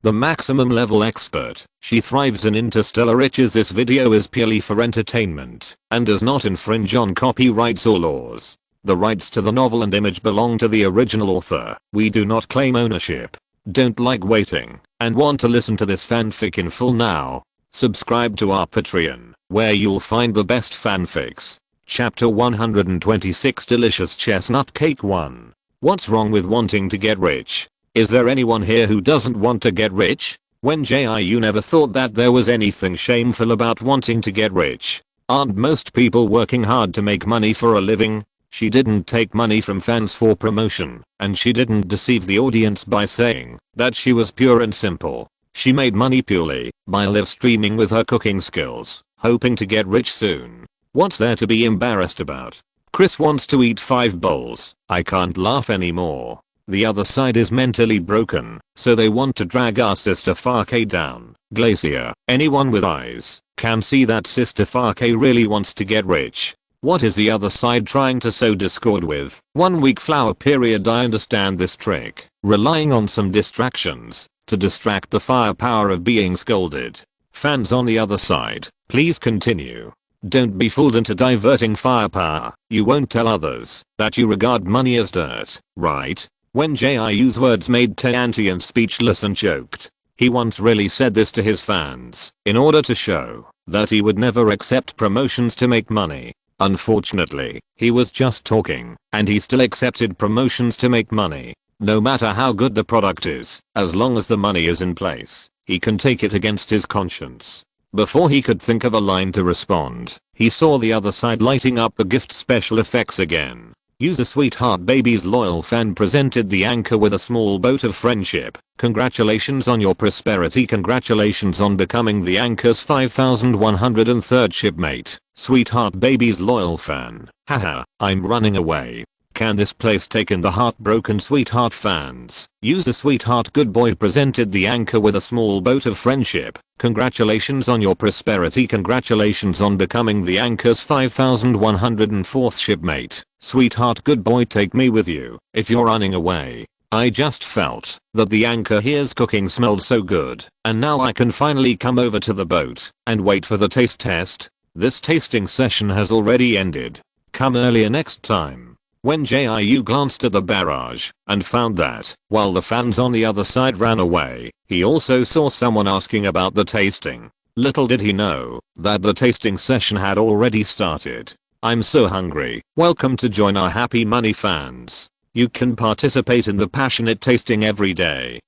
the maximum level expert. She thrives in interstellar riches. This video is purely for entertainment and does not infringe on copyrights or laws. The rights to the novel and image belong to the original author. We do not claim ownership. Don't like waiting and want to listen to this fanfic in full now? Subscribe to our Patreon, where you'll find the best fanfics. Chapter 126, Delicious Chestnut Cake 1. What's wrong with wanting to get rich? Is there anyone here who doesn't want to get rich? Wen Jiu never thought that there was anything shameful about wanting to get rich. Aren't most people working hard to make money for a living? She didn't take money from fans for promotion, and she didn't deceive the audience by saying that she was pure and simple. She made money purely by live streaming with her cooking skills, hoping to get rich soon. What's there to be embarrassed about? Chris wants to eat 5 bowls. I can't laugh anymore. The other side is mentally broken, so they want to drag our sister Farke down. Glacier, anyone with eyes can see that sister Farke really wants to get rich. What is the other side trying to sow discord with? 1 week flower period. I understand this trick, relying on some distractions to distract the firepower of being scolded. Fans on the other side, please continue. Don't be fooled into diverting firepower. You won't tell others that you regard money as dirt, right? Wen Jiu's words made Tiantian speechless and choked. He once really said this to his fans in order to show that he would never accept promotions to make money. Unfortunately, he was just talking, and he still accepted promotions to make money. No matter how good the product is, as long as the money is in place, he can take it against his conscience. Before he could think of a line to respond, he saw the other side lighting up the gift special effects again. User Sweetheart Baby's loyal fan presented the anchor with a small boat of friendship. Congratulations on your prosperity. Congratulations on becoming the anchor's 5103rd shipmate. Sweetheart Baby's loyal fan. Haha, I'm running away. Can this place take in the heartbroken Sweetheart fans? User Sweetheart Good Boy presented the anchor with a small boat of friendship. Congratulations on your prosperity. Congratulations on becoming the anchor's 5104th shipmate. Sweetheart Good Boy, take me with you if you're running away. I just felt that the anchor here's cooking smelled so good, and now I can finally come over to the boat and wait for the taste test. This tasting session has already ended. Come earlier next time. Wen Jiu glanced at the barrage and found that, while the fans on the other side ran away, he also saw someone asking about the tasting. Little did he know that the tasting session had already started. I'm so hungry. Welcome to join our Happy Money fans. You can participate in the passionate tasting every day.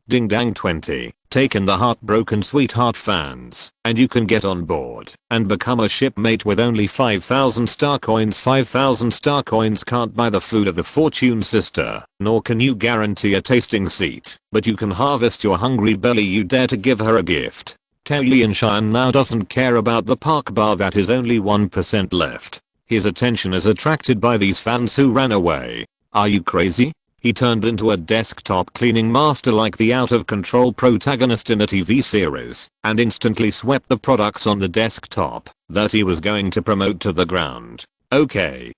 Ding dang 20. Take in the heartbroken Sweetheart fans, and you can get on board and become a shipmate with only 5,000 star coins. 5,000 star coins can't buy the food of the fortune sister, nor can you guarantee a tasting seat, but you can harvest your hungry belly. You dare to give her a gift. Tao Lianshan now doesn't care about the park bar that is only 1% left. His attention is attracted by these fans who ran away. Are you crazy? He turned into a desktop cleaning master like the out-of-control protagonist in a TV series, and instantly swept the products on the desktop that he was going to promote to the ground. Okay,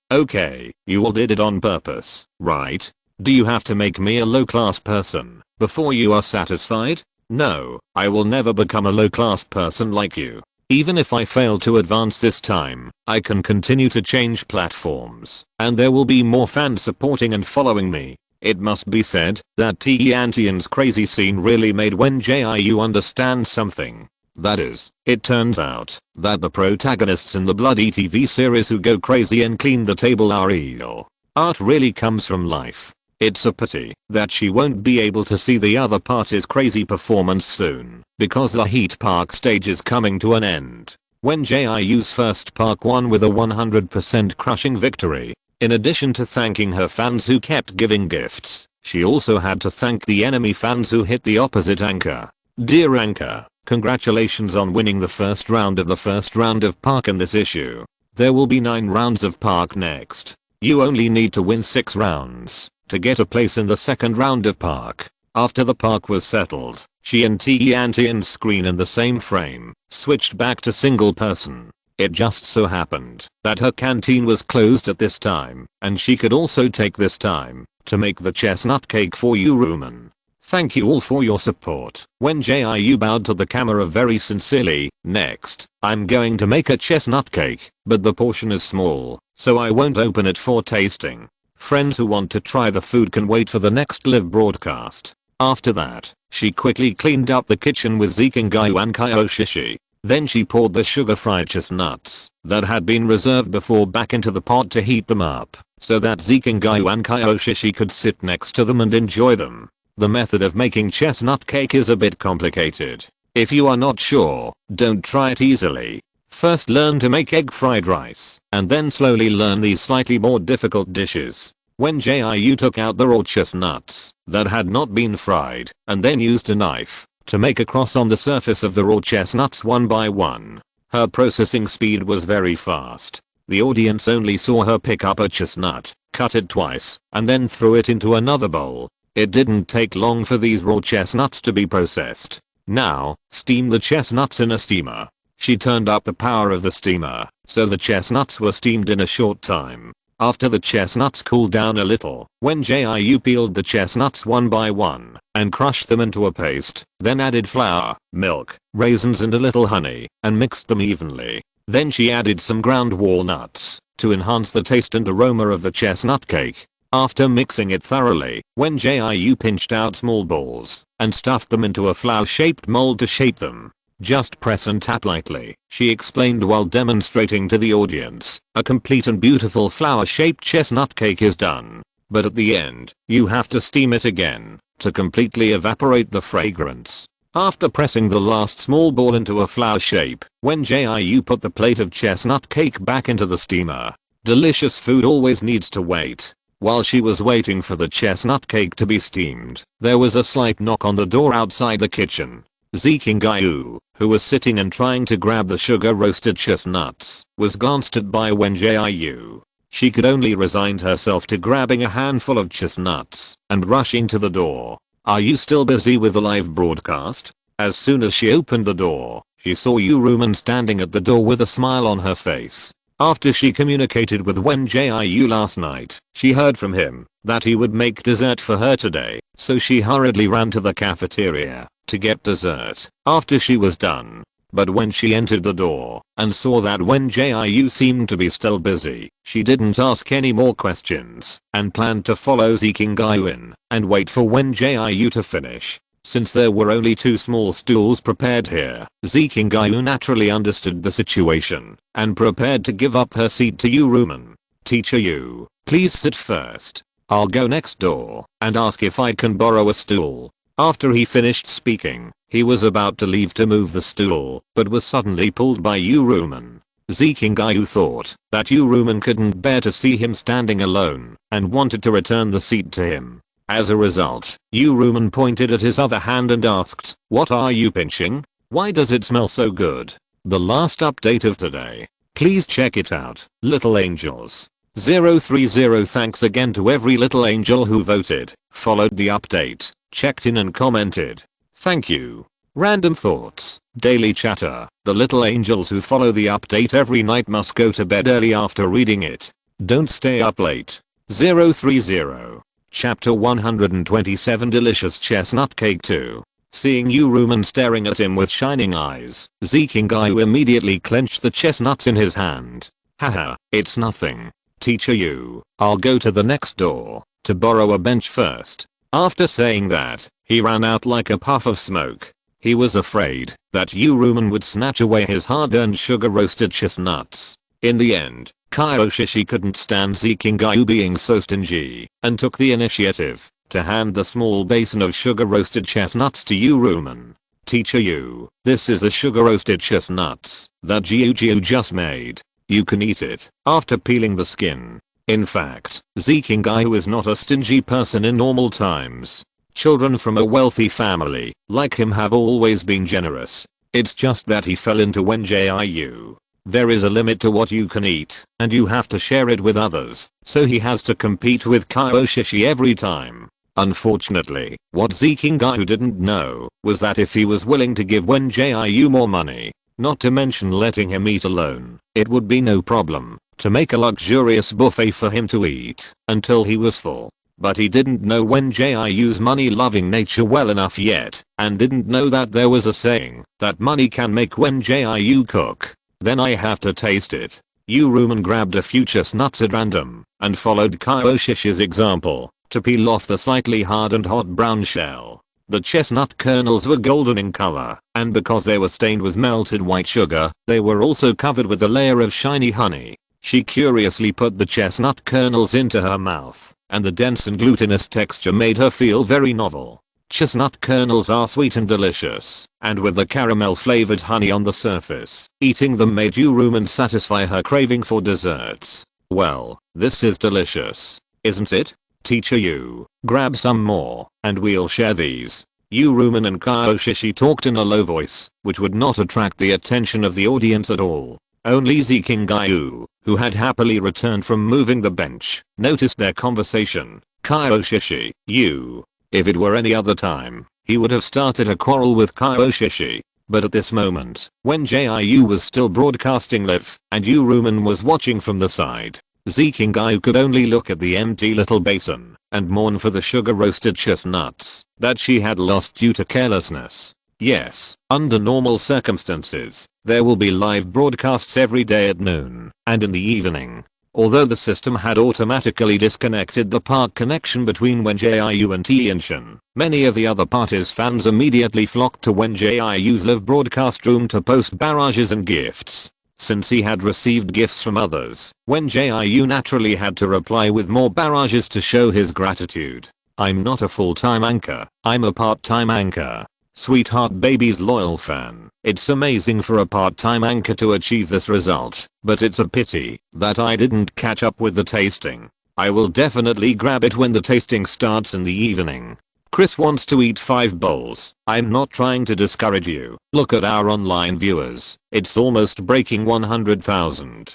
you all did it on purpose, right? Do you have to make me a low-class person before you are satisfied? No, I will never become a low-class person like you. Even if I fail to advance this time, I can continue to change platforms, and there will be more fans supporting and following me. It must be said that Tiantian's crazy scene really made Wen Jiu understand something. That is, it turns out that the protagonists in the bloody TV series who go crazy and clean the table are real. Art really comes from life. It's a pity that she won't be able to see the other party's crazy performance soon, because the Heat Park stage is coming to an end. Wen Jiu's first park won with a 100% crushing victory. In addition to thanking her fans who kept giving gifts, she also had to thank the enemy fans who hit the opposite anchor. Dear anchor, congratulations on winning the first round of park in this issue. There will be 9 rounds of park next. You only need to win 6 rounds to get a place in the second round of park. After the park was settled, she and Tiantian's screen in the same frame switched back to single person. It just so happened that her canteen was closed at this time, and she could also take this time to make the chestnut cake for you, Ruman. Thank you all for your support. Wen Jiu bowed to the camera very sincerely. Next, I'm going to make a chestnut cake, but the portion is small, so I won't open it for tasting. Friends who want to try the food can wait for the next live broadcast. After that, she quickly cleaned up the kitchen with Zikingayu and Kaioshishi. Then she poured the sugar-fried chestnuts that had been reserved before back into the pot to heat them up, so that Zikingayu and Kaioshishi could sit next to them and enjoy them. The method of making chestnut cake is a bit complicated. If you are not sure, don't try it easily. First learn to make egg fried rice, and then slowly learn these slightly more difficult dishes. Wen Jiu took out the raw chestnuts that had not been fried, and then used a knife to make a cross on the surface of the raw chestnuts one by one. Her processing speed was very fast. The audience only saw her pick up a chestnut, cut it twice, and then throw it into another bowl. It didn't take long for these raw chestnuts to be processed. Now, steam the chestnuts in a steamer. She turned up the power of the steamer, so the chestnuts were steamed in a short time. After the chestnuts cooled down a little, Wen Jiu peeled the chestnuts one by one and crushed them into a paste, then added flour, milk, raisins and a little honey, and mixed them evenly. Then she added some ground walnuts to enhance the taste and aroma of the chestnut cake. After mixing it thoroughly, Wen Jiu pinched out small balls and stuffed them into a flower-shaped mold to shape them. Just press and tap lightly, she explained while demonstrating to the audience. A complete and beautiful flower-shaped chestnut cake is done. But at the end, you have to steam it again to completely evaporate the fragrance. After pressing the last small ball into a flower shape, Wen Jiu put the plate of chestnut cake back into the steamer. Delicious food always needs to wait. While she was waiting for the chestnut cake to be steamed, there was a slight knock on the door outside the kitchen. Zikingayu, who was sitting and trying to grab the sugar roasted chestnuts, was glanced at by Wen Jiu. She could only resign herself to grabbing a handful of chestnuts and rushing to the door. Are you still busy with the live broadcast? As soon as she opened the door, she saw Yuruman standing at the door with a smile on her face. After she communicated with Wen Jiu last night, she heard from him that he would make dessert for her today, so she hurriedly ran to the cafeteria to get dessert after she was done. But when she entered the door and saw that Wen Jiu seemed to be still busy, she didn't ask any more questions and planned to follow Zikingayu in and wait for Wen Jiu to finish. Since there were only 2 small stools prepared here, Zikingayu naturally understood the situation and prepared to give up her seat to Yuruman. Teacher Yu, please sit first. I'll go next door and ask if I can borrow a stool. After he finished speaking, he was about to leave to move the stool, but was suddenly pulled by Yuruman. Zikingayu thought that Yuruman couldn't bear to see him standing alone and wanted to return the seat to him. As a result, Yuruman pointed at his other hand and asked, "What are you pinching? Why does it smell so good?" The last update of today. Please check it out, little angels. 030 Thanks again to every little angel who voted, followed the update, checked in and commented. Thank you. Random thoughts, daily chatter. The little angels who follow the update every night must go to bed early after reading it. Don't stay up late. 030. Chapter 127 Delicious Chestnut Cake 2. Seeing Yuruman staring at him with shining eyes, Zikingayu immediately clenched the chestnuts in his hand. Haha, it's nothing. Teacher Yu, I'll go to the next door to borrow a bench first. After saying that, he ran out like a puff of smoke. He was afraid that Yuruman would snatch away his hard-earned sugar-roasted chestnuts. In the end, Kaioshishi couldn't stand Zikingayu being so stingy and took the initiative to hand the small basin of sugar-roasted chestnuts to Yuruman. Teacher Yu, this is the sugar-roasted chestnuts that Jiu just made. You can eat it after peeling the skin. In fact, Zikingayu is not a stingy person in normal times. Children from a wealthy family like him have always been generous. It's just that he fell into Wen Jiu. There is a limit to what you can eat, and you have to share it with others, so he has to compete with Kaioshishi every time. Unfortunately, what Zikingayu didn't know was that if he was willing to give Wen Jiu more money, not to mention letting him eat alone, it would be no problem to make a luxurious buffet for him to eat until he was full. But he didn't know Wen Jiu's money-loving nature well enough yet, and didn't know that there was a saying that money can make Wen Jiu cook. Then I have to taste it. Yu Rumen grabbed a few chestnuts at random and followed Kyoshish's example to peel off the slightly hard and hot brown shell. The chestnut kernels were golden in color, and because they were stained with melted white sugar, they were also covered with a layer of shiny honey. She curiously put the chestnut kernels into her mouth, and the dense and glutinous texture made her feel very novel. Chestnut kernels are sweet and delicious, and with the caramel flavored honey on the surface, eating them made Yu Rumen satisfy her craving for desserts. Well, this is delicious, isn't it? Teacher Yu, grab some more, and we'll share these. Yu Rumen and Kyoshishi talked in a low voice, which would not attract the attention of the audience at all. Only Zikingyu, who had happily returned from moving the bench, noticed their conversation. Kyoshishi, you. If it were any other time, he would have started a quarrel with Kyoshishi. But at this moment, when Jiu was still broadcasting live, and Yu Rumen was watching from the side, Zikingyu could only look at the empty little basin and mourn for the sugar-roasted chestnuts that she had lost due to carelessness. Yes, under normal circumstances, there will be live broadcasts every day at noon and in the evening. Although the system had automatically disconnected the park connection between Wen Jiu and Tianshan, many of the other parties' fans immediately flocked to Wen Jiu's live broadcast room to post barrages and gifts. Since he had received gifts from others, Wen Jiu naturally had to reply with more barrages to show his gratitude. I'm not a full-time anchor, I'm a part-time anchor. Sweetheart Baby's loyal fan. It's amazing for a part-time anchor to achieve this result, but it's a pity that I didn't catch up with the tasting. I will definitely grab it when the tasting starts in the evening. Chris wants to eat 5 bowls. I'm not trying to discourage you. Look at our online viewers. It's almost breaking 100,000.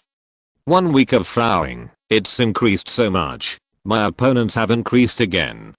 1 week of frowning. It's increased so much. My opponents have increased again.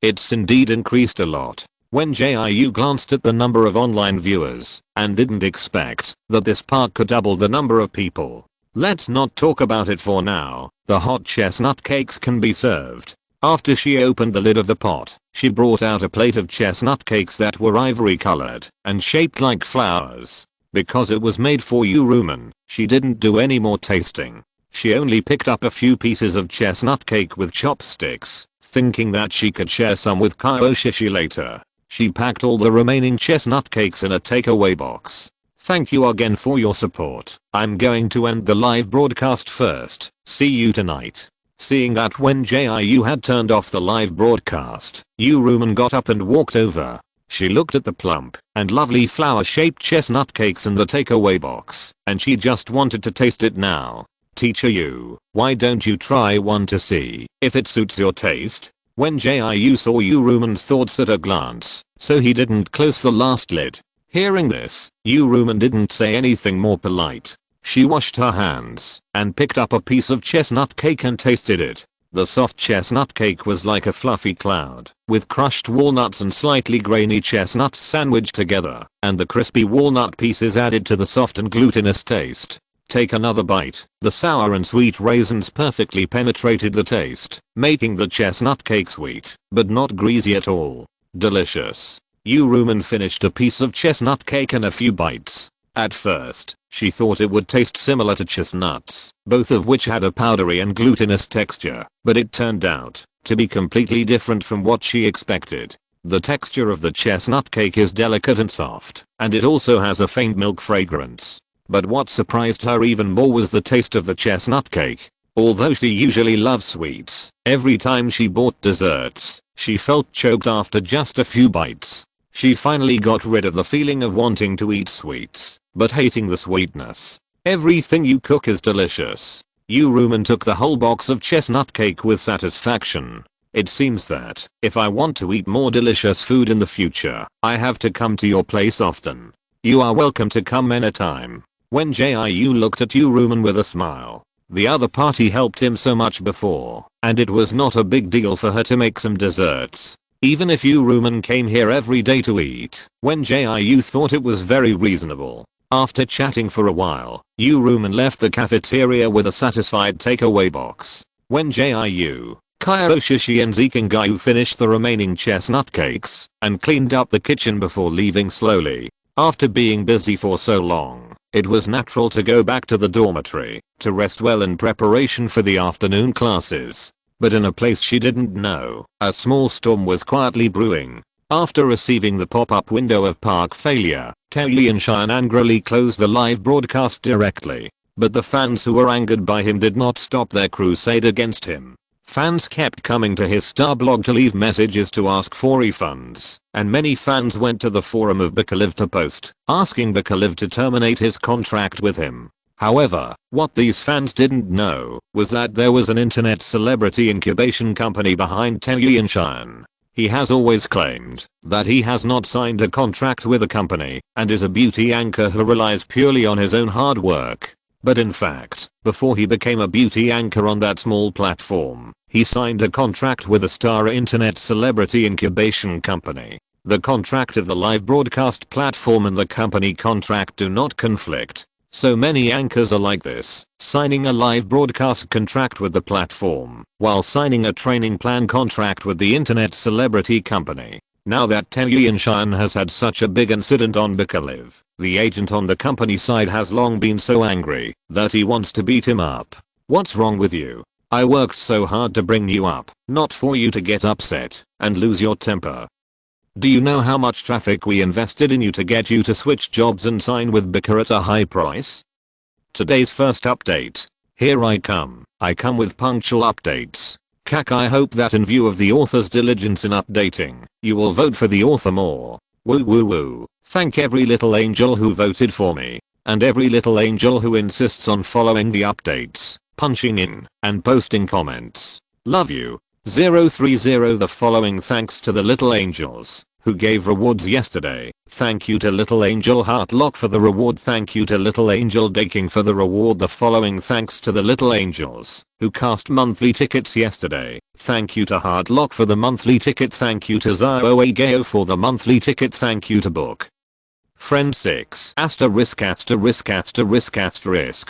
It's indeed increased a lot. When Jiu glanced at the number of online viewers and didn't expect that this park could double the number of people. Let's not talk about it for now. The hot chestnut cakes can be served. After she opened the lid of the pot, she brought out a plate of chestnut cakes that were ivory colored and shaped like flowers. Because it was made for Yu Rumen, she didn't do any more tasting. She only picked up a few pieces of chestnut cake with chopsticks, thinking that she could share some with Kyoshishi later. She packed all the remaining chestnut cakes in a takeaway box. Thank you again for your support. I'm going to end the live broadcast first. See you tonight. Seeing that when Jiu had turned off the live broadcast, Yu Rumen got up and walked over. She looked at the plump and lovely flower-shaped chestnut cakes in the takeaway box, and she just wanted to taste it now. Teacher Yu, why don't you try one to see if it suits your taste? When Jiu saw Yu Rumen's thoughts at a glance, so he didn't close the last lid. Hearing this, Yu Rumen didn't say anything more polite. She washed her hands and picked up a piece of chestnut cake and tasted it. The soft chestnut cake was like a fluffy cloud, with crushed walnuts and slightly grainy chestnuts sandwiched together, and the crispy walnut pieces added to the soft and glutinous taste. Take another bite. The sour and sweet raisins perfectly penetrated the taste, making the chestnut cake sweet, but not greasy at all. Delicious. Yu Rumen finished a piece of chestnut cake in a few bites. At first, she thought it would taste similar to chestnuts, both of which had a powdery and glutinous texture, but it turned out to be completely different from what she expected. The texture of the chestnut cake is delicate and soft, and it also has a faint milk fragrance. But what surprised her even more was the taste of the chestnut cake. Although she usually loves sweets, every time she bought desserts, she felt choked after just a few bites. She finally got rid of the feeling of wanting to eat sweets, but hating the sweetness. Everything you cook is delicious. Yu Rumen took the whole box of chestnut cake with satisfaction. It seems that, if I want to eat more delicious food in the future, I have to come to your place often. You are welcome to come anytime. When Jiu looked at Yu Rumen with a smile. The other party helped him so much before, and it was not a big deal for her to make some desserts. Even if Yu Rumen came here every day to eat, when Jiu thought it was very reasonable. After chatting for a while, Yu Rumen left the cafeteria with a satisfied takeaway box. When Jiu, Kyoshi and Zikingayu finished the remaining chestnut cakes and cleaned up the kitchen before leaving slowly. After being busy for so long, it was natural to go back to the dormitory to rest well in preparation for the afternoon classes. But in a place she didn't know, a small storm was quietly brewing. After receiving the pop-up window of park failure, Talisman angrily closed the live broadcast directly. But the fans who were angered by him did not stop their crusade against him. Fans kept coming to his star blog to leave messages to ask for refunds, and many fans went to the forum of Bakaliv to post, asking Bakaliv to terminate his contract with him. However, what these fans didn't know was that there was an internet celebrity incubation company behind Talisman. He has always claimed that he has not signed a contract with a company and is a beauty anchor who relies purely on his own hard work. But in fact, before he became a beauty anchor on that small platform, he signed a contract with a star internet celebrity incubation company. The contract of the live broadcast platform and the company contract do not conflict. So many anchors are like this, signing a live broadcast contract with the platform, while signing a training plan contract with the internet celebrity company. Now that Talisman has had such a big incident on Bakaliv, the agent on the company side has long been so angry that he wants to beat him up. What's wrong with you? I worked so hard to bring you up, not for you to get upset and lose your temper. Do you know how much traffic we invested in you to get you to switch jobs and sign with Bika at a high price? Today's first update. Here I come with punctual updates. I hope that in view of the author's diligence in updating, you will vote for the author more. Woo woo woo. Thank every little angel who voted for me, and every little angel who insists on following the updates, punching in, and posting comments. Love you. 030 The following thanks to the little angels who gave rewards yesterday. Thank you to Little Angel Heartlock for the reward. Thank you to Little Angel Daking for the reward. The following thanks to the little angels who cast monthly tickets yesterday. Thank you to Heartlock for the monthly ticket. Thank you to Zioageo for the monthly ticket. Thank you to Book Friend 6 ***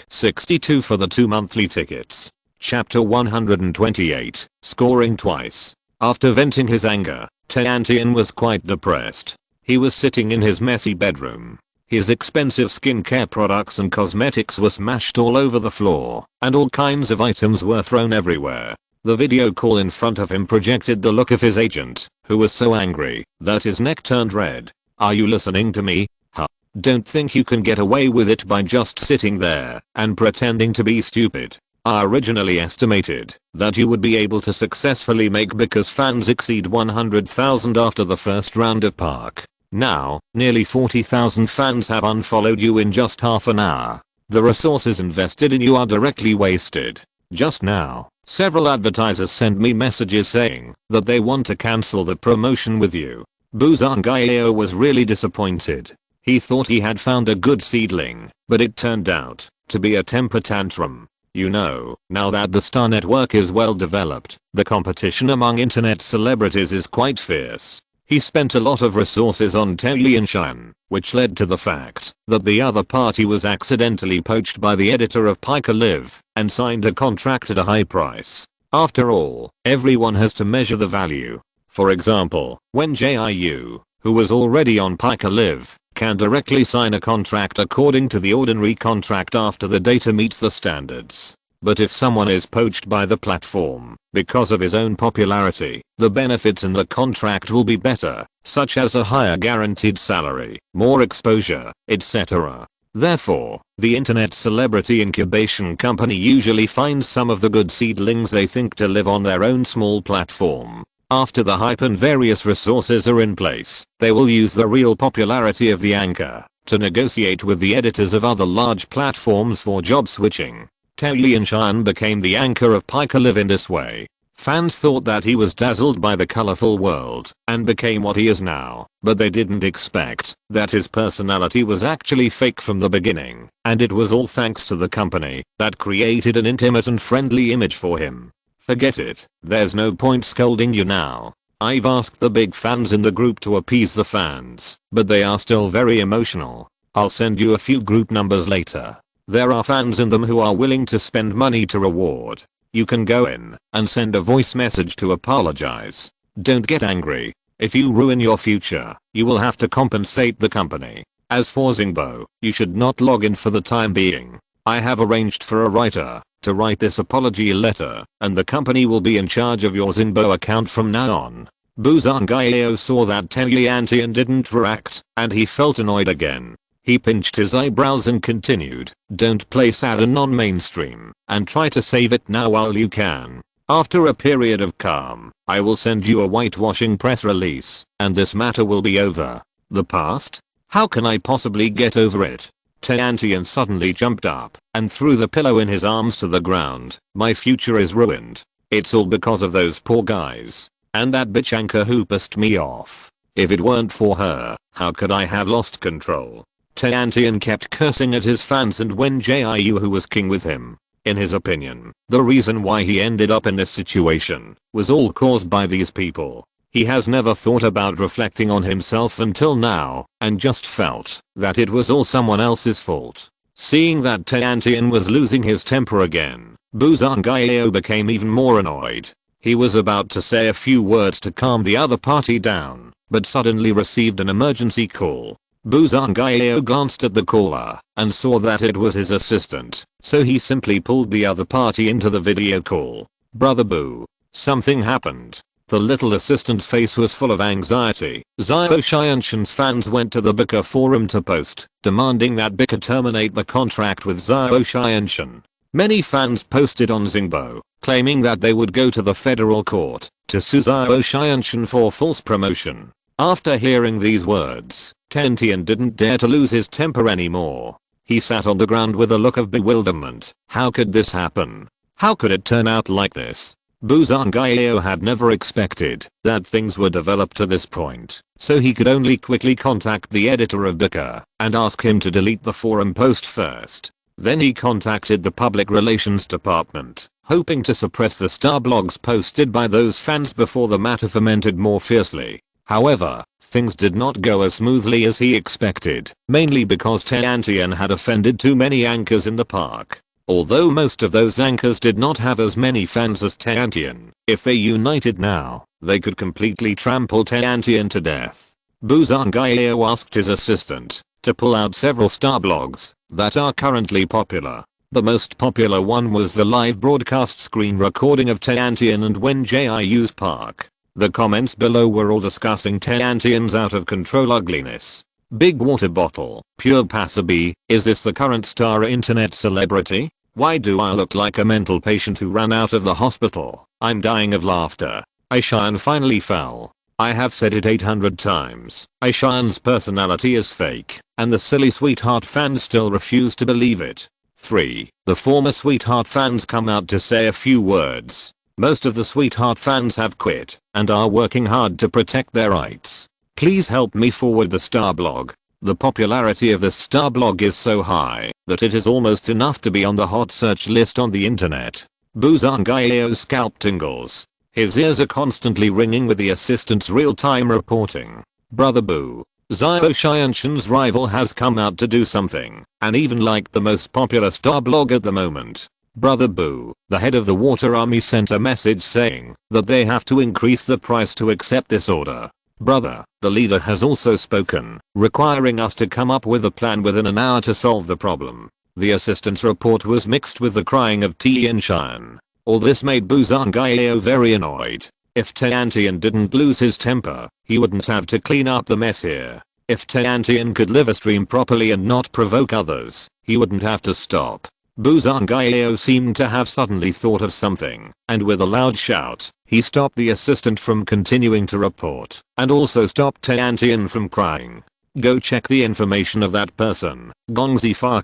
62 for the 2 monthly tickets. Chapter 128, Scoring Twice. After venting his anger, Tiantian was quite depressed. He was sitting in his messy bedroom. His expensive skincare products and cosmetics were smashed all over the floor, and all kinds of items were thrown everywhere. The video call in front of him projected the look of his agent, who was so angry that his neck turned red. Are you listening to me? Huh. Don't think you can get away with it by just sitting there and pretending to be stupid. I originally estimated that you would be able to successfully make Bika's fans exceed 100,000 after the first round of Park. Now, nearly 40,000 fans have unfollowed you in just half an hour. The resources invested in you are directly wasted. Just now, several advertisers sent me messages saying that they want to cancel the promotion with you. Buzangayo was really disappointed. He thought he had found a good seedling, but it turned out to be a temper tantrum. You know, now that the Star Network is well developed, the competition among internet celebrities is quite fierce. He spent a lot of resources on Talisman, which led to the fact that the other party was accidentally poached by the editor of Pika Live and signed a contract at a high price. After all, everyone has to measure the value. For example, Wen Jiu, who was already on Pika Live, can directly sign a contract according to the ordinary contract after the data meets the standards. But if someone is poached by the platform because of his own popularity, the benefits in the contract will be better, such as a higher guaranteed salary, more exposure, etc. Therefore, the internet celebrity incubation company usually finds some of the good seedlings they think to live on their own small platform. After the hype and various resources are in place, they will use the real popularity of the anchor to negotiate with the editors of other large platforms for job switching. Talisman became the anchor of Pika Live in this way. Fans thought that he was dazzled by the colorful world and became what he is now, but they didn't expect that his personality was actually fake from the beginning, and it was all thanks to the company that created an intimate and friendly image for him. Forget it, there's no point scolding you now. I've asked the big fans in the group to appease the fans, but they are still very emotional. I'll send you a few group numbers later. There are fans in them who are willing to spend money to reward You can go in and send a voice message to apologize. Don't get angry. If you ruin your future, you will have to compensate the company. As for Xingbo, you should not log in for the time being. I have arranged for a writer to write this apology letter, and the company will be in charge of your Xingbo account from now on. Bu Zhangjiao saw that Tiantian didn't react, and he felt annoyed again. He pinched his eyebrows and continued, don't play sad and non-mainstream, and try to save it now while you can. After a period of calm, I will send you a whitewashing press release, and this matter will be over. The past? How can I possibly get over it? Tiantian suddenly jumped up and threw the pillow in his arms to the ground. My future is ruined. It's all because of those poor guys. And that bitch Anchor who pissed me off. If it weren't for her, how could I have lost control? Tiantian kept cursing at his fans and Wen Jiu who was king with him. In his opinion, the reason why he ended up in this situation was all caused by these people. He has never thought about reflecting on himself until now, and just felt that it was all someone else's fault. Seeing that Tiantian was losing his temper again, Bu Zhangjiao became even more annoyed. He was about to say a few words to calm the other party down, but suddenly received an emergency call. Bu Zhangjiao glanced at the caller and saw that it was his assistant, so he simply pulled the other party into the video call. Brother Bu, something happened. The little assistant's face was full of anxiety. Xiao Xianshan's fans went to the Bika forum to post, demanding that Bika terminate the contract with Xiao Xianshan. Many fans posted on Xingbo, claiming that they would go to the federal court to sue Xiao Xianshan for false promotion. After hearing these words, Tiantian didn't dare to lose his temper anymore. He sat on the ground with a look of bewilderment. How could this happen? How could it turn out like this? Bu Zhangjiao had never expected that things were developed to this point, so he could only quickly contact the editor of Bika and ask him to delete the forum post first. Then he contacted the public relations department, hoping to suppress the star blogs posted by those fans before the matter fermented more fiercely. However, things did not go as smoothly as he expected, mainly because Tiantian had offended too many anchors in the park. Although most of those anchors did not have as many fans as Tiantian, if they united now, they could completely trample Tiantian to death. Bu Zhangjiao asked his assistant to pull out several star blogs that are currently popular. The most popular one was the live broadcast screen recording of Tiantian and Wen Jiu's park. The comments below were all discussing Tiantian's out of control ugliness. Big water bottle, pure passerby, is this the current star internet celebrity? Why do I look like a mental patient who ran out of the hospital? I'm dying of laughter. Aishan finally fell. I have said it 800 times. Aishan's personality is fake, and the silly sweetheart fans still refuse to believe it. 3. The former sweetheart fans come out to say a few words. Most of the sweetheart fans have quit and are working hard to protect their rights. Please help me forward the star blog. The popularity of this star blog is so high that it is almost enough to be on the hot search list on the internet. Bu Zhangjiao's scalp tingles. His ears are constantly ringing with the assistant's real-time reporting. Brother Bu, Xiao Xianshan's rival has come out to do something, and even like the most popular star blog at the moment. Brother Bu, the head of the water army sent a message saying that they have to increase the price to accept this order. Brother, the leader has also spoken, requiring us to come up with a plan within an hour to solve the problem. The assistant's report was mixed with the crying of Tiantian. All this made Bu Zhangjiao very annoyed. If Tiantian didn't lose his temper, he wouldn't have to clean up the mess here. If Tiantian could live a stream properly and not provoke others, he wouldn't have to stop. Bu Zhangjiao seemed to have suddenly thought of something, and with a loud shout, he stopped the assistant from continuing to report, and also stopped Tiantian from crying. Go check the information of that person, Gongzi Fa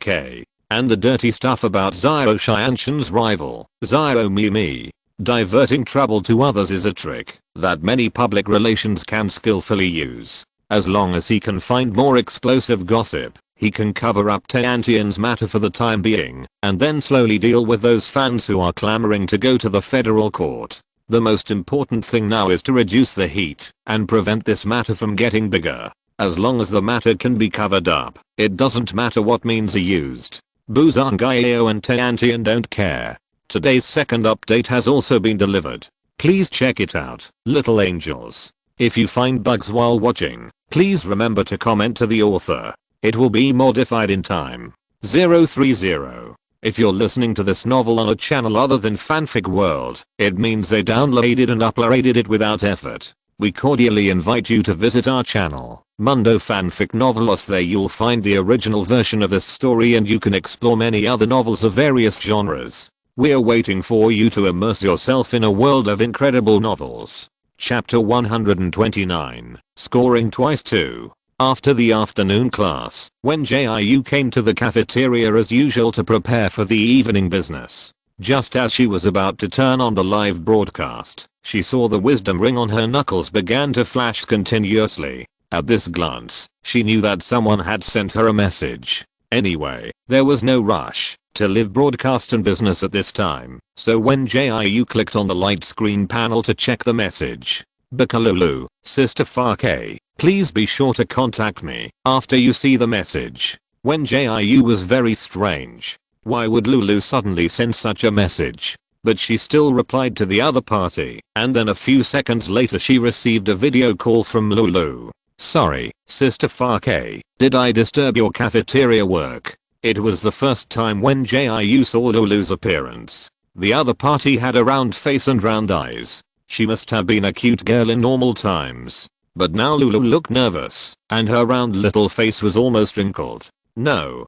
and the dirty stuff about Xiao Xianshan's rival, Xiao Mimi. Diverting trouble to others is a trick that many public relations can skillfully use. As long as he can find more explosive gossip, he can cover up Tiantian's matter for the time being, and then slowly deal with those fans who are clamoring to go to the federal court. The most important thing now is to reduce the heat and prevent this matter from getting bigger. As long as the matter can be covered up, it doesn't matter what means are used. Bu Zhangjiao and Tiantian don't care. Today's second update has also been delivered. Please check it out, little angels. If you find bugs while watching, please remember to comment to the author. It will be modified in time. 030. If you're listening to this novel on a channel other than Fanfic World, it means they downloaded and uploaded it without effort. We cordially invite you to visit our channel, Mundo Fanfic Novelos. There you'll find the original version of this story and you can explore many other novels of various genres. We're waiting for you to immerse yourself in a world of incredible novels. Chapter 129, Scoring Twice 2. After the afternoon class, Wen Jiu came to the cafeteria as usual to prepare for the evening business. Just as she was about to turn on the live broadcast, she saw the wisdom ring on her knuckles began to flash continuously. At this glance, she knew that someone had sent her a message. Anyway, there was no rush to live broadcast and business at this time, so Wen Jiu clicked on the light screen panel to check the message. Bakalulu, Sister Fake, please be sure to contact me after you see the message. Wen Jiu was very strange. Why would Lulu suddenly send such a message? But she still replied to the other party, and then a few seconds later she received a video call from Lulu. Sorry, Sister Fake, did I disturb your cafeteria work? It was the first time Wen Jiu saw Lulu's appearance. The other party had a round face and round eyes. She must have been a cute girl in normal times. But now Lulu looked nervous, and her round little face was almost wrinkled. No,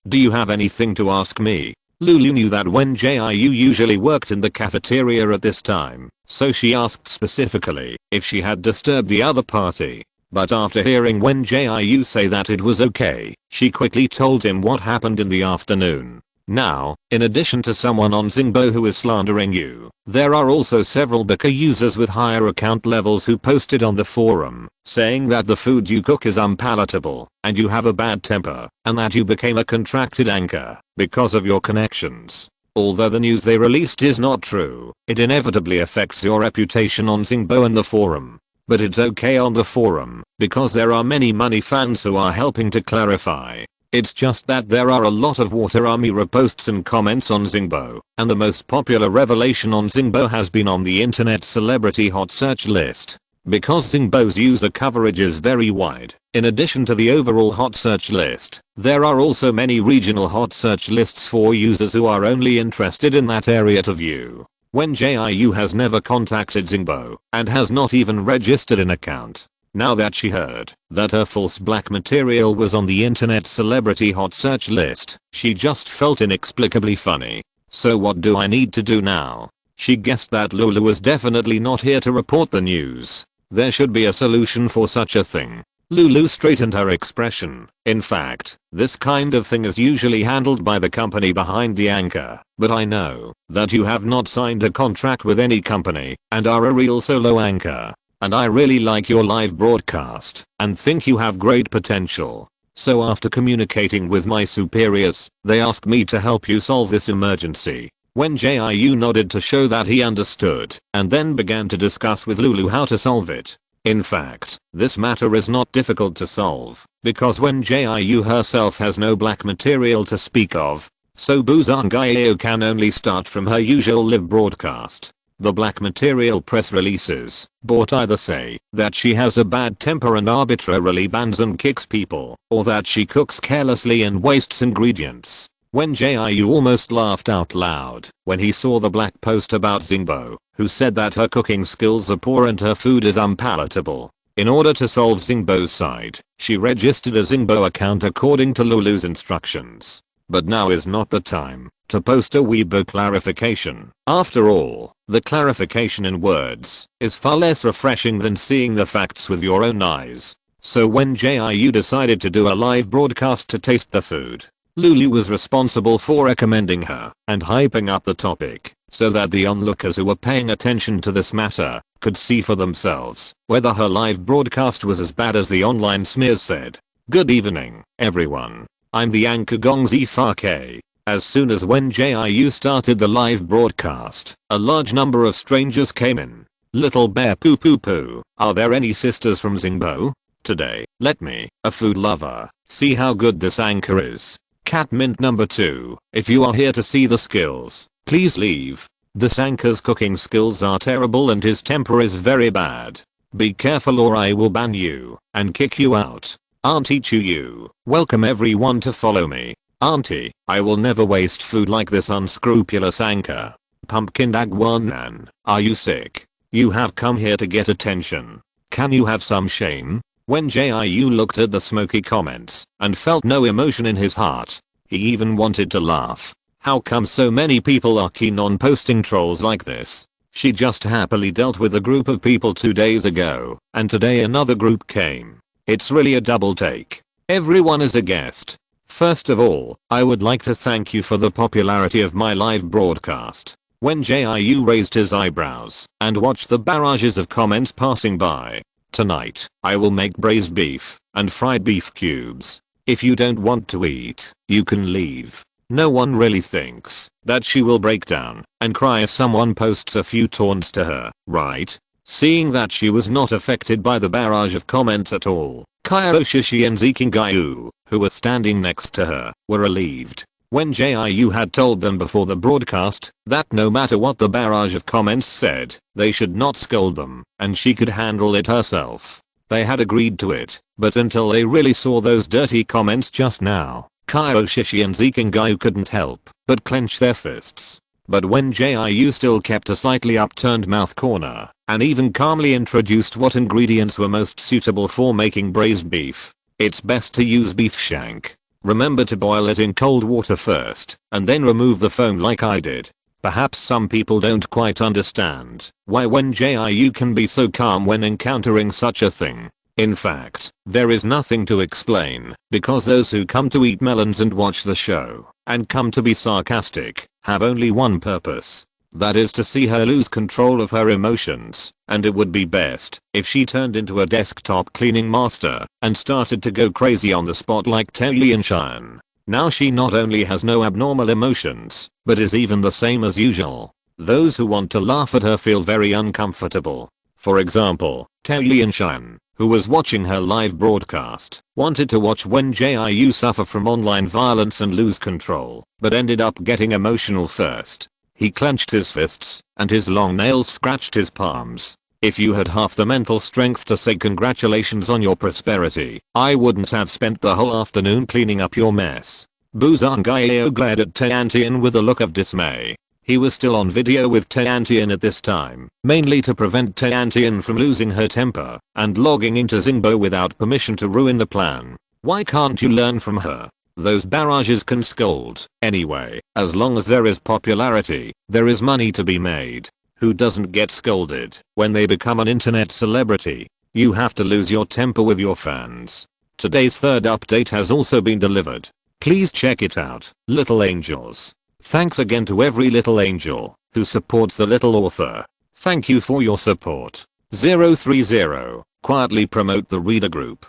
do you have anything to ask me? Lulu knew that Wen Jiu usually worked in the cafeteria at this time, so she asked specifically if she had disturbed the other party. But after hearing Wen Jiu say that it was okay, she quickly told him what happened in the afternoon. Now, in addition to someone on Xingbo who is slandering you, there are also several Bika users with higher account levels who posted on the forum, saying that the food you cook is unpalatable, and you have a bad temper, and that you became a contracted anchor because of your connections. Although the news they released is not true, it inevitably affects your reputation on Xingbo and the forum. But it's okay on the forum, because there are many money fans who are helping to clarify. It's just that there are a lot of water army reposts and comments on Xingbo, and the most popular revelation on Xingbo has been on the internet celebrity hot search list. Because Xingbo's user coverage is very wide, in addition to the overall hot search list, there are also many regional hot search lists for users who are only interested in that area to view. Wen Jiu has never contacted Xingbo, and has not even registered an account. Now that she heard that her false black material was on the internet celebrity hot search list, she just felt inexplicably funny. So what do I need to do now? She guessed that Lulu was definitely not here to report the news. There should be a solution for such a thing. Lulu straightened her expression. In fact, this kind of thing is usually handled by the company behind the anchor, but I know that you have not signed a contract with any company and are a real solo anchor. And I really like your live broadcast and think you have great potential. So after communicating with my superiors, they asked me to help you solve this emergency. Wen Jiu nodded to show that he understood, and then began to discuss with Lulu how to solve it. In fact, this matter is not difficult to solve, because Wen Jiu herself has no black material to speak of. So Buzangayo can only start from her usual live broadcast. The black material press releases, but either say that she has a bad temper and arbitrarily bans and kicks people, or that she cooks carelessly and wastes ingredients. Wen Jiu almost laughed out loud when he saw the black post about Xingbo, who said that her cooking skills are poor and her food is unpalatable. In order to solve Xingbo's side, she registered a Xingbo account according to Lulu's instructions. But now is not the time to post a Weibo clarification. After all, the clarification in words is far less refreshing than seeing the facts with your own eyes. So when Jiu decided to do a live broadcast to taste the food, Lulu was responsible for recommending her and hyping up the topic so that the onlookers who were paying attention to this matter could see for themselves whether her live broadcast was as bad as the online smears said. Good evening, everyone. I'm the anchor Gongzi Fake. As soon as Wen Jiu started the live broadcast, a large number of strangers came in. Little bear poo poo poo, are there any sisters from Xingbo? Today, let me, a food lover, see how good this anchor is. Cat mint number 2, if you are here to see the skills, Please leave. This anchor's cooking skills are terrible and his temper is very bad. Be careful or I will ban you and kick you out. Auntie Chu, welcome everyone to follow me. Auntie, I will never waste food like this unscrupulous anchor. Pumpkin Dagwanan, are you sick? You have come here to get attention. Can you have some shame? Wen Jiu looked at the smoky comments and felt no emotion in his heart. He even wanted to laugh. How come so many people are keen on posting trolls like this? She just happily dealt with a group of people 2 days ago, and today another group came. It's really a double take. Everyone is a guest. First of all, I would like to thank you for the popularity of my live broadcast. Wen Jiu raised his eyebrows and watched the barrages of comments passing by. Tonight, I will make braised beef and fried beef cubes. If you don't want to eat, you can leave. No one really thinks that she will break down and cry if someone posts a few taunts to her, right? Seeing that she was not affected by the barrage of comments at all, Kairo Shishi and Zikingayu, who were standing next to her, were relieved. Wen Jiu had told them before the broadcast that no matter what the barrage of comments said, they should not scold them, and she could handle it herself. They had agreed to it, but until they really saw those dirty comments just now, Kairo Shishi and Zikingayu couldn't help but clench their fists. But Wen Jiu still kept a slightly upturned mouth corner, and even calmly introduced what ingredients were most suitable for making braised beef. It's best to use beef shank. Remember to boil it in cold water first, and then remove the foam like I did. Perhaps some people don't quite understand why Wen Jiu can be so calm when encountering such a thing. In fact, there is nothing to explain, because those who come to eat melons and watch the show, and come to be sarcastic, have only one purpose. That is to see her lose control of her emotions, and it would be best if she turned into a desktop cleaning master and started to go crazy on the spot like Talisman. Now she not only has no abnormal emotions, but is even the same as usual. Those who want to laugh at her feel very uncomfortable. For example, Talisman, who was watching her live broadcast, wanted to watch Wen Jiu suffer from online violence and lose control, but ended up getting emotional first. He clenched his fists, and his long nails scratched his palms. If you had half the mental strength to say congratulations on your prosperity, I wouldn't have spent the whole afternoon cleaning up your mess. Buzangayo glared at Tiantian with a look of dismay. He was still on video with Tiantian at this time, mainly to prevent Tiantian from losing her temper and logging into Xingbo without permission to ruin the plan. Why can't you learn from her? Those barrages can scold. Anyway, as long as there is popularity, there is money to be made. Who doesn't get scolded when they become an internet celebrity? You have to lose your temper with your fans. Today's third update has also been delivered. Please check it out, little angels. Thanks again to every little angel who supports the little author. Thank you for your support. 030. Quietly promote the reader group.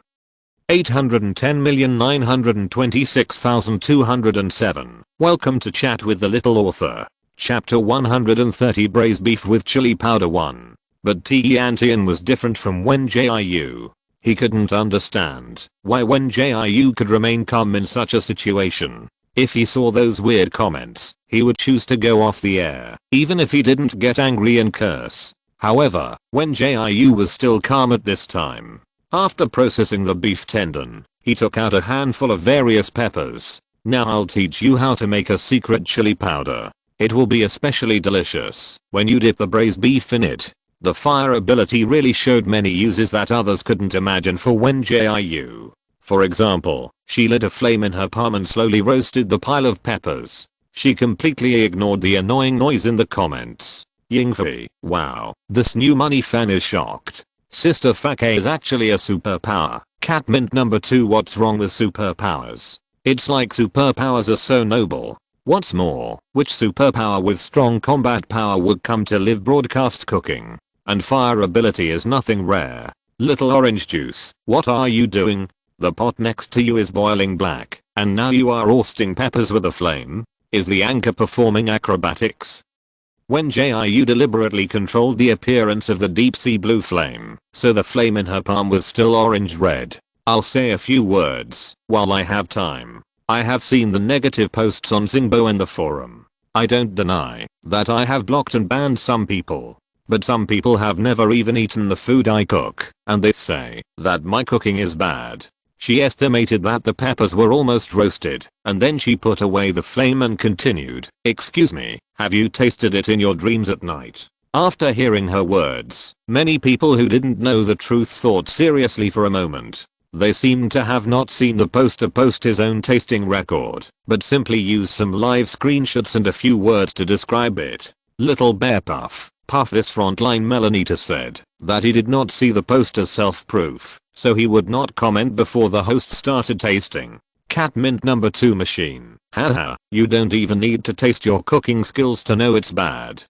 810,926,207. Welcome to Chat with the Little Author. Chapter 130 Braised Beef with Chili Powder 1. But Tiantian was different from Wen Jiu. He couldn't understand why Wen Jiu could remain calm in such a situation. If he saw those weird comments, he would choose to go off the air, even if he didn't get angry and curse. However, Wen Jiu was still calm at this time. After processing the beef tendon, he took out a handful of various peppers. Now I'll teach you how to make a secret chili powder. It will be especially delicious when you dip the braised beef in it. The fire ability really showed many uses that others couldn't imagine for Wen Jiu. For example, she lit a flame in her palm and slowly roasted the pile of peppers. She completely ignored the annoying noise in the comments. Yingfei, wow, this new money fan is shocked. Sister Fake is actually a superpower. Catmint number 2. What's wrong with superpowers? It's like superpowers are so noble. What's more, which superpower with strong combat power would come to live broadcast cooking? And fire ability is nothing rare. Little orange juice, what are you doing? The pot next to you is boiling black, and now you are roasting peppers with a flame? Is the anchor performing acrobatics? Wen Jiu deliberately controlled the appearance of the deep sea blue flame, so the flame in her palm was still orange red. I'll say a few words while I have time. I have seen the negative posts on Xingbo and the forum. I don't deny that I have blocked and banned some people. But some people have never even eaten the food I cook, and they say that my cooking is bad. She estimated that the peppers were almost roasted, and then she put away the flame and continued, "Excuse me, have you tasted it in your dreams at night?" After hearing her words, many people who didn't know the truth thought seriously for a moment. They seemed to have not seen the poster post his own tasting record, but simply used some live screenshots and a few words to describe it. Little Bear Puff, this frontline melon eater said that he did not see the post as self-proof, so he would not comment before the host started tasting. Cat Mint number 2 machine, haha, you don't even need to taste your cooking skills to know it's bad.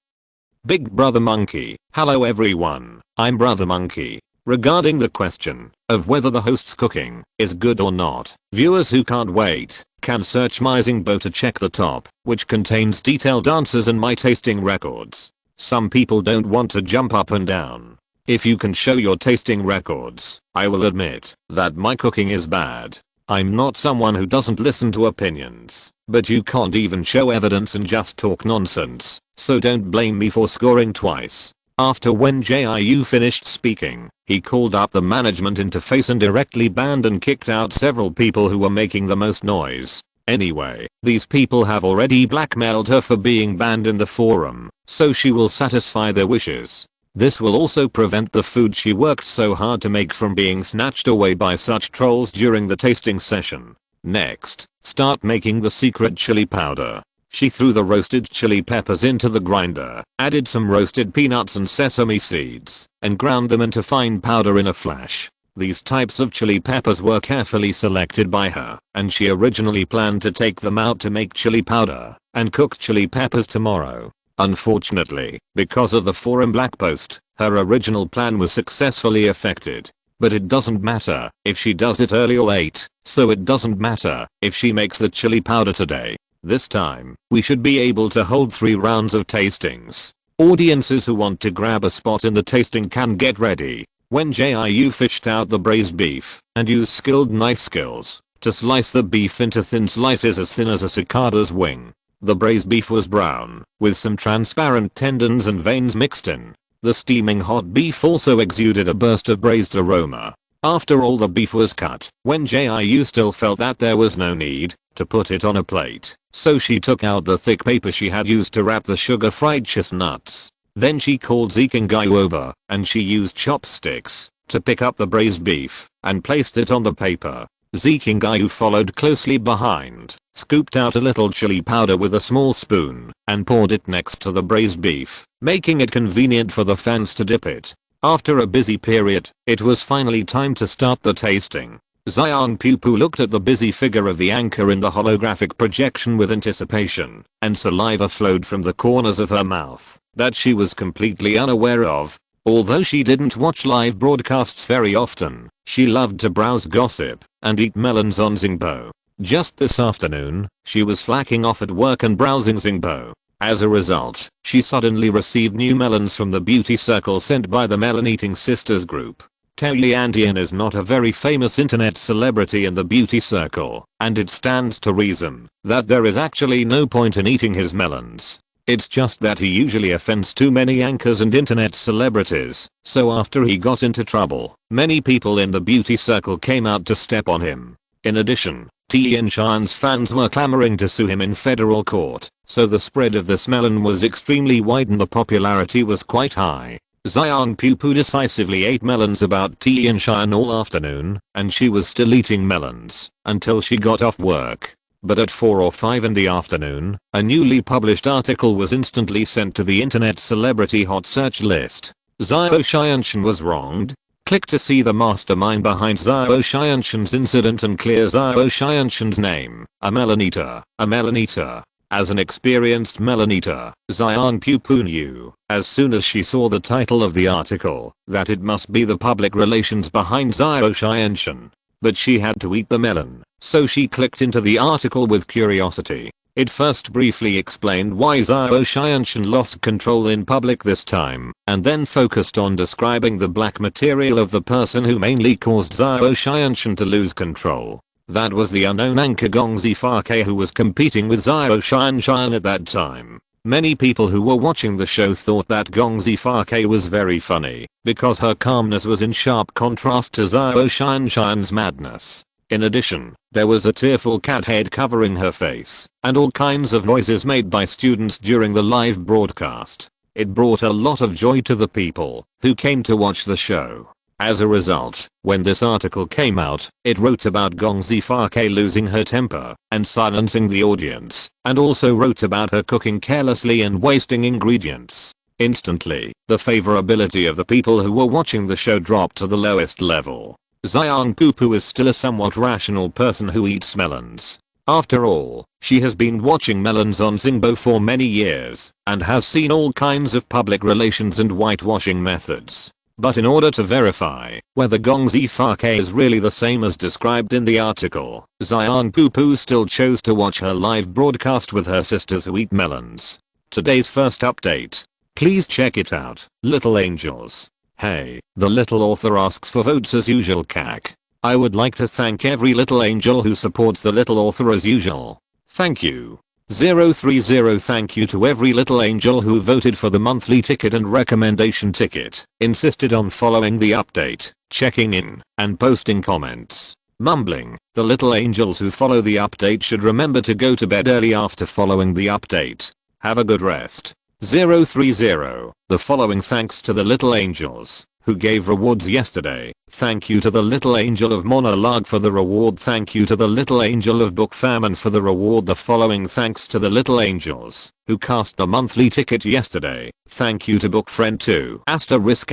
Big Brother Monkey, hello everyone, I'm Brother Monkey. Regarding the question of whether the host's cooking is good or not, viewers who can't wait can search my Zingbo to check the top, which contains detailed answers and my tasting records. Some people don't want to jump up and down. If you can show your tasting records, I will admit that my cooking is bad. I'm not someone who doesn't listen to opinions, but you can't even show evidence and just talk nonsense, so don't blame me for scoring twice. After Wen Jiu finished speaking, he called up the management interface and directly banned and kicked out several people who were making the most noise. Anyway, these people have already blackmailed her for being banned in the forum, so she will satisfy their wishes. This will also prevent the food she worked so hard to make from being snatched away by such trolls during the tasting session. Next, start making the secret chili powder. She threw the roasted chili peppers into the grinder, added some roasted peanuts and sesame seeds, and ground them into fine powder in a flash. These types of chili peppers were carefully selected by her, and she originally planned to take them out to make chili powder and cook chili peppers tomorrow. Unfortunately, because of the forum black post, her original plan was successfully affected. But it doesn't matter if she does it early or late, so it doesn't matter if she makes the chili powder today. This time, we should be able to hold 3 rounds of tastings. Audiences who want to grab a spot in the tasting can get ready. Wen Jiu fished out the braised beef and used skilled knife skills to slice the beef into thin slices as thin as a cicada's wing. The braised beef was brown, with some transparent tendons and veins mixed in. The steaming hot beef also exuded a burst of braised aroma. After all the beef was cut, Wen Jiu still felt that there was no need to put it on a plate, so she took out the thick paper she had used to wrap the sugar-fried chestnuts. Then she called Zikingai over, and she used chopsticks to pick up the braised beef and placed it on the paper. Zikingai followed closely behind, scooped out a little chili powder with a small spoon, and poured it next to the braised beef, making it convenient for the fans to dip it. After a busy period, it was finally time to start the tasting. Xiang Pupu looked at the busy figure of the anchor in the holographic projection with anticipation, and saliva flowed from the corners of her mouth that she was completely unaware of. Although she didn't watch live broadcasts very often, she loved to browse gossip and eat melons on Zingbo. Just this afternoon, she was slacking off at work and browsing Zingbo. As a result, she suddenly received new melons from the beauty circle sent by the Melon Eating Sisters group. Tao Yantian is not a very famous internet celebrity in the beauty circle, and it stands to reason that there is actually no point in eating his melons. It's just that he usually offends too many anchors and internet celebrities, so after he got into trouble, many people in the beauty circle came out to step on him. In addition, Tian Shan's fans were clamoring to sue him in federal court, so the spread of this melon was extremely wide and the popularity was quite high. Xiang Pupu decisively ate melons about Tian Shan all afternoon, and she was still eating melons until she got off work. But at 4 or 5 in the afternoon, a newly published article was instantly sent to the internet celebrity hot search list. Xiao Xianshan was wronged. Click to see the mastermind behind Xiao Xianshan's incident and clear Xiao Xianshan's name. A melon eater. A melon eater. As an experienced melon eater, Xiang Pupu knew, as soon as she saw the title of the article, that it must be the public relations behind Xiao Xianshan. But she had to eat the melon, so she clicked into the article with curiosity. It first briefly explained why Xiao Xianshan lost control in public this time, and then focused on describing the black material of the person who mainly caused Xiao Xianshan to lose control. That was the unknown anchor Gong Zifa who was competing with Zhao Shan at that time. Many people who were watching the show thought that Gong Zifa was very funny because her calmness was in sharp contrast to Zhao Shan's madness. In addition, there was a tearful cat head covering her face and all kinds of noises made by students during the live broadcast. It brought a lot of joy to the people who came to watch the show. As a result, when this article came out, it wrote about Gong Zifa losing her temper and silencing the audience, and also wrote about her cooking carelessly and wasting ingredients. Instantly, the favorability of the people who were watching the show dropped to the lowest level. Xiang Pupu is still a somewhat rational person who eats melons. After all, she has been watching melons on Xingbo for many years and has seen all kinds of public relations and whitewashing methods. But in order to verify whether Gong Zifa is really the same as described in the article, Xiang Pupu still chose to watch her live broadcast with her sisters who eat melons. Today's first update. Please check it out, little angels. Hey, the little author asks for votes as usual cack. I would like to thank every little angel who supports the little author as usual. Thank you. 030 Thank you to every little angel who voted for the monthly ticket and recommendation ticket, insisted on following the update, checking in, and posting comments. Mumbling, the little angels who follow the update should remember to go to bed early after following the update. Have a good rest. 030 The following thanks to the little angels who gave rewards yesterday. Thank you to the little angel of monologue for the reward. Thank you to the little angel of book famine for the reward. The following thanks to the little angels who cast the monthly ticket yesterday. Thank you to book friend 2 asterisk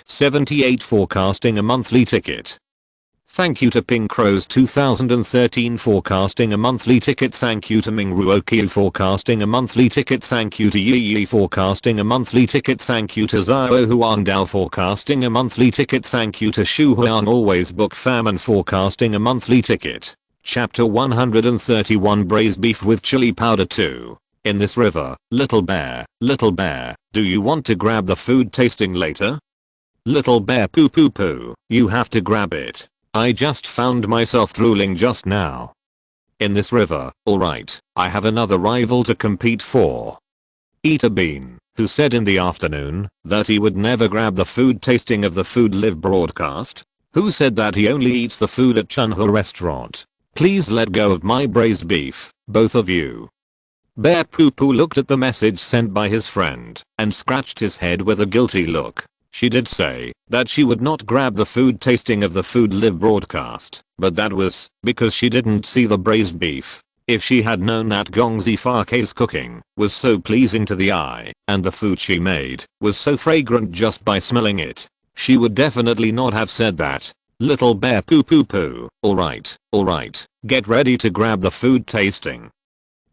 78 for casting a monthly ticket. Thank you to Pink Crows 2013 for casting a monthly ticket. Thank you to Mingruo for casting a monthly ticket. Thank you to Yi for casting a monthly ticket. Thank you to Zhao Huangdao for casting a monthly ticket. Thank you to Shu Huang Always Book Famine for casting a monthly ticket. Chapter 131 Braised Beef with Chili Powder 2. In this river, little bear, do you want to grab the food tasting later? Little bear poo poo poo, you have to grab it. I just found myself drooling just now. In this river, alright, I have another rival to compete for. Eat a bean, who said in the afternoon that he would never grab the food tasting of the Food Live broadcast. Who said that he only eats the food at Chunhu restaurant. Please let go of my braised beef, both of you. Bear Poo Poo looked at the message sent by his friend and scratched his head with a guilty look. She did say that she would not grab the food tasting of the Food Live broadcast, but that was because she didn't see the braised beef. If she had known that Gong Zifa's cooking was so pleasing to the eye and the food she made was so fragrant just by smelling it, she would definitely not have said that. Little bear poo poo poo, alright, get ready to grab the food tasting.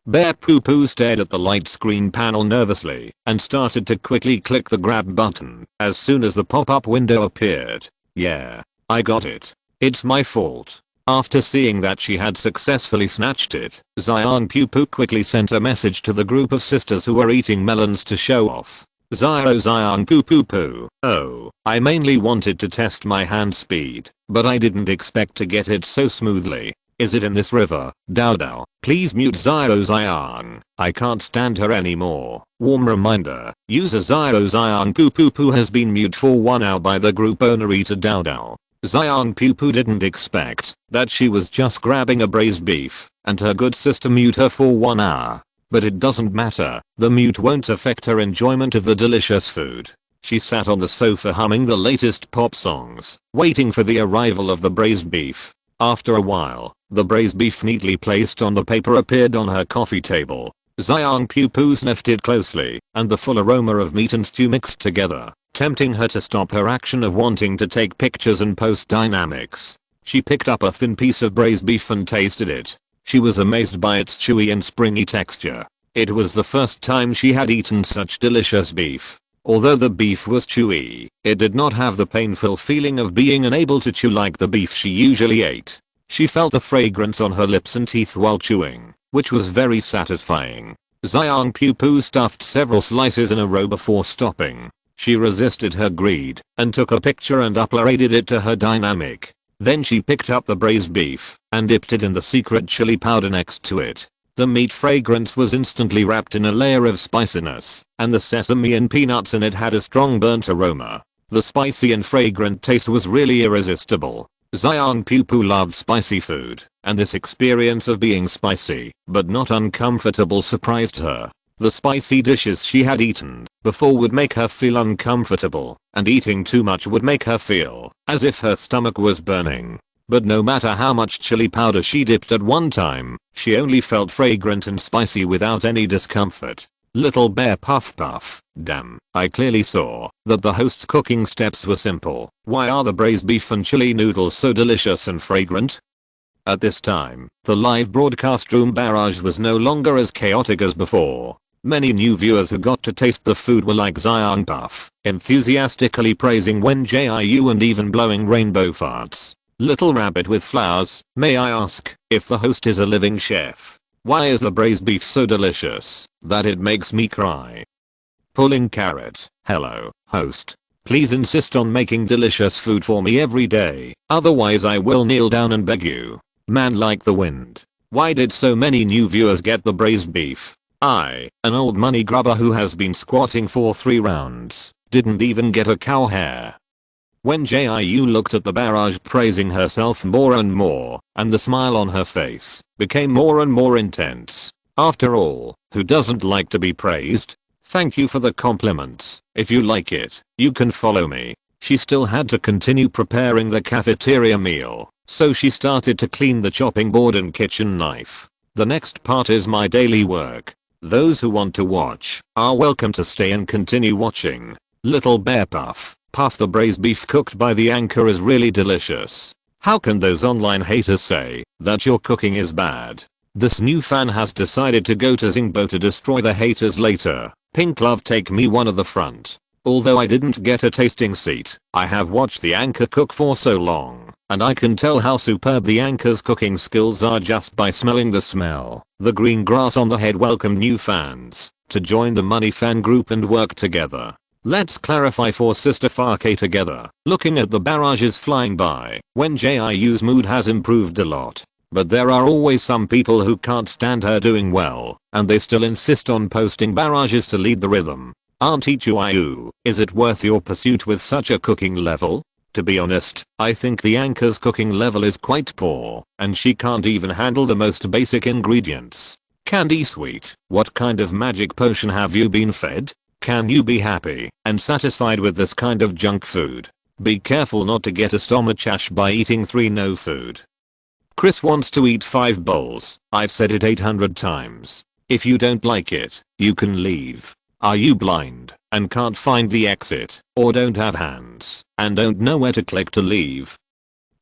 Bear Poo Poo stared at the light screen panel nervously and started to quickly click the grab button as soon as the pop-up window appeared. Yeah, I got it. It's my fault. After seeing that she had successfully snatched it, Xiang Poo Poo quickly sent a message to the group of sisters who were eating melons to show off. Xiang Poo Poo Poo, oh, I mainly wanted to test my hand speed, but I didn't expect to get it so smoothly. Is it in this river? Dao, please mute Xiang. I can't stand her anymore. Warm reminder, user Xiang Poo Poo Poo has been mute for 1 hour by the group owner Eater Dao. Xiang Poo Poo didn't expect that she was just grabbing a braised beef and her good sister mute her for 1 hour. But it doesn't matter, the mute won't affect her enjoyment of the delicious food. She sat on the sofa humming the latest pop songs, waiting for the arrival of the braised beef. After a while, the braised beef neatly placed on the paper appeared on her coffee table. Xiang Poo Poo sniffed it closely, and the full aroma of meat and stew mixed together, tempting her to stop her action of wanting to take pictures and post dynamics. She picked up a thin piece of braised beef and tasted it. She was amazed by its chewy and springy texture. It was the first time she had eaten such delicious beef. Although the beef was chewy, it did not have the painful feeling of being unable to chew like the beef she usually ate. She felt the fragrance on her lips and teeth while chewing, which was very satisfying. Xiang Poo Poo stuffed several slices in a row before stopping. She resisted her greed and took a picture and uploaded it to her dynamic. Then she picked up the braised beef and dipped it in the secret chili powder next to it. The meat fragrance was instantly wrapped in a layer of spiciness, and the sesame and peanuts in it had a strong burnt aroma. The spicy and fragrant taste was really irresistible. Xiang Pupu loved spicy food, and this experience of being spicy, but not uncomfortable, surprised her. The spicy dishes she had eaten before would make her feel uncomfortable, and eating too much would make her feel as if her stomach was burning. But no matter how much chili powder she dipped at one time, she only felt fragrant and spicy without any discomfort. Little bear puff puff. Damn, I clearly saw that the host's cooking steps were simple. Why are the braised beef and chili noodles so delicious and fragrant? At this time, the live broadcast room barrage was no longer as chaotic as before. Many new viewers who got to taste the food were like Xiang Puff, enthusiastically praising Wen Jiu and even blowing rainbow farts. Little rabbit with flowers, may I ask if the host is a living chef? Why is the braised beef so delicious that it makes me cry? Pulling carrot. Hello, host. Please insist on making delicious food for me every day, otherwise I will kneel down and beg you. Man like the wind. Why did so many new viewers get the braised beef? I, an old money grubber who has been squatting for 3 rounds, didn't even get a cow hair. When Jiu looked at the barrage praising herself more and more, and the smile on her face became more and more intense. After all, who doesn't like to be praised? Thank you for the compliments. If you like it, you can follow me. She still had to continue preparing the cafeteria meal, so she started to clean the chopping board and kitchen knife. The next part is my daily work. Those who want to watch are welcome to stay and continue watching. Little bear puff. Puff, the braised beef cooked by the anchor is really delicious. How can those online haters say that your cooking is bad? This new fan has decided to go to Zingbo to destroy the haters later. Pink love, take me one of the front. Although I didn't get a tasting seat, I have watched the anchor cook for so long, and I can tell how superb the anchor's cooking skills are just by smelling the smell. The green grass on the head welcomed new fans to join the money fan group and work together. Let's clarify for Sister Farke together. Looking at the barrages flying by, when Jiu's mood has improved a lot. But there are always some people who can't stand her doing well, and they still insist on posting barrages to lead the rhythm. Auntie Jiu, is it worth your pursuit with such a cooking level? To be honest, I think the anchor's cooking level is quite poor, and she can't even handle the most basic ingredients. Candy sweet, what kind of magic potion have you been fed? Can you be happy and satisfied with this kind of junk food? Be careful not to get a stomachache by eating 3 no food. Chris wants to eat 5 bowls. I've said it 800 times. If you don't like it, you can leave. Are you blind and can't find the exit, or don't have hands and don't know where to click to leave?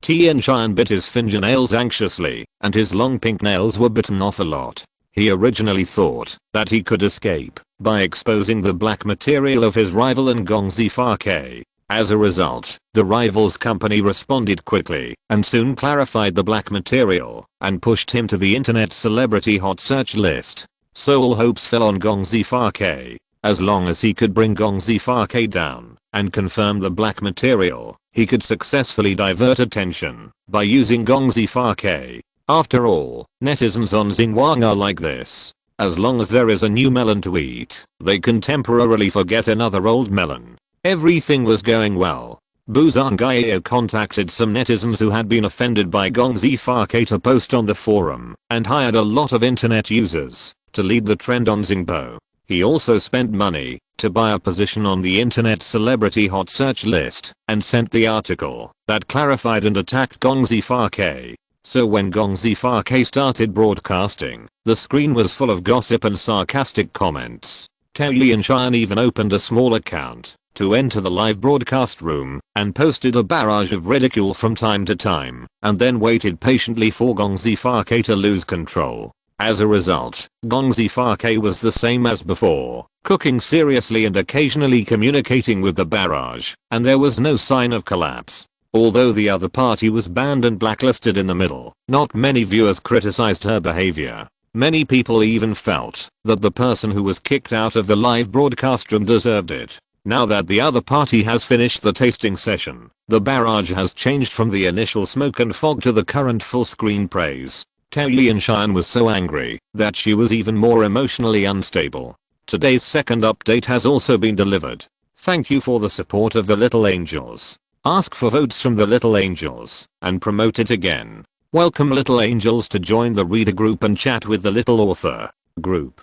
Tian Shan bit his fingernails anxiously, and his long pink nails were bitten off a lot. He originally thought that he could escape by exposing the black material of his rival in Gongzi Farke. As a result, the rival's company responded quickly and soon clarified the black material and pushed him to the internet celebrity hot search list. So all hopes fell on Gongzi Farke. As long as he could bring Gongzi Farke down and confirm the black material, he could successfully divert attention by using Gongzi Farke. After all, netizens on Xinguang are like this. As long as there is a new melon to eat, they can temporarily forget another old melon. Everything was going well. Buzangayo contacted some netizens who had been offended by Gongzi Farke to post on the forum, and hired a lot of internet users to lead the trend on Xingbo. He also spent money to buy a position on the internet celebrity hot search list and sent the article that clarified and attacked Gongzi Farke. So when Gongzi Farke started broadcasting, the screen was full of gossip and sarcastic comments. Tian Shan even opened a small account to enter the live broadcast room and posted a barrage of ridicule from time to time, and then waited patiently for Gongzi Farke to lose control. As a result, Gongzi Farke was the same as before, cooking seriously and occasionally communicating with the barrage, and there was no sign of collapse. Although the other party was banned and blacklisted in the middle, not many viewers criticized her behavior. Many people even felt that the person who was kicked out of the live broadcast room deserved it. Now that the other party has finished the tasting session, the barrage has changed from the initial smoke and fog to the current full screen praise. Tao Lianshan was so angry that she was even more emotionally unstable. Today's second update has also been delivered. Thank you for the support of the Little Angels. Ask for votes from the Little Angels and promote it again. Welcome Little Angels to join the reader group and chat with the Little Author group.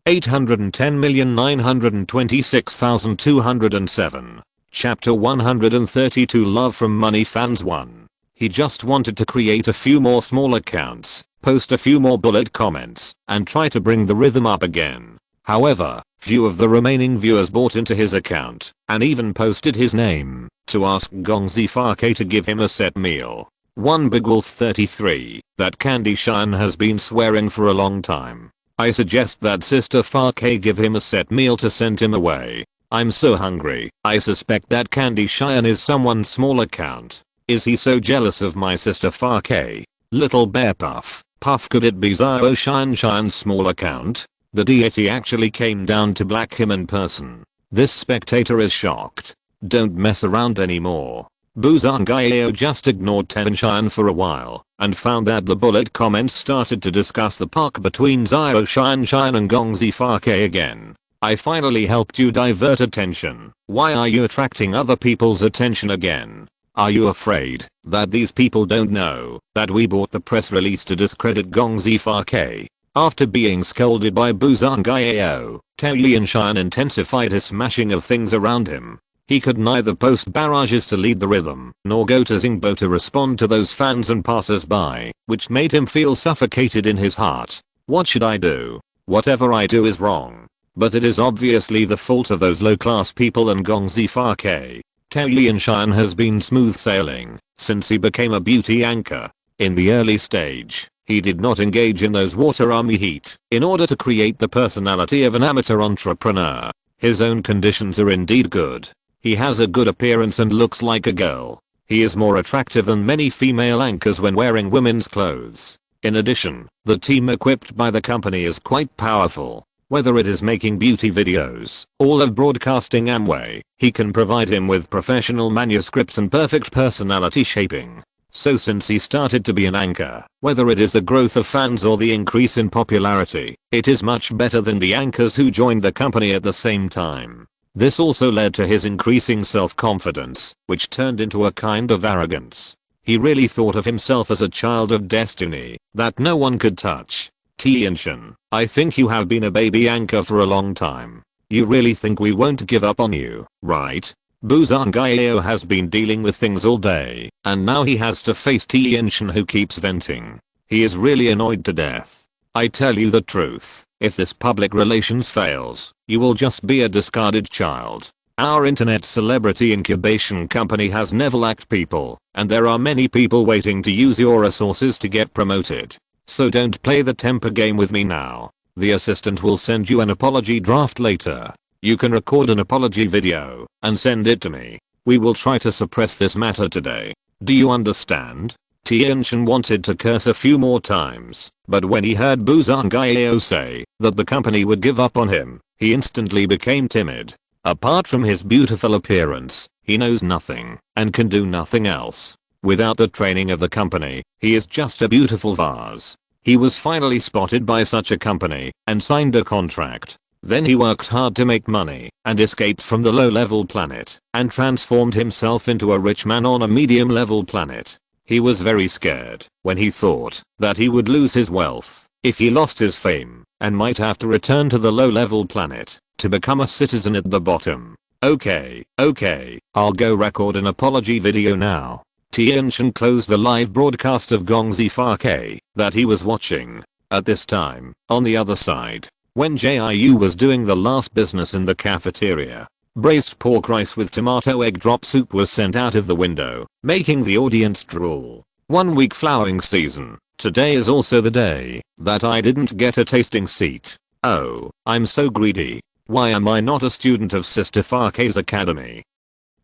810,926,207. Chapter 132 Love from Money Fans 1. He just wanted to create a few more small accounts, post a few more bullet comments, and try to bring the rhythm up again. However, few of the remaining viewers bought into his account, and even posted his name, to ask Gongzi Farke to give him a set meal. One Big Wolf 33, that Candy Shine has been swearing for a long time. I suggest that Sister Farke give him a set meal to send him away. I'm so hungry. I suspect that Candy Shine is someone's small account. Is he so jealous of my Sister Farke? Little Bear Puff. Puff, could it be Zio Shine's small account? The deity actually came down to black him in person. This spectator is shocked. Don't mess around anymore. Buzangayo just ignored Tenshine for a while and found that the bullet comments started to discuss the park between Zio Shine and Gongzi Farke again. I finally helped you divert attention. Why are you attracting other people's attention again? Are you afraid that these people don't know that we bought the press release to discredit Gongzi Farke? After being scolded by Buzangayo, Tao Lianshan intensified his smashing of things around him. He could neither post barrages to lead the rhythm, nor go to Zingbo to respond to those fans and passers-by, which made him feel suffocated in his heart. What should I do? Whatever I do is wrong. But it is obviously the fault of those low-class people and Gongzi Farke. Tao Lianshan has been smooth sailing since he became a beauty anchor. In the early stage, he did not engage in those water army heat in order to create the personality of an amateur entrepreneur. His own conditions are indeed good. He has a good appearance and looks like a girl. He is more attractive than many female anchors when wearing women's clothes. In addition, the team equipped by the company is quite powerful. Whether it is making beauty videos, all of broadcasting Amway, he can provide him with professional manuscripts and perfect personality shaping. So since he started to be an anchor, whether it is the growth of fans or the increase in popularity, it is much better than the anchors who joined the company at the same time. This also led to his increasing self-confidence, which turned into a kind of arrogance. He really thought of himself as a child of destiny that no one could touch. Tianshan, I think you have been a baby anchor for a long time. You really think we won't give up on you, right? Buzangayo has been dealing with things all day, and now he has to face Tianshan who keeps venting. He is really annoyed to death. I tell you the truth, if this public relations fails, you will just be a discarded child. Our internet celebrity incubation company has never lacked people, and there are many people waiting to use your resources to get promoted. So don't play the temper game with me now. The assistant will send you an apology draft later. You can record an apology video and send it to me. We will try to suppress this matter today. Do you understand? Tianshan wanted to curse a few more times, but when he heard Buzangayo say that the company would give up on him, he instantly became timid. Apart from his beautiful appearance, he knows nothing and can do nothing else. Without the training of the company, he is just a beautiful vase. He was finally spotted by such a company and signed a contract. Then he worked hard to make money and escaped from the low-level planet and transformed himself into a rich man on a medium-level planet. He was very scared when he thought that he would lose his wealth if he lost his fame and might have to return to the low-level planet to become a citizen at the bottom. Okay, I'll go record an apology video now. Tianshan closed the live broadcast of Gongzi Farke that he was watching. At this time, on the other side, Wen Jiu was doing the last business in the cafeteria. Braised pork rice with tomato egg drop soup was sent out of the window, making the audience drool. 1 week flowering season. Today is also the day that I didn't get a tasting seat. Oh, I'm so greedy. Why am I not a student of Sister Farke's academy?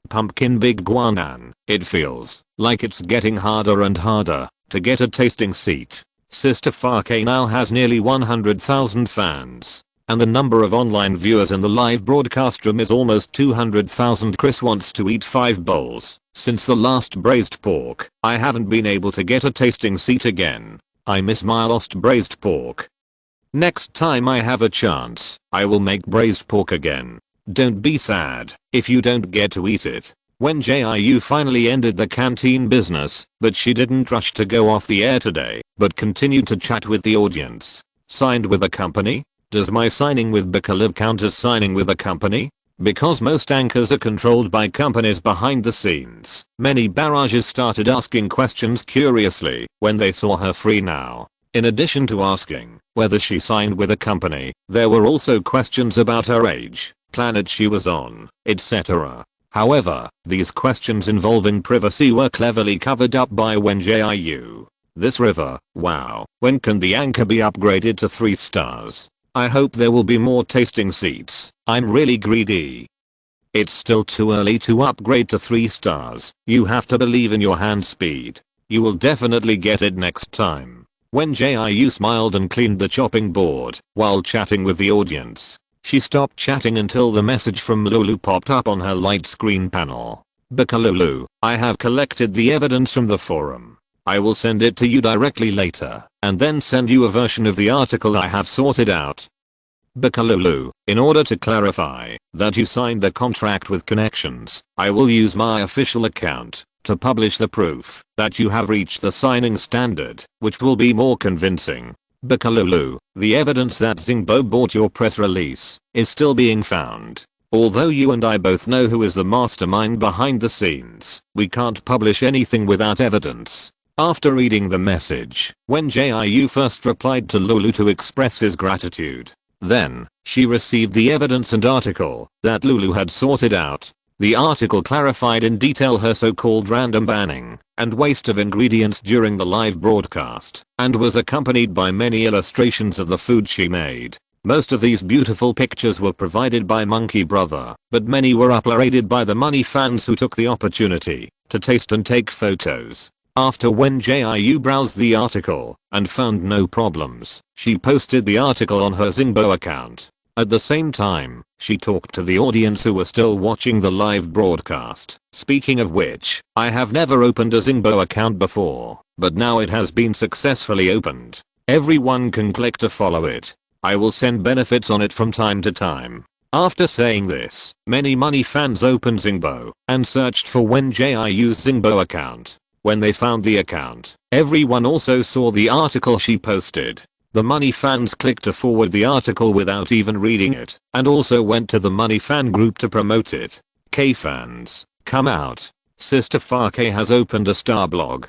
Pumpkin Big Guanan, it feels like it's getting harder and harder to get a tasting seat. Sister Farke now has nearly 100,000 fans. and the number of online viewers in the live broadcast room is almost 200,000. Chris wants to eat 5 bowls. Since the last braised pork, I haven't been able to get a tasting seat again. I miss my lost braised pork. Next time I have a chance, I will make braised pork again. Don't be sad if you don't get to eat it. Wen Jiu finally ended the canteen business, but she didn't rush to go off the air today, but continued to chat with the audience. Signed with a company? Does my signing with Bikaliv count as signing with a company? Because most anchors are controlled by companies behind the scenes, many barrages started asking questions curiously when they saw her free now. In addition to asking whether she signed with a company, there were also questions about her age, planet she was on, etc. However, these questions involving privacy were cleverly covered up by Wen Jiu. This river, wow, when can the anchor be upgraded to 3 stars? I hope there will be more tasting seats. I'm really greedy. It's still too early to upgrade to 3 stars. You have to believe in your hand speed. You will definitely get it next time. Wen Jiu smiled and cleaned the chopping board while chatting with the audience. She stopped chatting until the message from Lulu popped up on her light screen panel. Bakalulu, I have collected the evidence from the forum. I will send it to you directly later, and then send you a version of the article I have sorted out. Bakalulu, in order to clarify that you signed the contract with connections, I will use my official account to publish the proof that you have reached the signing standard, which will be more convincing. Bakalulu, the evidence that Zingbo bought your press release is still being found. Although you and I both know who is the mastermind behind the scenes, we can't publish anything without evidence. After reading the message, Wen Jiu first replied to Lulu to express his gratitude. Then, she received the evidence and article that Lulu had sorted out. The article clarified in detail her so-called random banning and waste of ingredients during the live broadcast, and was accompanied by many illustrations of the food she made. Most of these beautiful pictures were provided by Monkey Brother, but many were uploaded by the money fans who took the opportunity to taste and take photos. After Wen Jiu browsed the article and found no problems, she posted the article on her Zingbo account. At the same time, she talked to the audience who were still watching the live broadcast. Speaking of which, I have never opened a Zingbo account before, but now it has been successfully opened. Everyone can click to follow it. I will send benefits on it from time to time. After saying this, many money fans opened Zingbo and searched for Wen Jiu's Zingbo account. When they found the account, everyone also saw the article she posted. The money fans clicked to forward the article without even reading it, and also went to the money fan group to promote it. K-fans, come out. Sister Farke has opened a star blog.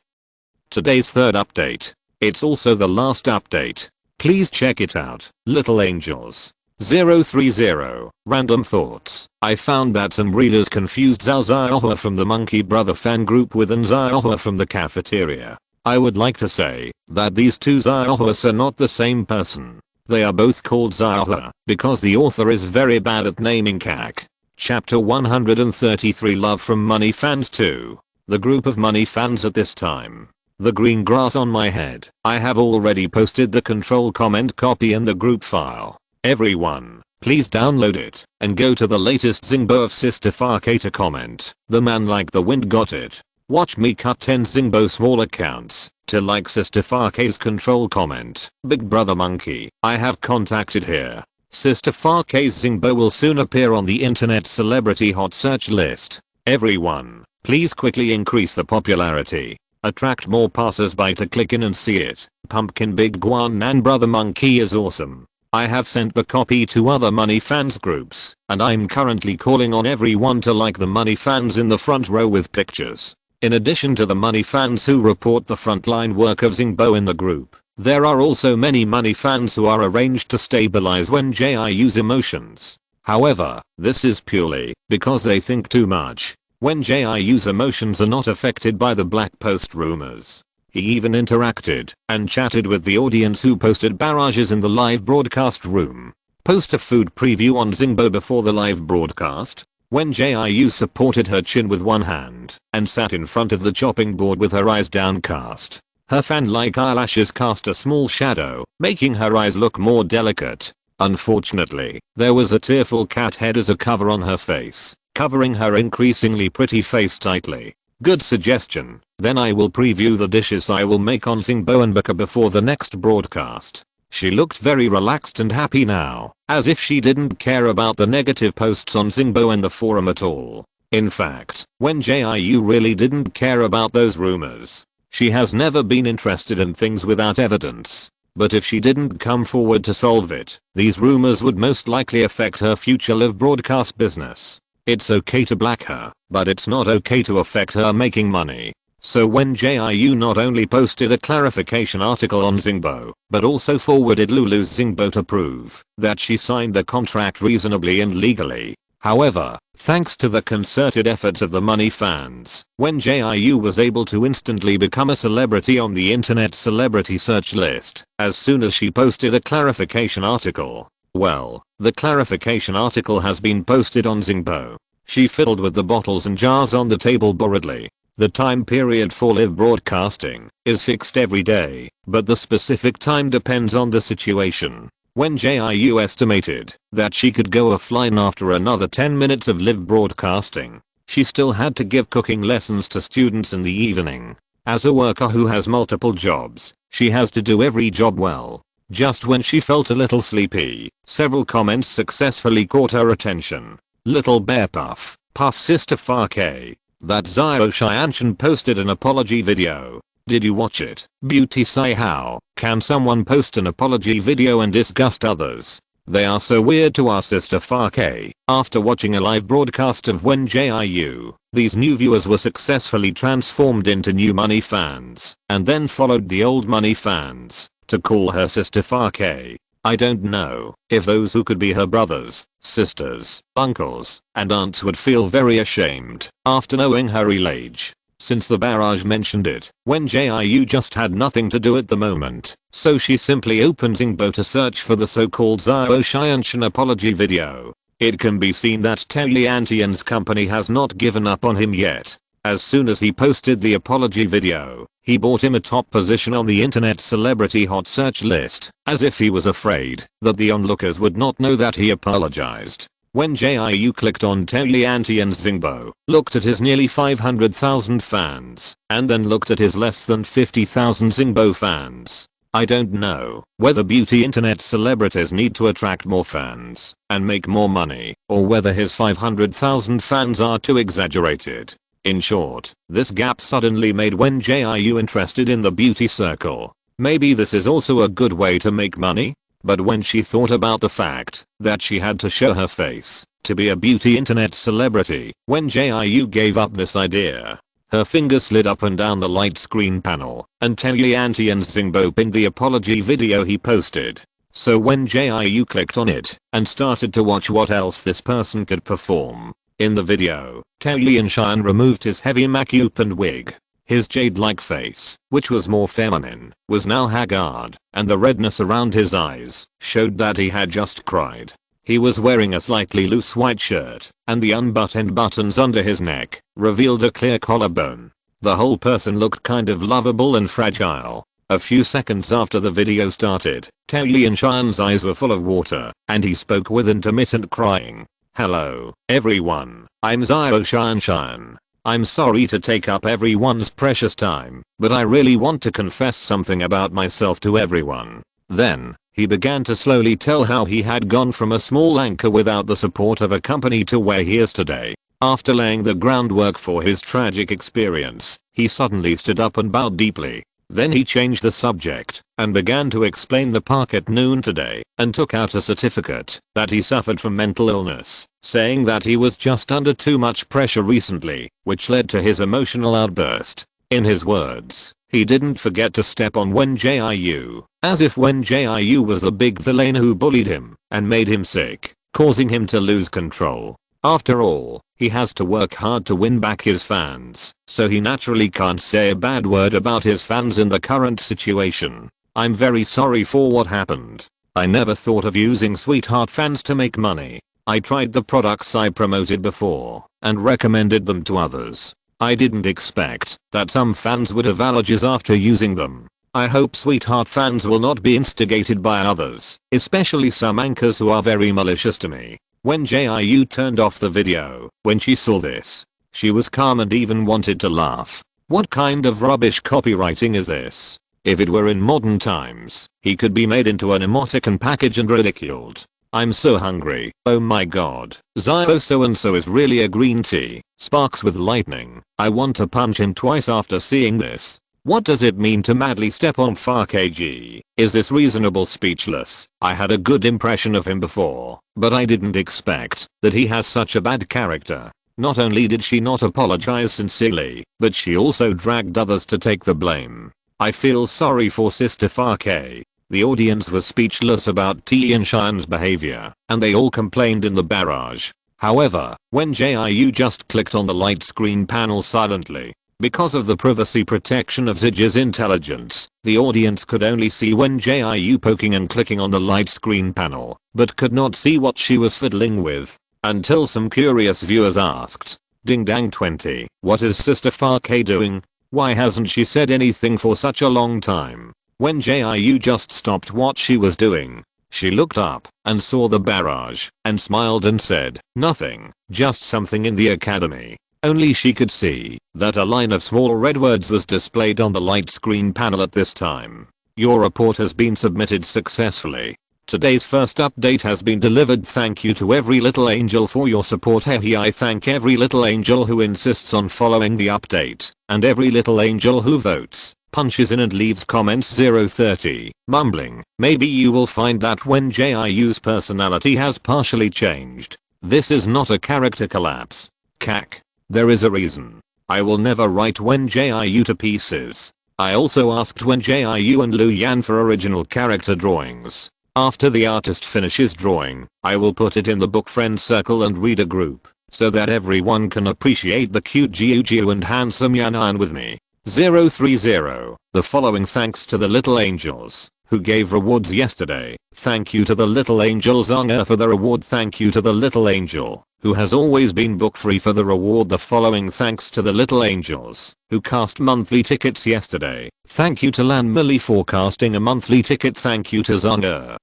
Today's third update. It's also the last update. Please check it out. Little Angels. 030. Random thoughts. I found that some readers confused Zhao Xiaohua from the Monkey Brother fan group with An Xiaohua from the cafeteria. I would like to say that these two Xiaohuas are not the same person. They are both called Xiaohua because the author is very bad at naming CAC. Chapter 133 Love from Money Fans 2. The group of money fans at this time. The green grass on my head. I have already posted the control comment copy in the group file. Everyone, please download it and go to the latest Zingbo of Sister Farke to comment. The man like the wind got it. Watch me cut 10 Zingbo small accounts to like Sister Farke's control comment. Big Brother Monkey, I have contacted here. Sister Farke's Zingbo will soon appear on the internet celebrity hot search list. Everyone, please quickly increase the popularity. Attract more passers-by to click in and see it. Pumpkin Big Guan Nan Brother Monkey is awesome. I have sent the copy to other money fans groups, and I'm currently calling on everyone to like the money fans in the front row with pictures. In addition to the money fans who report the frontline work of Zingbo in the group, there are also many money fans who are arranged to stabilize Wen Jiu's emotions. However, this is purely because they think too much. Wen Jiu's emotions are not affected by the black post rumors. He even interacted and chatted with the audience who posted barrages in the live broadcast room. Post a food preview on Zingbo before the live broadcast. Wen Jiu supported her chin with one hand and sat in front of the chopping board with her eyes downcast. Her fan-like eyelashes cast a small shadow, making her eyes look more delicate. Unfortunately, there was a tearful cat head as a cover on her face, covering her increasingly pretty face tightly. Good suggestion. Then I will preview the dishes I will make on Zingbo and Baka before the next broadcast. She looked very relaxed and happy now, as if she didn't care about the negative posts on Zingbo and the forum at all. In fact, Wen Jiu really didn't care about those rumors. She has never been interested in things without evidence. But if she didn't come forward to solve it, these rumors would most likely affect her future live broadcast business. It's okay to black her, but it's not okay to affect her making money. So Wen Jiu not only posted a clarification article on Zingbo, but also forwarded Lulu's Zingbo to prove that she signed the contract reasonably and legally. However, thanks to the concerted efforts of the money fans, Wen Jiu was able to instantly become a celebrity on the internet celebrity search list as soon as she posted a clarification article. Well, the clarification article has been posted on Zingbo. She fiddled with the bottles and jars on the table boredly. The time period for live broadcasting is fixed every day, but the specific time depends on the situation. Wen Jiu estimated that she could go offline after another 10 minutes of live broadcasting. She still had to give cooking lessons to students in the evening. As a worker who has multiple jobs, she has to do every job well. Just when she felt a little sleepy, several comments successfully caught her attention. Little Bear Puff, Puff Sister Farke. That Xiao Xianshan posted an apology video. Did you watch it? Beauty say how can someone post an apology video and disgust others? They are so weird to our sister Farke. After watching a live broadcast of Wen Jiu, these new viewers were successfully transformed into new money fans, and then followed the old money fans to call her sister Farke. I don't know if those who could be her brothers, sisters, uncles, and aunts would feel very ashamed after knowing her real age. Since the barrage mentioned it, Wen Jiu just had nothing to do at the moment, so she simply opened Zingbo to search for the so-called Xiao Xianshan apology video. It can be seen that Taliantian's company has not given up on him yet. As soon as he posted the apology video, he bought him a top position on the internet celebrity hot search list, as if he was afraid that the onlookers would not know that he apologized. Wen Jiu clicked on Taliantian's Zingbo, looked at his nearly 500,000 fans, and then looked at his less than 50,000 Zingbo fans. I don't know whether beauty internet celebrities need to attract more fans and make more money, or whether his 500,000 fans are too exaggerated. In short, this gap suddenly made Wen Jiu interested in the beauty circle. Maybe this is also a good way to make money? But when she thought about the fact that she had to show her face to be a beauty internet celebrity, Wen Jiu gave up this idea. Her finger slid up and down the light screen panel, and Taliantian's Zingbo pinned the apology video he posted. So Wen Jiu clicked on it and started to watch what else this person could perform. In the video, Talianshan removed his heavy make-up and wig. His jade-like face, which was more feminine, was now haggard, and the redness around his eyes showed that he had just cried. He was wearing a slightly loose white shirt, and the unbuttoned buttons under his neck revealed a clear collarbone. The whole person looked kind of lovable and fragile. A few seconds after the video started, Talianshan's eyes were full of water, and he spoke with intermittent crying. Hello, everyone, I'm Xiao Xianshan. I'm sorry to take up everyone's precious time, but I really want to confess something about myself to everyone. Then, he began to slowly tell how he had gone from a small anchor without the support of a company to where he is today. After laying the groundwork for his tragic experience, he suddenly stood up and bowed deeply. Then he changed the subject and began to explain the park at noon today and took out a certificate that he suffered from mental illness, saying that he was just under too much pressure recently, which led to his emotional outburst. In his words, he didn't forget to step on Wen Jiu, as if Wen Jiu was a big villain who bullied him and made him sick, causing him to lose control. After all, he has to work hard to win back his fans, so he naturally can't say a bad word about his fans in the current situation. I'm very sorry for what happened. I never thought of using sweetheart fans to make money. I tried the products I promoted before and recommended them to others. I didn't expect that some fans would have allergies after using them. I hope sweetheart fans will not be instigated by others, especially some anchors who are very malicious to me. When Jiu turned off the video, when she saw this, she was calm and even wanted to laugh. What kind of rubbish copywriting is this? If it were in modern times, he could be made into an emoticon package and ridiculed. I'm so hungry. Oh my god. Zio so and so is really a green tea. Sparks with lightning. I want to punch him twice after seeing this. What does it mean to madly step on far kg? Is this reasonable? Speechless. I had a good impression of him before, but I didn't expect that he has such a bad character. Not only did she not apologize sincerely, but she also dragged others to take the blame. I feel sorry for Sister Farke. The audience was speechless about Tianshan's behavior, and they all complained in the barrage. However, when Jiu just clicked on the light screen panel silently, because of the privacy protection of Ziggy's intelligence, the audience could only see Wen Jiu poking and clicking on the light screen panel, but could not see what she was fiddling with. Until some curious viewers asked, Ding dang 20, what is Sister Farke doing? Why hasn't she said anything for such a long time? When Jiu just stopped what she was doing, she looked up and saw the barrage and smiled and said, nothing, just something in the academy. Only she could see that a line of small red words was displayed on the light screen panel at this time. Your report has been submitted successfully. Today's first update has been delivered. Thank you to every little angel for your support. I thank every little angel who insists on following the update, and every little angel who votes, punches in and leaves comments. 030, mumbling. Maybe you will find that when Jiu's personality has partially changed. This is not a character collapse. Cack. There is a reason. I will never write Wen Jiu to pieces. I also asked Wen Jiu and Lu Yan for original character drawings. After the artist finishes drawing, I will put it in the book friend circle and reader group, so that everyone can appreciate the cute Jiu and handsome Yan with me. 030. The following thanks to the little angels who gave rewards yesterday. Thank you to the little angel Zanga for the reward. Thank you to the little angel who has always been book free for the reward. The following thanks to the little angels who cast monthly tickets yesterday. Thank you to Lan Millie for casting a monthly ticket. Thank you to Zanga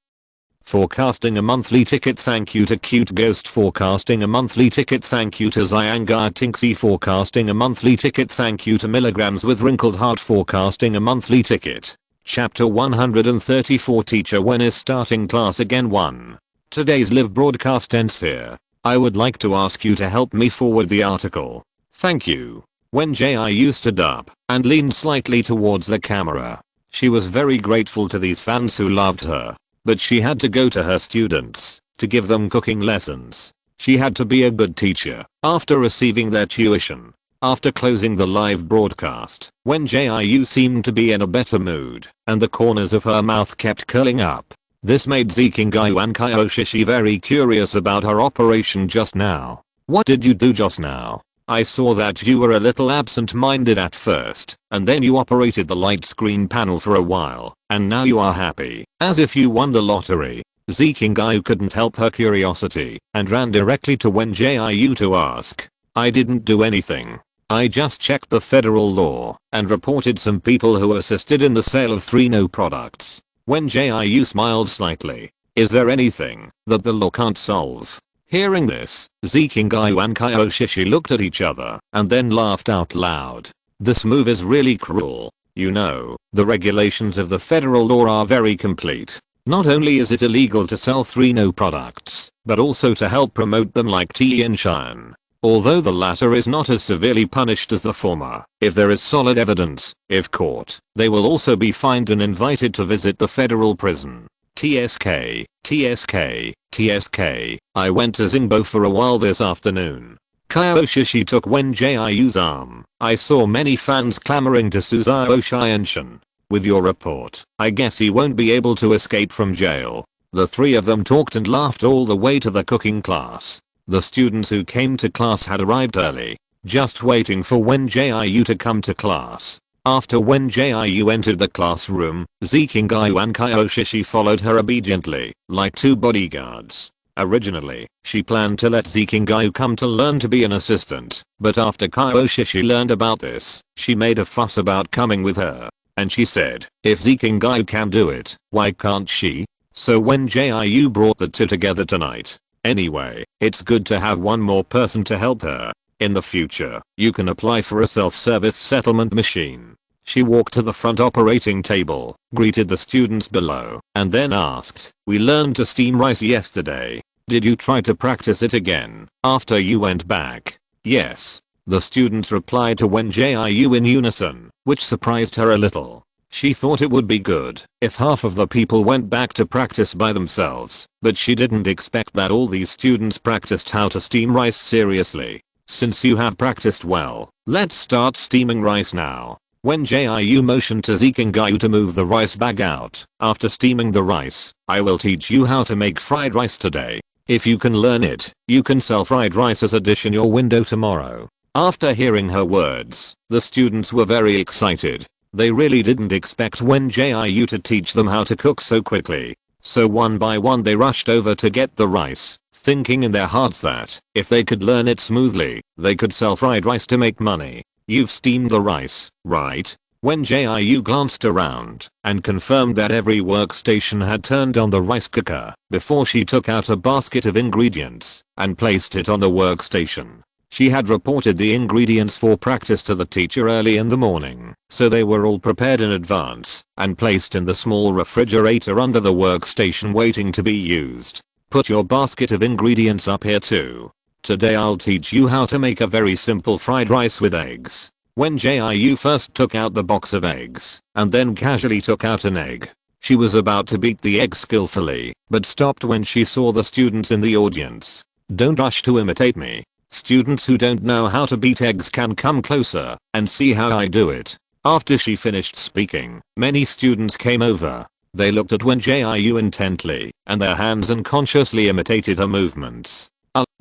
for casting a monthly ticket. Thank you to Cute Ghost for casting a monthly ticket. Thank you to Zyangar Tinksy for casting a monthly ticket. Thank you to Milligrams with Wrinkled Heart for casting a monthly ticket. Chapter 134 Teacher Wen is starting class again 1. Today's live broadcast ends here. I would like to ask you to help me forward the article. Thank you. When Jiu stood up and leaned slightly towards the camera, she was very grateful to these fans who loved her. But she had to go to her students to give them cooking lessons. She had to be a good teacher after receiving their tuition. After closing the live broadcast, when Jiu seemed to be in a better mood and the corners of her mouth kept curling up. This made Zikingayu and Kyoshishi very curious about her operation just now. What did you do just now? I saw that you were a little absent-minded at first, and then you operated the light screen panel for a while, and now you are happy, as if you won the lottery. Zikingayu couldn't help her curiosity, and ran directly to Wen Jiu to ask. I didn't do anything. I just checked the federal law, and reported some people who assisted in the sale of 3 no products. Wen Jiu smiled slightly. Is there anything that the law can't solve? Hearing this, Zikingayu and Kyoshishi looked at each other and then laughed out loud. This move is really cruel. You know, the regulations of the federal law are very complete. Not only is it illegal to sell 3 no products, but also to help promote them like tea and shine. Although the latter is not as severely punished as the former, if there is solid evidence, if caught, they will also be fined and invited to visit the federal prison. TSK, TSK, TSK, I went to Zingbo for a while this afternoon. Kyoshishi took Wen Jiu's arm. I saw many fans clamoring to Suzuo Shienshin. With your report, I guess he won't be able to escape from jail. The 3 of them talked and laughed all the way to the cooking class. The students who came to class had arrived early, just waiting for Wen Jiu to come to class. After Wen Jiu entered the classroom, Zikingayu and Kyoshishi followed her obediently, like 2 bodyguards. Originally, she planned to let Zikingayu come to learn to be an assistant, but after Kyoshishi learned about this, she made a fuss about coming with her. and she said, if Zikingai can do it, why can't she? So Wen Jiu brought the two together tonight. Anyway, it's good to have one more person to help her. In the future, you can apply for a self-service settlement machine. She walked to the front operating table, greeted the students below, and then asked, we learned to steam rice yesterday. Did you try to practice it again after you went back? Yes. The students replied to Wen Jiu in unison, which surprised her a little. She thought it would be good if half of the people went back to practice by themselves, but she didn't expect that all these students practiced how to steam rice seriously. Since you have practiced well, let's start steaming rice now. Wen Jiu motioned to Zikingai to move the rice bag out. After steaming the rice, I will teach you how to make fried rice today. If you can learn it, you can sell fried rice as a dish in your window tomorrow. After hearing her words, the students were very excited. They really didn't expect Wen Jiu to teach them how to cook so quickly. So one by one they rushed over to get the rice, thinking in their hearts that, if they could learn it smoothly, they could sell fried rice to make money. You've steamed the rice, right? Wen Jiu glanced around and confirmed that every workstation had turned on the rice cooker before she took out a basket of ingredients and placed it on the workstation. She had reported the ingredients for practice to the teacher early in the morning, so they were all prepared in advance and placed in the small refrigerator under the workstation waiting to be used. Put your basket of ingredients up here too. Today I'll teach you how to make a very simple fried rice with eggs. Wen Jiu first took out the box of eggs and then casually took out an egg. She was about to beat the egg skillfully, but stopped when she saw the students in the audience. Don't rush to imitate me. Students who don't know how to beat eggs can come closer and see how I do it. After she finished speaking, many students came over. They looked at Wen Jiu intently, and their hands unconsciously imitated her movements.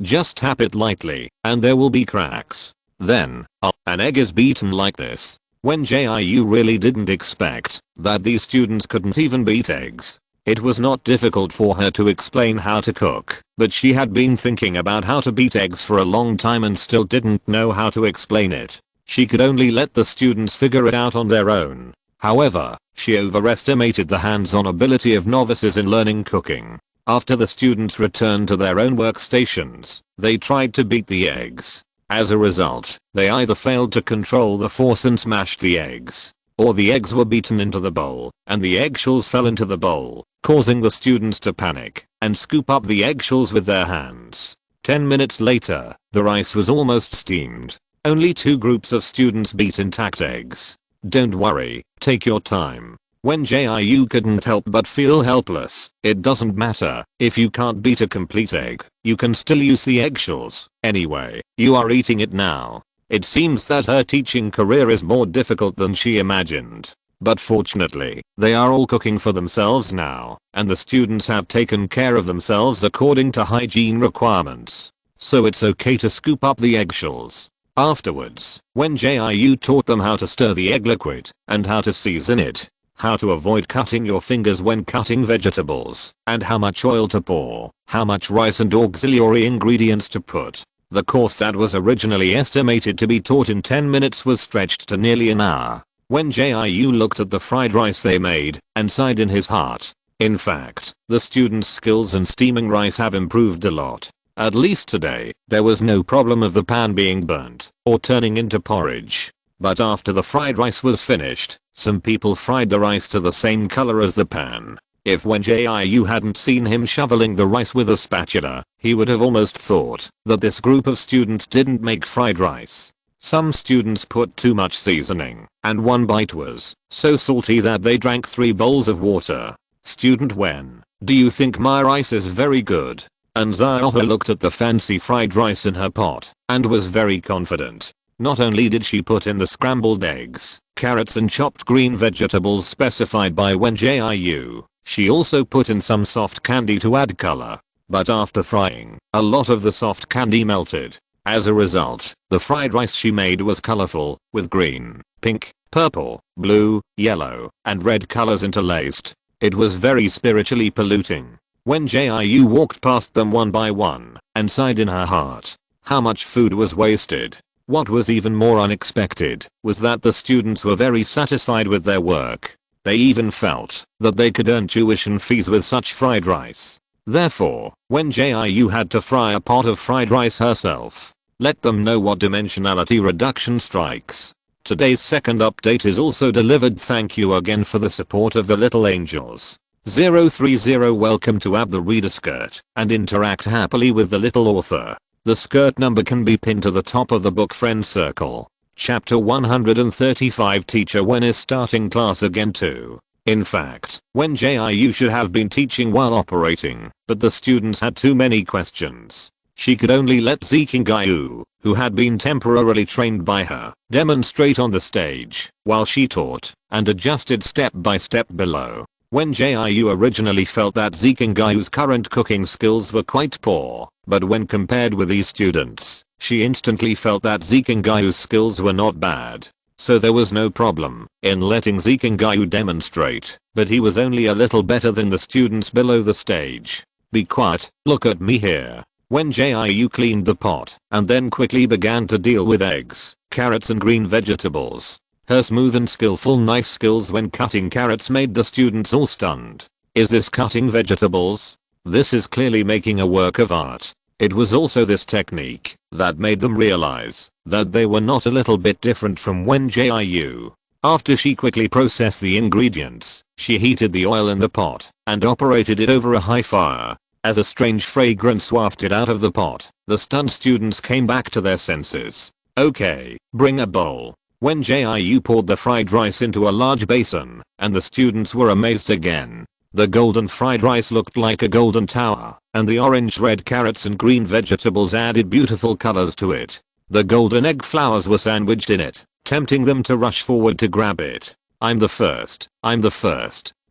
Just tap it lightly, and there will be cracks. Then, an egg is beaten like this. Wen Jiu really didn't expect that these students couldn't even beat eggs. It was not difficult for her to explain how to cook, but she had been thinking about how to beat eggs for a long time and still didn't know how to explain it. She could only let the students figure it out on their own. However, she overestimated the hands-on ability of novices in learning cooking. After the students returned to their own workstations, they tried to beat the eggs. As a result, they either failed to control the force and smashed the eggs, or the eggs were beaten into the bowl, and the eggshells fell into the bowl, causing the students to panic and scoop up the eggshells with their hands. 10 minutes later, the rice was almost steamed. Only 2 groups of students beat intact eggs. Don't worry, take your time. Wen Jiu couldn't help but feel helpless. It doesn't matter if you can't beat a complete egg, you can still use the eggshells. Anyway, you are eating it now. It seems that her teaching career is more difficult than she imagined. But fortunately, they are all cooking for themselves now, and the students have taken care of themselves according to hygiene requirements. So it's okay to scoop up the eggshells. Afterwards, Wen Jiu taught them how to stir the egg liquid and how to season it, how to avoid cutting your fingers when cutting vegetables, and how much oil to pour, how much rice and auxiliary ingredients to put. The course that was originally estimated to be taught in 10 minutes was stretched to nearly an hour. Wen Jiu looked at the fried rice they made and sighed in his heart. In fact, the students' skills in steaming rice have improved a lot. At least today, there was no problem of the pan being burnt or turning into porridge. But after the fried rice was finished, some people fried the rice to the same color as the pan. If Wen Jiu hadn't seen him shoveling the rice with a spatula, he would have almost thought that this group of students didn't make fried rice. Some students put too much seasoning, and one bite was so salty that they drank 3 bowls of water. Student Wen, do you think my rice is very good? And Xiaohe looked at the fancy fried rice in her pot and was very confident. Not only did she put in the scrambled eggs, carrots and chopped green vegetables specified by Wen Jiu, she also put in some soft candy to add color. But after frying, a lot of the soft candy melted. As a result, the fried rice she made was colorful, with green, pink, purple, blue, yellow, and red colors interlaced. It was very spiritually polluting. Wen Jiu walked past them one by one and sighed in her heart. How much food was wasted. What was even more unexpected was that the students were very satisfied with their work. They even felt that they could earn tuition fees with such fried rice. Therefore, when Jiu had to fry a pot of fried rice herself, let them know what dimensionality reduction strikes. Today's second update is also delivered. Thank you again for the support of the little angels. 030 Welcome to Add the Reader Skirt and interact happily with the little author. The skirt number can be pinned to the top of the book friend circle. Chapter 135 Teacher Wen is starting class again too. In fact, Wen Jiu should have been teaching while operating, but the students had too many questions. She could only let Jiu, who had been temporarily trained by her, demonstrate on the stage, while she taught, and adjusted step by step below. Wen Jiu originally felt that Jiu's current cooking skills were quite poor, but when compared with these students, she instantly felt that Jiu's skills were not bad. So there was no problem in letting Jiu demonstrate, but he was only a little better than the students below the stage. Be quiet, look at me here. Wen Jiu cleaned the pot and then quickly began to deal with eggs, carrots and green vegetables. Her smooth and skillful knife skills when cutting carrots made the students all stunned. Is this cutting vegetables? This is clearly making a work of art. It was also this technique that made them realize that they were not a little bit different from Wen Jiu. After she quickly processed the ingredients, she heated the oil in the pot and operated it over a high fire. As a strange fragrance wafted out of the pot, the stunned students came back to their senses. Okay, bring a bowl. Wen Jiu poured the fried rice into a large basin, and the students were amazed again. The golden fried rice looked like a golden tower, and the orange-red carrots and green vegetables added beautiful colors to it. The golden egg flowers were sandwiched in it, tempting them to rush forward to grab it. I'm the first.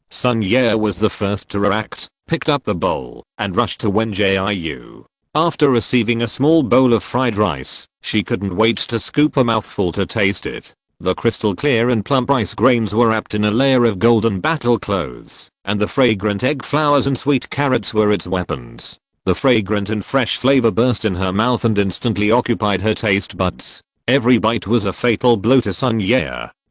Sun Ye was the first to react, picked up the bowl, and rushed to Wen Jiu. After receiving a small bowl of fried rice, she couldn't wait to scoop a mouthful to taste it. The crystal clear and plump rice grains were wrapped in a layer of golden battle clothes, and the fragrant egg flowers and sweet carrots were its weapons. The fragrant and fresh flavor burst in her mouth and instantly occupied her taste buds. Every bite was a fatal blow to Sun Ye.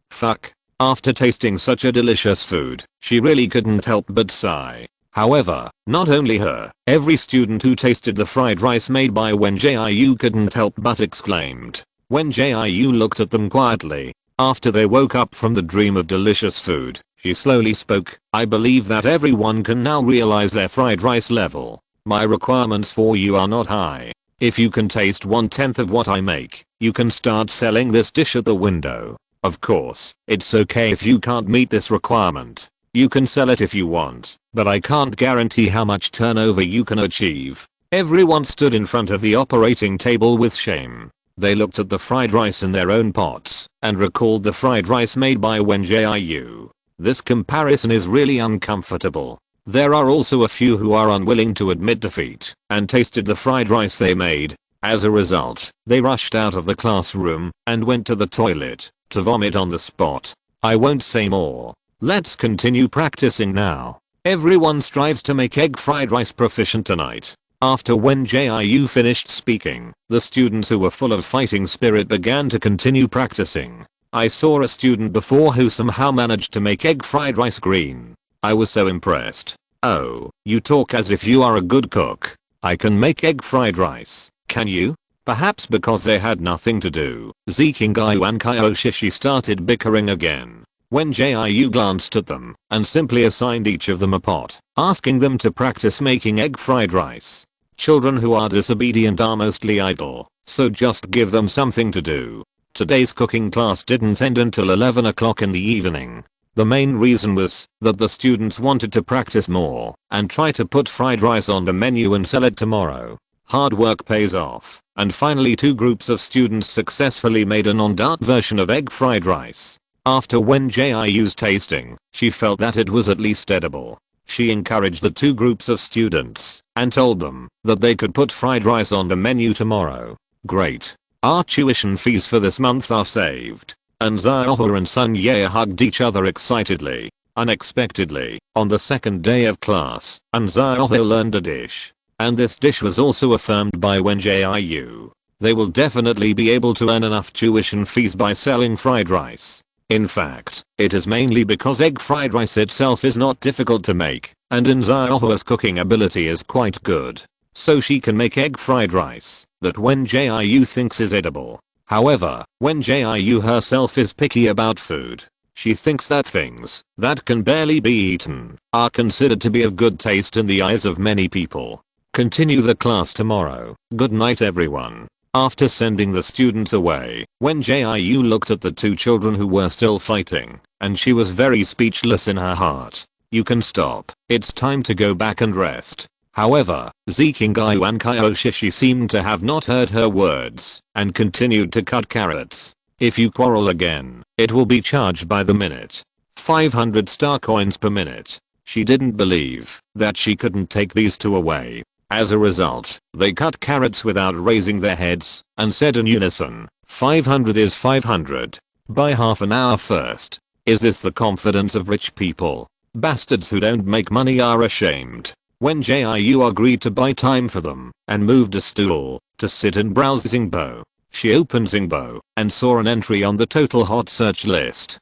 Fuck. After tasting such a delicious food, she really couldn't help but sigh. However, not only her, every student who tasted the fried rice made by Wen Jiu couldn't help but exclaimed. Wen Jiu looked at them quietly. After they woke up from the dream of delicious food, she slowly spoke. I believe that everyone can now realize their fried rice level. My requirements for you are not high. If you can taste 1/10 of what I make, you can start selling this dish at the window. Of course, it's okay if you can't meet this requirement. You can sell it if you want, but I can't guarantee how much turnover you can achieve. Everyone stood in front of the operating table with shame. They looked at the fried rice in their own pots and recalled the fried rice made by Wen Jiu. This comparison is really uncomfortable. There are also a few who are unwilling to admit defeat and tasted the fried rice they made. As a result, they rushed out of the classroom and went to the toilet to vomit on the spot. I won't say more. Let's continue practicing now. Everyone strives to make egg fried rice proficient tonight. After Wen Jiu finished speaking, the students who were full of fighting spirit began to continue practicing. I saw a student before who somehow managed to make egg fried rice green. I was so impressed. Oh, you talk as if you are a good cook. I can make egg fried rice. Can you? Perhaps because they had nothing to do, Jiu and Kyoshi started bickering again. Wen Jiu glanced at them and simply assigned each of them a pot, asking them to practice making egg fried rice. Children who are disobedient are mostly idle, so just give them something to do. Today's cooking class didn't end until 11 o'clock in the evening. The main reason was that the students wanted to practice more and try to put fried rice on the menu and sell it tomorrow. Hard work pays off, and finally 2 groups of students successfully made a non-dart version of egg fried rice. After Wen Jiu's tasting, she felt that it was at least edible. She encouraged the 2 groups of students and told them that they could put fried rice on the menu tomorrow. Great. Our tuition fees for this month are saved. And Jiu and Sun Ye hugged each other excitedly. Unexpectedly, on the second day of class, Jiu learned a dish. And this dish was also affirmed by Wen Jiu. They will definitely be able to earn enough tuition fees by selling fried rice. In fact, it is mainly because egg fried rice itself is not difficult to make, and Nzaohua's cooking ability is quite good. So she can make egg fried rice that Wen Jiu thinks is edible. However, Wen Jiu herself is picky about food. She thinks that things that can barely be eaten are considered to be of good taste in the eyes of many people. Continue the class tomorrow. Good night everyone. After sending the students away, Wen Jiu looked at the two children who were still fighting, and she was very speechless in her heart. You can stop. It's time to go back and rest. However, Zikingayu and Kyoshi seemed to have not heard her words, and continued to cut carrots. If you quarrel again, it will be charged by the minute. 500 star coins per minute. She didn't believe that she couldn't take these two away. As a result, they cut carrots without raising their heads, and said in unison, 500 is 500. By half an hour first. Is this the confidence of rich people? Bastards who don't make money are ashamed. Wen Jiu agreed to buy time for them, and moved a stool to sit and browse Zingbo. She opened Zingbo, and saw an entry on the total hot search list.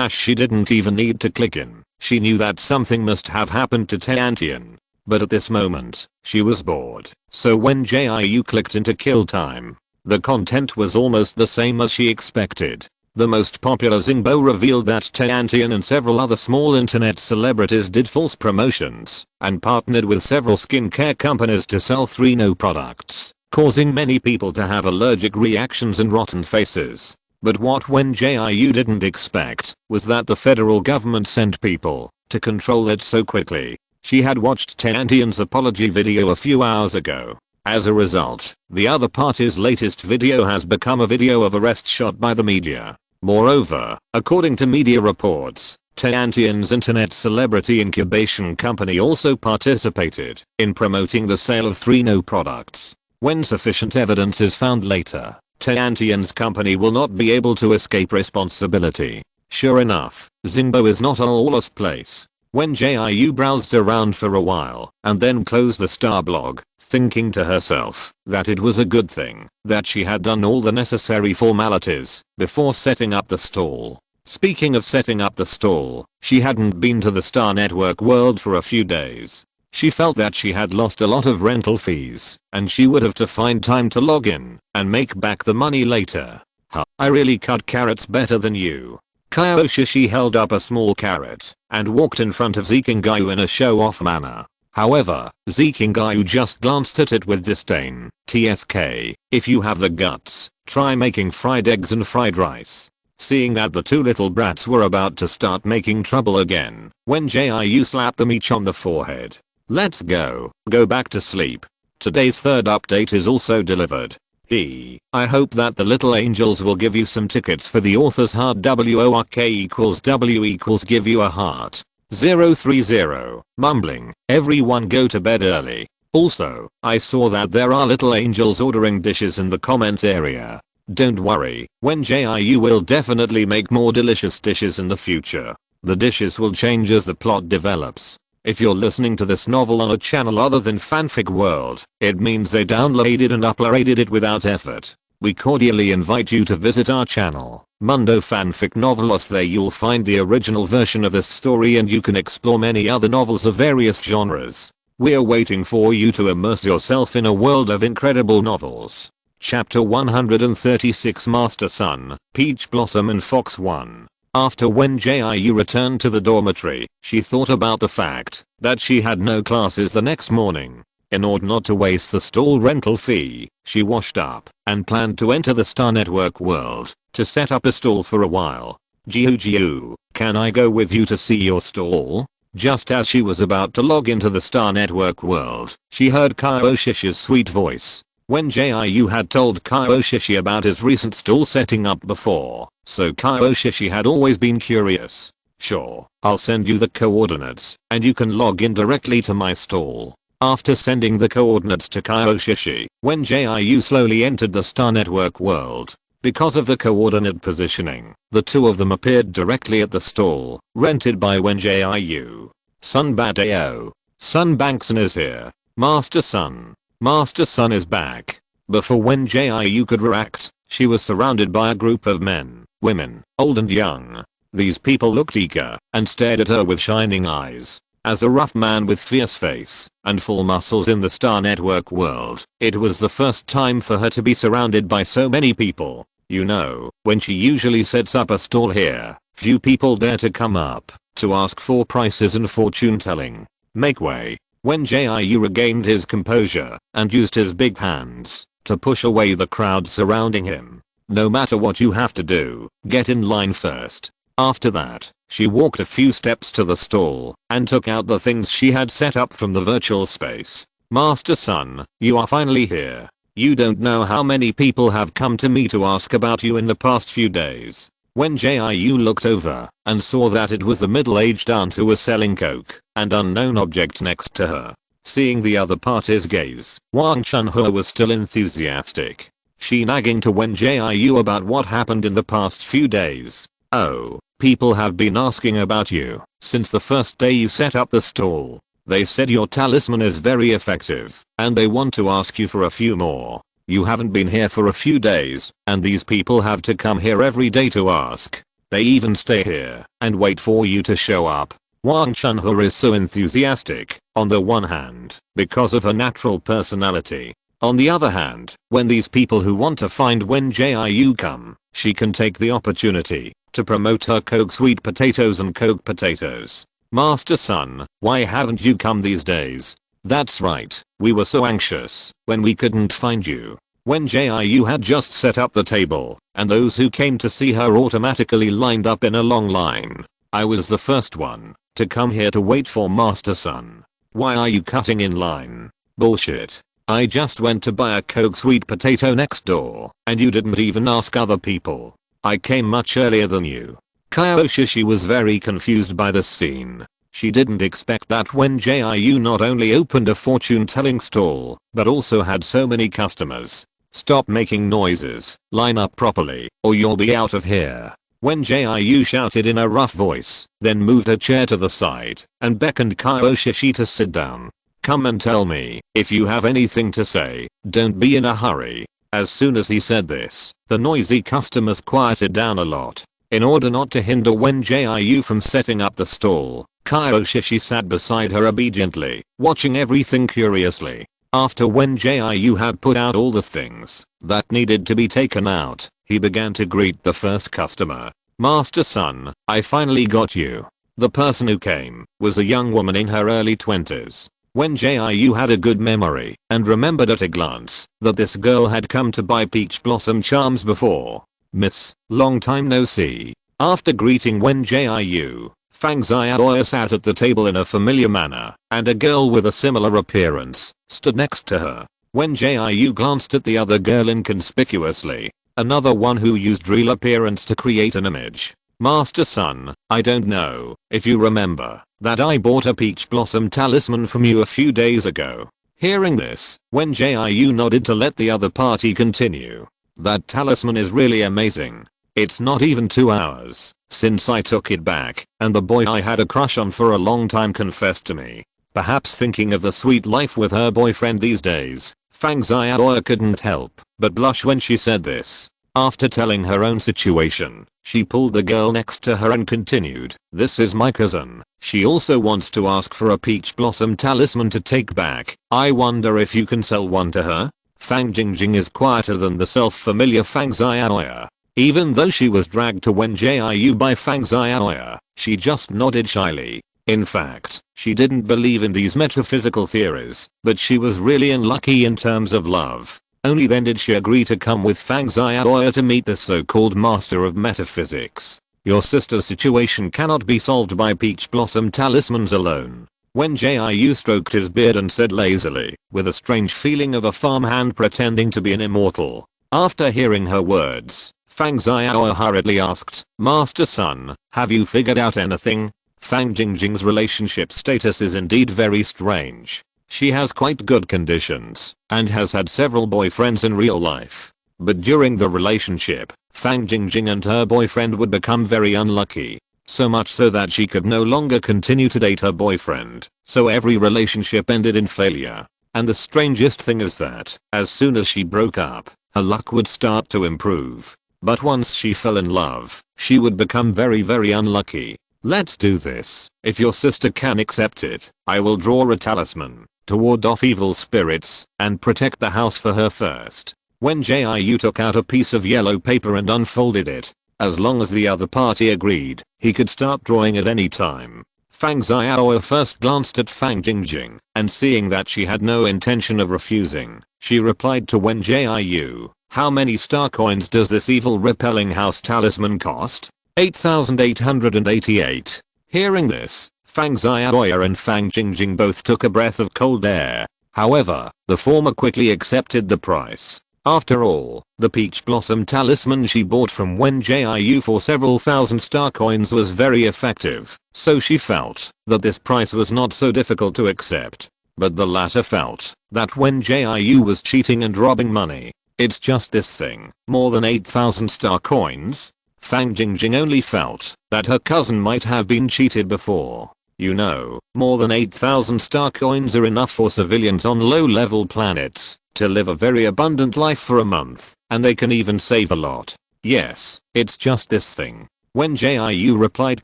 She didn't even need to click in. She knew that something must have happened to Tiantian. But at this moment, she was bored, so Wen Jiu clicked into kill time. The content was almost the same as she expected. The most popular Zingbo revealed that Tiantian and several other small internet celebrities did false promotions, and partnered with several skincare companies to sell 3No products, causing many people to have allergic reactions and rotten faces. But what Wen Jiu didn't expect was that the federal government sent people to control it so quickly. She had watched Tiantian's apology video a few hours ago. As a result, the other party's latest video has become a video of arrest shot by the media. Moreover, according to media reports, Tiantian's internet celebrity incubation company also participated in promoting the sale of 3No products. When sufficient evidence is found later, Tiantian's company will not be able to escape responsibility. Sure enough, Zingbo is not a lawless place. Wen Jiu browsed around for a while and then closed the star blog, thinking to herself that it was a good thing that she had done all the necessary formalities before setting up the stall. Speaking of setting up the stall, she hadn't been to the Star Network world for a few days. She felt that she had lost a lot of rental fees, and she would have to find time to log in and make back the money later. Huh, I really cut carrots better than you. Kyoshi held up a small carrot and walked in front of Zikingayu in a show-off manner. However, Zikingayu just glanced at it with disdain. TSK, if you have the guts, try making fried eggs and fried rice. Seeing that the two little brats were about to start making trouble again, Wen Jiu slapped them each on the forehead. Let's go back to sleep. Today's third update is also delivered. I hope that the little angels will give you some tickets for the author's heart. WORK equals W equals give you a heart. 030. Mumbling. Everyone go to bed early. Also, I saw that there are little angels ordering dishes in the comment area. Don't worry, Wen Jiu will definitely make more delicious dishes in the future. The dishes will change as the plot develops. If you're listening to this novel on a channel other than Fanfic World, it means they downloaded and uploaded it without effort. We cordially invite you to visit our channel, Mundo Fanfic Novelos. There you'll find the original version of this story and you can explore many other novels of various genres. We're waiting for you to immerse yourself in a world of incredible novels. Chapter 136 Master Sun, Peach Blossom and Fox 1. After Wen Jiu returned to the dormitory, she thought about the fact that she had no classes the next morning. In order not to waste the stall rental fee, she washed up and planned to enter the Star Network world to set up a stall for a while. Jiu, can I go with you to see your stall? Just as she was about to log into the Star Network world, she heard Kyoshishi's sweet voice. Wen Jiu had told Kyoshishi about his recent stall setting up before, so Kyoshishi had always been curious. Sure, I'll send you the coordinates, and you can log in directly to my stall. After sending the coordinates to Kyoshishi, Wen Jiu slowly entered the Star Network world. Because of the coordinate positioning, the two of them appeared directly at the stall, rented by Wen Jiu. Sun Bateo. Sun Bankson is here. Master Sun. Master Sun is back. Before Wen Jiu could react, she was surrounded by a group of men, women, old and young. These people looked eager and stared at her with shining eyes. As a rough man with fierce face and full muscles in the Star Network world, it was the first time for her to be surrounded by so many people. You know, when she usually sets up a stall here, few people dare to come up to ask for prices and fortune telling. Make way. Wen Jiu regained his composure and used his big hands to push away the crowd surrounding him. No matter what you have to do, get in line first. After that, she walked a few steps to the stall and took out the things she had set up from the virtual space. Master Sun, you are finally here. You don't know how many people have come to me to ask about you in the past few days. Wen Jiu looked over and saw that it was the middle-aged aunt who was selling coke and unknown objects next to her. Seeing the other party's gaze, Wang Chunhe was still enthusiastic. She nagging to Wen Jiu about what happened in the past few days. Oh, people have been asking about you since the first day you set up the stall. They said your talisman is very effective and they want to ask you for a few more. You haven't been here for a few days and these people have to come here every day to ask. They even stay here and wait for you to show up. Wang Chunhe is so enthusiastic, on the one hand, because of her natural personality. On the other hand, when these people who want to find Wen Jiu come, she can take the opportunity to promote her coke sweet potatoes and coke potatoes. Master Sun, why haven't you come these days? That's right, we were so anxious when we couldn't find you. Wen Jiu had just set up the table, and those who came to see her automatically lined up in a long line. I was the first one to come here to wait for Master Sun. Why are you cutting in line? Bullshit. I just went to buy a coke sweet potato next door, and you didn't even ask other people. I came much earlier than you. Kyoshi was very confused by the scene. She didn't expect that Wen Jiu not only opened a fortune-telling stall, but also had so many customers. Stop making noises, line up properly, or you'll be out of here. Wen Jiu shouted in a rough voice, then moved a chair to the side and beckoned Kyoshi to sit down. Come and tell me if you have anything to say, don't be in a hurry. As soon as he said this, the noisy customers quieted down a lot. In order not to hinder Wen Jiu from setting up the stall, Kyoshi sat beside her obediently, watching everything curiously. After Wen Jiu had put out all the things that needed to be taken out, he began to greet the first customer. Master Sun, I finally got you. The person who came was a young woman in her early 20s. Wen Jiu had a good memory and remembered at a glance that this girl had come to buy peach blossom charms before. Miss, long time no see. After greeting Wen Jiu, Fang Xiaoya sat at the table in a familiar manner, and a girl with a similar appearance stood next to her. Wen Jiu glanced at the other girl inconspicuously, another one who used real appearance to create an image. Master Sun, I don't know if you remember that I bought a peach blossom talisman from you a few days ago. Hearing this, Wen Jiu nodded to let the other party continue. That talisman is really amazing. It's not even 2 hours since I took it back, and the boy I had a crush on for a long time confessed to me. Perhaps thinking of the sweet life with her boyfriend these days, Fang Xiaoya couldn't help but blush when she said this. After telling her own situation, she pulled the girl next to her and continued, this is my cousin. She also wants to ask for a peach blossom talisman to take back. I wonder if you can sell one to her? Fang Jingjing is quieter than the self-familiar Fang Xiaoya. Even though she was dragged to Wen Jiu by Fang Xiaoya, she just nodded shyly. In fact, she didn't believe in these metaphysical theories, but she was really unlucky in terms of love. Only then did she agree to come with Fang Xiaoya to meet the so-called master of metaphysics. Your sister's situation cannot be solved by peach blossom talismans alone. Wen Jiu stroked his beard and said lazily, with a strange feeling of a farmhand pretending to be an immortal. After hearing her words, Fang Xiaoya hurriedly asked, Master Sun, have you figured out anything? Fang Jingjing's relationship status is indeed very strange. She has quite good conditions and has had several boyfriends in real life. But during the relationship, Fang Jingjing and her boyfriend would become very unlucky. So much so that she could no longer continue to date her boyfriend, so every relationship ended in failure. And the strangest thing is that, as soon as she broke up, her luck would start to improve. But once she fell in love, she would become very unlucky. Let's do this. If your sister can accept it, I will draw a talisman to ward off evil spirits and protect the house for her first. Wen Jiu took out a piece of yellow paper and unfolded it. As long as the other party agreed, he could start drawing at any time. Fang Xiaoya first glanced at Fang Jingjing, and seeing that she had no intention of refusing, she replied to Wen Jiu, "How many star coins does this evil repelling house talisman cost?" 8,888. Hearing this, Fang Xiaoya and Fang Jingjing both took a breath of cold air. However, the former quickly accepted the price. After all, the peach blossom talisman she bought from Wen Jiu for several thousand star coins was very effective, so she felt that this price was not so difficult to accept. But the latter felt that Wen Jiu was cheating and robbing money. It's just this thing, more than 8,000 star coins? Fang Jingjing only felt that her cousin might have been cheated before. You know, more than 8,000 star coins are enough for civilians on low-level planets to live a very abundant life for a month, and they can even save a lot. Yes, it's just this thing. Wen Jiu replied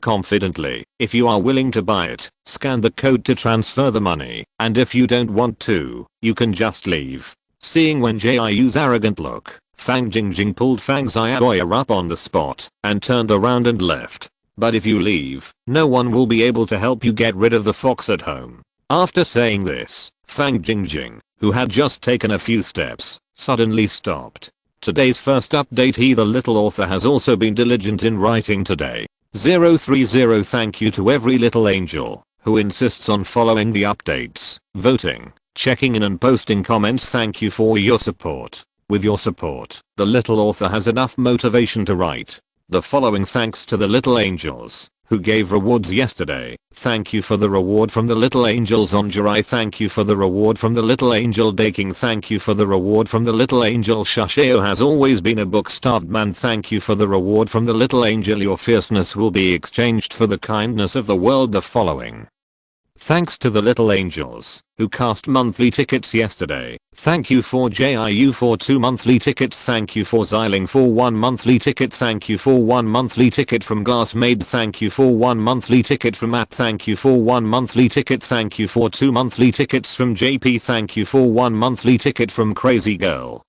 confidently, "If you are willing to buy it, scan the code to transfer the money, and if you don't want to, you can just leave." Seeing Wen Jiu's arrogant look, Fang Jingjing pulled Fang Xiaoya up on the spot and turned around and left. "But if you leave, no one will be able to help you get rid of the fox at home." After saying this, Fang Jingjing, who had just taken a few steps, suddenly stopped. Today's first update. The little author has also been diligent in writing today. 030. Thank you to every little angel who insists on following the updates, voting, checking in and posting comments. Thank you for your support. With your support, the little author has enough motivation to write the following. Thanks to the little angels who gave rewards yesterday. Thank you for the reward from the little angels on Jurai. Thank you for the reward from the little angel Daking. Thank you for the reward from the little angel Shasheo has always been a book-starved man. Thank you for the reward from the little angel. Your fierceness will be exchanged for the kindness of the world. The following. Thanks to the little angels who cast monthly tickets yesterday. Thank you for JIU for 2 monthly tickets. Thank you for Xiling for 1 monthly ticket. Thank you for 1 monthly ticket from Glassmaid. Thank you for 1 monthly ticket from App. Thank you for 1 monthly ticket. Thank you for 2 monthly tickets from JP. Thank you for 1 monthly ticket from Crazy Girl.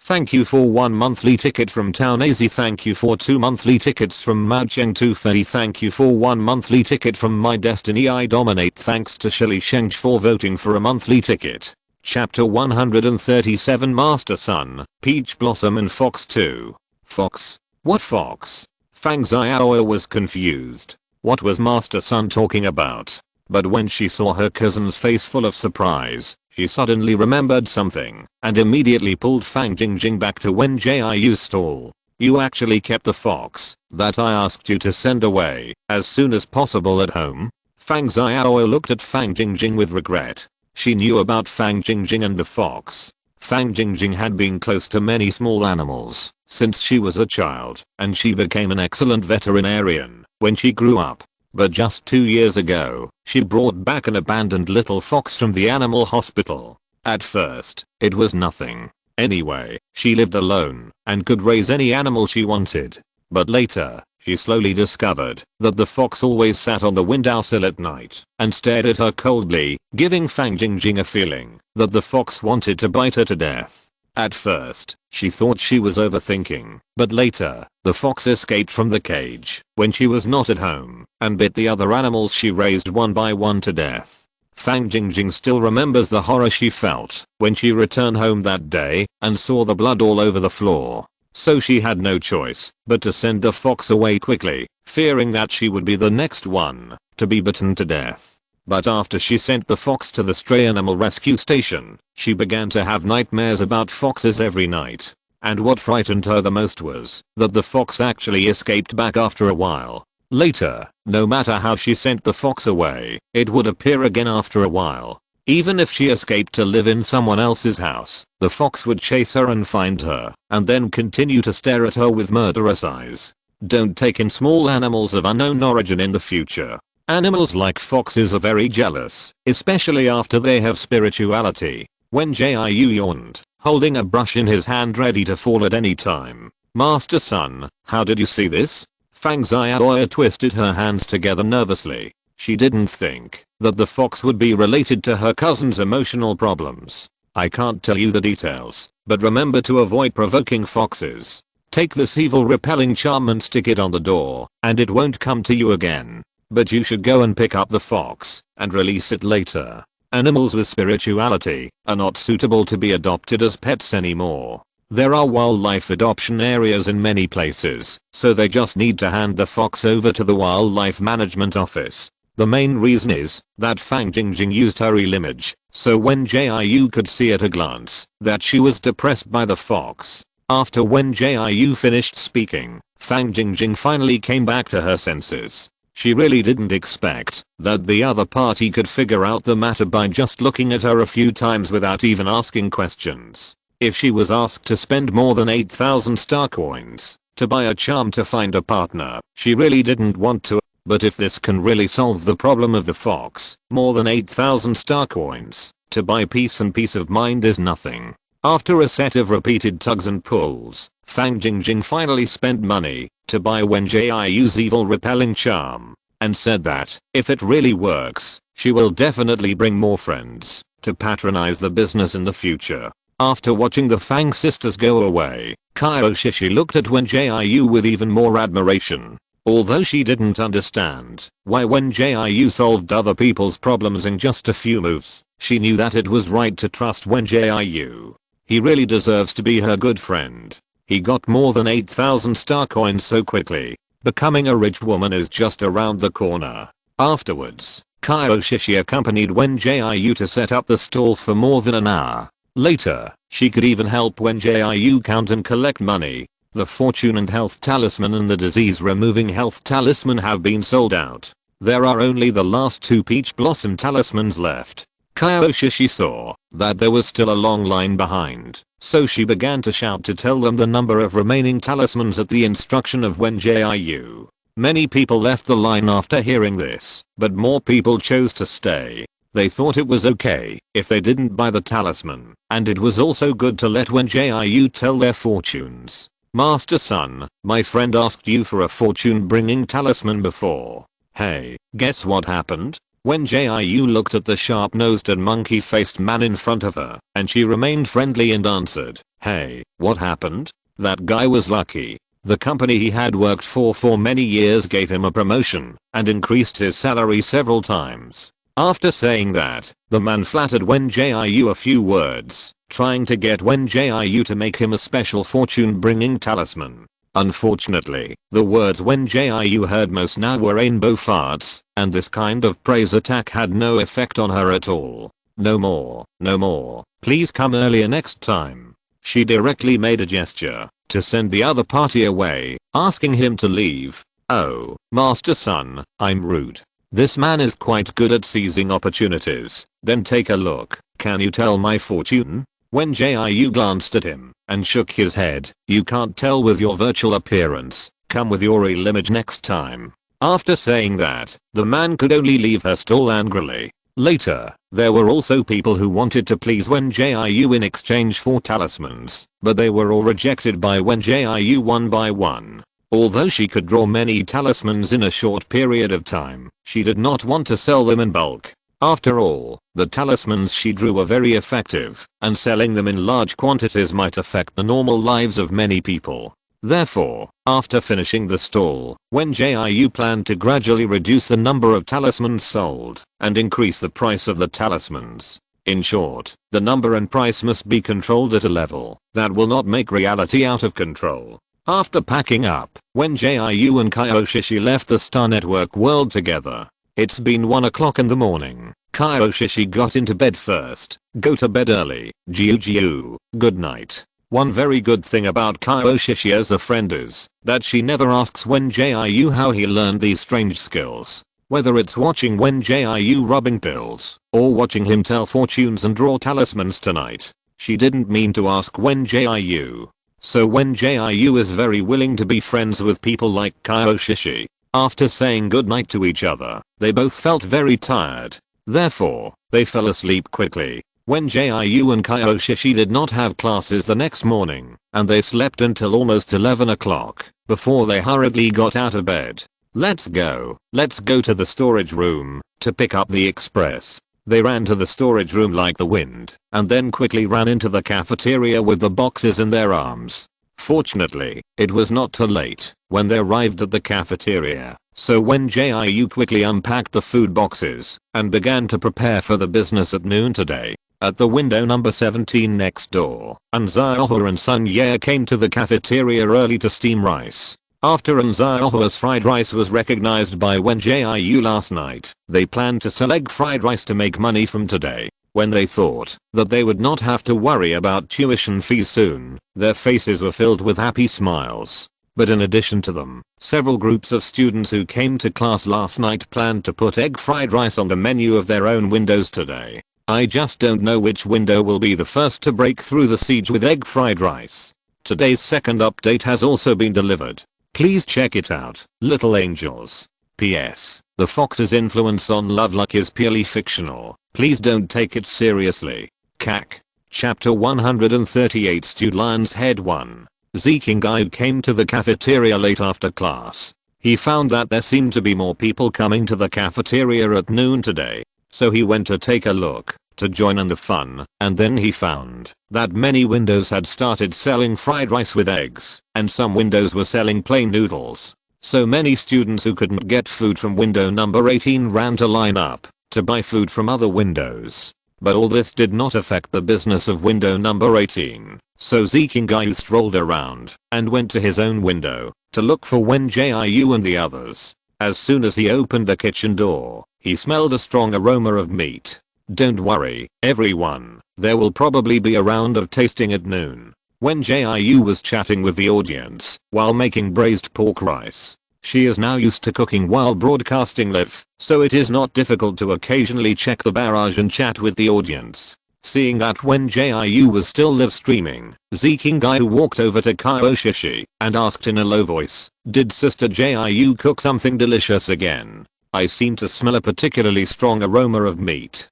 Thank you for 1 monthly ticket from Town AZ. Thank you for 2 monthly tickets from Madcheng 230. Thank you for 1 monthly ticket from My Destiny I Dominate. Thanks to Shili Sheng for voting for a monthly ticket. Chapter 137 Master Sun, Peach Blossom and Fox 2. Fox? What fox? Fang Xiaoya was confused. What was Master Sun talking about? But when she saw her cousin's face full of surprise, she suddenly remembered something and immediately pulled Fang Jingjing back to Wen Jiu's stall. You actually kept the fox that I asked you to send away as soon as possible at home? Fang Xiaoya looked at Fang Jingjing with regret. She knew about Fang Jingjing and the fox. Fang Jingjing had been close to many small animals since she was a child, and she became an excellent veterinarian when she grew up. But just 2 years ago, she brought back an abandoned little fox from the animal hospital. At first, it was nothing. Anyway, she lived alone and could raise any animal she wanted. But later, she slowly discovered that the fox always sat on the windowsill at night and stared at her coldly, giving Fang Jingjing a feeling that the fox wanted to bite her to death. At first, she thought she was overthinking, but later, the fox escaped from the cage when she was not at home and bit the other animals she raised one by one to death. Fang Jingjing still remembers the horror she felt when she returned home that day and saw the blood all over the floor. So she had no choice but to send the fox away quickly, fearing that she would be the next one to be bitten to death. But after she sent the fox to the stray animal rescue station, she began to have nightmares about foxes every night. And what frightened her the most was that the fox actually escaped back after a while. Later, no matter how she sent the fox away, it would appear again after a while. Even if she escaped to live in someone else's house, the fox would chase her and find her, and then continue to stare at her with murderous eyes. Don't take in small animals of unknown origin in the future. Animals like foxes are very jealous, especially after they have spirituality. Wen Jiu yawned, holding a brush in his hand ready to fall at any time. Master Sun, how did you see this? Fang Xiaoya twisted her hands together nervously. She didn't think that the fox would be related to her cousin's emotional problems. I can't tell you the details, but remember to avoid provoking foxes. Take this evil repelling charm and stick it on the door, and it won't come to you again. But you should go and pick up the fox, and release it later. Animals with spirituality are not suitable to be adopted as pets anymore. There are wildlife adoption areas in many places, so they just need to hand the fox over to the wildlife management office. The main reason is that Fang Jingjing used her real image, so Wen Jiu could see at a glance that she was depressed by the fox. After Wen Jiu finished speaking, Fang Jingjing finally came back to her senses. She really didn't expect that the other party could figure out the matter by just looking at her a few times without even asking questions. If she was asked to spend more than 8,000 star coins to buy a charm to find a partner, she really didn't want to. But if this can really solve the problem of the fox, more than 8,000 star coins to buy peace and peace of mind is nothing. After a set of repeated tugs and pulls, Fang Jingjing finally spent money to buy Wen Jiu's evil repelling charm, and said that if it really works, she will definitely bring more friends to patronize the business in the future. After watching the Fang sisters go away, Kaioshishi looked at Wen Jiu with even more admiration. Although she didn't understand why Wen Jiu solved other people's problems in just a few moves, she knew that it was right to trust Wen Jiu. He really deserves to be her good friend. He got more than 8,000 star coins so quickly. Becoming a rich woman is just around the corner. Afterwards, Kaioshishi accompanied Wen Jiu to set up the stall for more than an hour. Later, she could even help Wen Jiu count and collect money. The fortune and health talisman and the disease removing health talisman have been sold out. There are only the last 2 peach blossom talismans left. Kaioshishi saw that there was still a long line behind, so she began to shout to tell them the number of remaining talismans at the instruction of Wen Jiu. Many people left the line after hearing this, but more people chose to stay. They thought it was okay if they didn't buy the talisman, and it was also good to let Wen Jiu tell their fortunes. Master Sun, my friend asked you for a fortune bringing talisman before. Hey, guess what happened? Wen Jiu looked at the sharp-nosed and monkey-faced man in front of her, and she remained friendly and answered, hey, what happened? That guy was lucky. The company he had worked for many years gave him a promotion and increased his salary several times. After saying that, the man flattered Wen Jiu a few words, trying to get Wen Jiu to make him a special fortune-bringing talisman. Unfortunately, the words Wen Jiu heard most now were rainbow farts, and this kind of praise attack had no effect on her at all. No more, no more, please come earlier next time. She directly made a gesture to send the other party away, asking him to leave. Oh, Master Sun, I'm rude. This man is quite good at seizing opportunities. Then take a look. Can you tell my fortune? Wen Jiu glanced at him and shook his head. You can't tell with your virtual appearance. Come with your real image next time. After saying that, the man could only leave her stall angrily. Later, there were also people who wanted to please Wen Jiu in exchange for talismans, but they were all rejected by Wen Jiu one by one. Although she could draw many talismans in a short period of time, she did not want to sell them in bulk. After all, the talismans she drew were very effective, and selling them in large quantities might affect the normal lives of many people. Therefore, after finishing the stall, Wen Jiu planned to gradually reduce the number of talismans sold, and increase the price of the talismans. In short, the number and price must be controlled at a level that will not make reality out of control. After packing up, Wen Jiu and Kaioshishi left the Star Network world together. It's been 1 o'clock in the morning. Kaioshishi got into bed first. Go to bed early, Jiu. Good night. One very good thing about Kaioshishi as a friend is that she never asks Wen Jiu how he learned these strange skills. Whether it's watching Wen Jiu rubbing pills, or watching him tell fortunes and draw talismans tonight, she didn't mean to ask Wen Jiu. So Wen Jiu is very willing to be friends with people like Kaioshishi. After saying goodnight to each other, they both felt very tired. Therefore, they fell asleep quickly. Wen Jiu and Kyoshi did not have classes the next morning, and they slept until almost 11 o'clock before they hurriedly got out of bed. Let's go to the storage room to pick up the express. They ran to the storage room like the wind, and then quickly ran into the cafeteria with the boxes in their arms. Fortunately, it was not too late when they arrived at the cafeteria, so Wen Jiu quickly unpacked the food boxes and began to prepare for the business at noon today. At the window number 17 next door, Anzioha and Sun Ye came to the cafeteria early to steam rice. After Anzioha's fried rice was recognized by Wen Jiu last night, they planned to sell egg fried rice to make money from today. When they thought that they would not have to worry about tuition fees soon, their faces were filled with happy smiles. But in addition to them, several groups of students who came to class last night planned to put egg fried rice on the menu of their own windows today. I just don't know which window will be the first to break through the siege with egg fried rice. Today's second update has also been delivered. Please check it out, little angels. P.S. The Fox's influence on Lovelock is purely fictional. Please don't take it seriously. CAC. Chapter 138 Stewed Lion's Head 1. Zikingai came to the cafeteria late after class. He found that there seemed to be more people coming to the cafeteria at noon today. So he went to take a look, to join in the fun, and then he found that many windows had started selling fried rice with eggs, and some windows were selling plain noodles. So many students who couldn't get food from window number 18 ran to line up to buy food from other windows. But all this did not affect the business of window number 18, so Zikingai strolled around and went to his own window to look for Wen Jiu and the others. As soon as he opened the kitchen door, he smelled a strong aroma of meat. Don't worry, everyone, there will probably be a round of tasting at noon. Wen Jiu was chatting with the audience while making braised pork rice. She is now used to cooking while broadcasting live, so it is not difficult to occasionally check the barrage and chat with the audience. Seeing that Wen Jiu was still live streaming, Zikingai walked over to Kyoshi and asked in a low voice, "Did Sister Jiu cook something delicious again? I seem to smell a particularly strong aroma of meat."